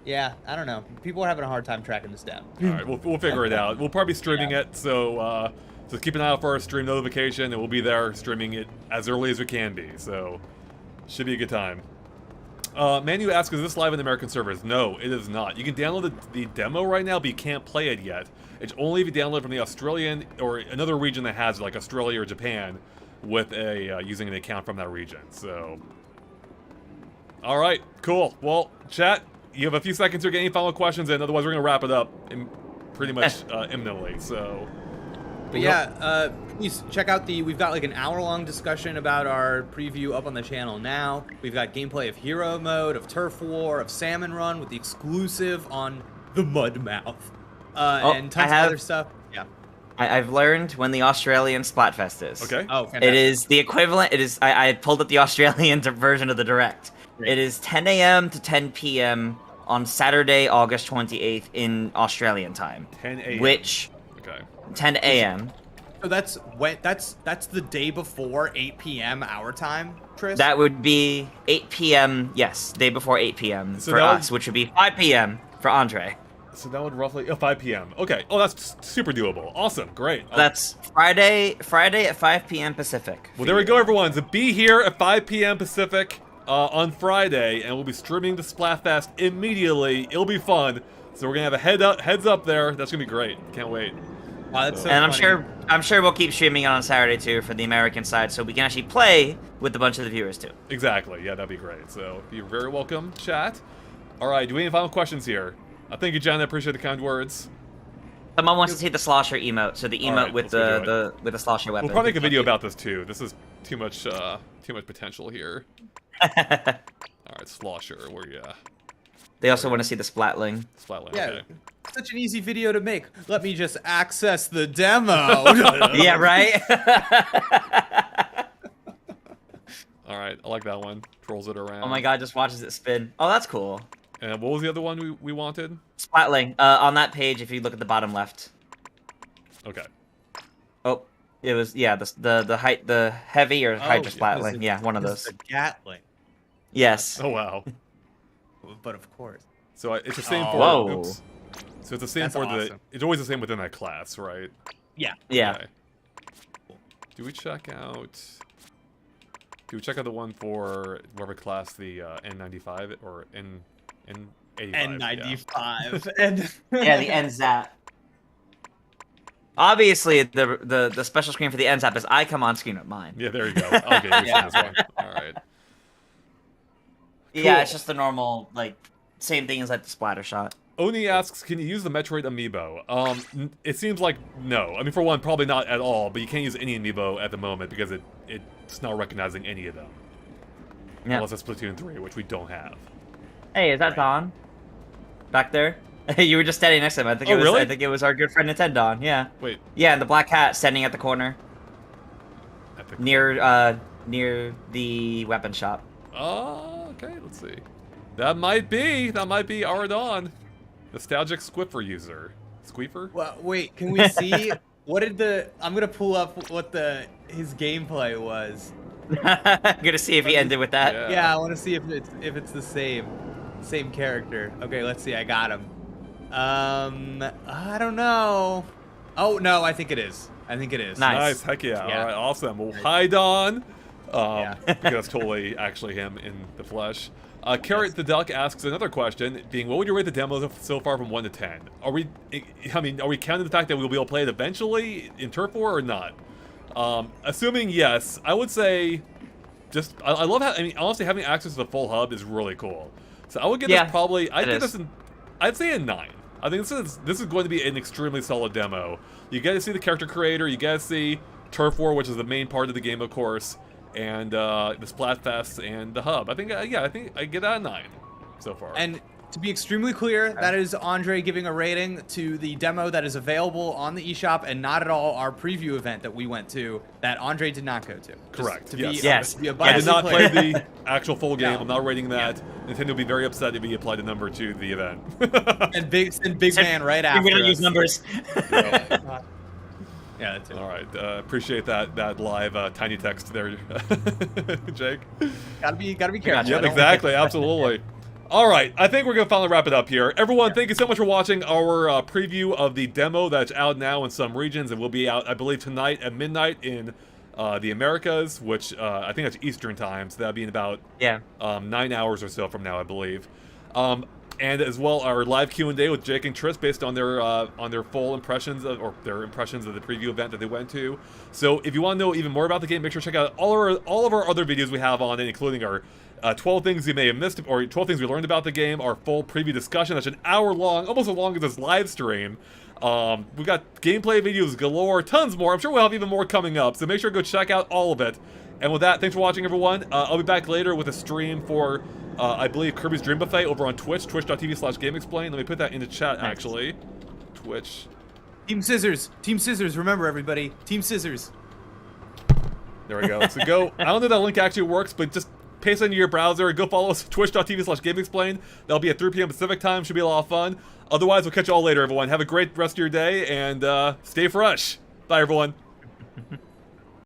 [SPEAKER 2] Yeah, I don't know. People are having a hard time tracking this down.
[SPEAKER 1] All right, we'll figure it out. We'll probably be streaming it, so so keep an eye out for our stream notification, and we'll be there streaming it as early as we can be. So should be a good time. Manu asks, is this live in American servers? No, it is not. You can download the demo right now, but you can't play it yet. It's only if you download from the Australian or another region that has it, like Australia or Japan, with a using an account from that region. So, all right, cool. Well, chat, you have a few seconds to get any final questions in. Otherwise, we're gonna wrap it up in pretty much imminently. So,
[SPEAKER 2] But yeah, please check out we've got like an hour-long discussion about our preview up on the channel now. We've got gameplay of Hero Mode, of Turf War, of Salmon Run with the exclusive on the Mudmouth. And tons of other stuff. Yeah.
[SPEAKER 3] I've learned when the Australian Splatfest is.
[SPEAKER 1] okay.
[SPEAKER 2] Oh, fantastic.
[SPEAKER 3] It is the equivalent. It is. I pulled up the Australian version of the direct.
[SPEAKER 2] Great.
[SPEAKER 3] It is 10 a.m. to 10 p.m. on Saturday, August 28th in Australian time.
[SPEAKER 1] 10 a.m.
[SPEAKER 3] Which
[SPEAKER 1] Okay.
[SPEAKER 3] 10 a.m.
[SPEAKER 2] So that's the day before 8 p.m. our time, Tris?
[SPEAKER 3] That would be 8 p.m. Yes, day before 8 p.m.
[SPEAKER 1] So
[SPEAKER 3] for
[SPEAKER 1] that would-
[SPEAKER 3] us, which would be 5 p.m. for Andre.
[SPEAKER 1] So that would roughly 5 p.m. Okay. Oh, that's super doable. Awesome. Great.
[SPEAKER 3] That's Friday at 5 p.m. Pacific.
[SPEAKER 1] Well, there we go, everyone. So be here at 5 p.m. Pacific on Friday, and we'll be streaming the Splatfest immediately. It'll be fun. So we're gonna have a heads up there. That's gonna be great. Can't wait.
[SPEAKER 2] Wow, that's so
[SPEAKER 3] And
[SPEAKER 2] funny.
[SPEAKER 3] I'm sure we'll keep streaming it on Saturday too for the American side, so we can actually play with a bunch of the viewers too.
[SPEAKER 1] Exactly. Yeah, that'd be great. So you're very welcome, chat. All right. Do we have any final questions here? Thank you, Jen. I appreciate the kind words.
[SPEAKER 3] Someone wants to see the slosher emote, so the emote
[SPEAKER 1] Alright,
[SPEAKER 3] with
[SPEAKER 1] let's do
[SPEAKER 3] the slosher weapon.
[SPEAKER 1] We'll probably make a video about this too. This is too much potential here. All right, Slosher, where you?
[SPEAKER 3] They also want to see the splatling.
[SPEAKER 1] Splatland.
[SPEAKER 2] Yeah,
[SPEAKER 1] Okay.
[SPEAKER 2] such an easy video to make. Let me just access the demo.
[SPEAKER 3] Yeah, right?
[SPEAKER 1] All right, I like that one. Trolls it around.
[SPEAKER 3] Oh my god, just watches it spin. Oh, that's cool.
[SPEAKER 1] And what was the other one we wanted?
[SPEAKER 3] Splatling. On that page, if you look at the bottom left.
[SPEAKER 1] Okay.
[SPEAKER 3] Oh, it was, yeah, the heavy or Hydra Splatling. Yeah, one of
[SPEAKER 2] It's
[SPEAKER 3] those.
[SPEAKER 2] a Gatling,
[SPEAKER 3] Yes.
[SPEAKER 1] Oh wow.
[SPEAKER 2] but of course.
[SPEAKER 1] So it's the same
[SPEAKER 2] Oh.
[SPEAKER 1] for.
[SPEAKER 3] Whoa.
[SPEAKER 1] Oops. So it's the same
[SPEAKER 2] That's
[SPEAKER 1] for
[SPEAKER 2] awesome.
[SPEAKER 1] It's always the same within that class, right?
[SPEAKER 2] Yeah.
[SPEAKER 3] Yeah.
[SPEAKER 1] Okay. Do we check out? Do we check out the one for whatever class the N95 or N85?
[SPEAKER 2] N95. And
[SPEAKER 3] Yeah, the NZAP. Obviously, the special screen for the NZAP is I come on screen with mine.
[SPEAKER 1] Yeah, there you go. Okay, you're
[SPEAKER 2] Yeah.
[SPEAKER 1] this one. All right.
[SPEAKER 3] Yeah,
[SPEAKER 1] Cool.
[SPEAKER 3] it's just the normal, like, same thing as like the splatter shot.
[SPEAKER 1] Oni asks, can you use the Metroid amiibo? It seems like no. I mean, for one, probably not at all, but you can't use any amiibo at the moment because it's not recognizing any of them.
[SPEAKER 3] Yeah.
[SPEAKER 1] Unless it's Splatoon 3, which we don't have.
[SPEAKER 3] Hey, is that Don? Back there? You were just standing next to him. I think
[SPEAKER 1] Oh,
[SPEAKER 3] it was.
[SPEAKER 1] really?
[SPEAKER 3] I think it was our good friend Nintendon. Yeah.
[SPEAKER 1] Wait.
[SPEAKER 3] Yeah, and the black cat standing at the corner
[SPEAKER 1] Epic.
[SPEAKER 3] near the weapon shop.
[SPEAKER 1] Oh, okay, let's see. That might be our Dawn. Nostalgic Squiffer user. Squeefer?
[SPEAKER 2] Well, wait, can we see what did the? I'm gonna pull up what his gameplay was.
[SPEAKER 3] I'm gonna see if he ended with that.
[SPEAKER 1] Yeah.
[SPEAKER 2] Yeah, I want to see if it's the same character. Okay, let's see. I got him. I don't know. Oh no, I think it is. I think it is.
[SPEAKER 3] Nice.
[SPEAKER 1] Heck yeah.
[SPEAKER 2] Yeah.
[SPEAKER 1] All right, awesome. Well, hi, Don.
[SPEAKER 2] Yeah.
[SPEAKER 1] Because that's totally actually him in the flesh. Carrot the Duck asks another question, being, what would you rate the demos so far from 1 to 10? Are we counting the fact that we'll be able to play it eventually in Turf War or not? Assuming yes, I would say, I love how, honestly, having access to the full hub is really cool. So I would give this probably, I'd say a 9. I think this is going to be an extremely solid demo. You get to see the character creator, you get to see Turf War, which is the main part of the game, of course, and the Splatfest and the hub. I think I get that a 9 so far.
[SPEAKER 2] And to be extremely clear, that is Andre giving a rating to the demo that is available on the eShop and not at all our preview event that we went to that Andre did not go to.
[SPEAKER 1] Correct.
[SPEAKER 2] To
[SPEAKER 3] Yes.
[SPEAKER 2] Be
[SPEAKER 1] I did not
[SPEAKER 2] abundantly
[SPEAKER 1] play
[SPEAKER 2] clear.
[SPEAKER 1] the actual full game.
[SPEAKER 2] No.
[SPEAKER 1] I'm not rating that. Nintendo would be very upset if he applied a number to the event.
[SPEAKER 2] and big man right after.
[SPEAKER 3] We don't
[SPEAKER 2] us.
[SPEAKER 3] use numbers.
[SPEAKER 2] Yeah, that's it.
[SPEAKER 1] All right, appreciate that live tiny text there, Jake.
[SPEAKER 2] Gotta be careful.
[SPEAKER 3] Gotcha.
[SPEAKER 1] Yep, exactly, absolutely. All right, I think we're gonna finally wrap it up here. Everyone, thank you so much for watching our preview of the demo that's out now in some regions and will be out, I believe, tonight at midnight in the Americas, which I think that's Eastern time, so that'll be in about 9 hours or so from now, I believe. And as well, our live Q&A with Jake and Tris based on their full impressions of, or their impressions of the preview event that they went to. So if you want to know even more about the game, make sure to check out all of our other videos we have on it, including our 12 things you may have missed, or 12 things we learned about the game, our full preview discussion. That's an hour long, almost as long as this live stream. We've got gameplay videos galore, tons more. I'm sure we'll have even more coming up, so make sure to go check out all of it. And with that, thanks for watching, everyone. I'll be back later with a stream for, I believe, Kirby's Dream Buffet over on Twitch, twitch.tv/GameXplain. Let me put that into chat, actually. Twitch.
[SPEAKER 2] Team Scissors. Team Scissors. Remember, everybody. Team Scissors.
[SPEAKER 1] There we go. So go. I don't know if that link actually works, but just paste it into your browser. Go follow us, twitch.tv/GameXplain. That'll be at 3 p.m. Pacific time. Should be a lot of fun. Otherwise, we'll catch you all later, everyone. Have a great rest of your day, and stay fresh. Bye, everyone.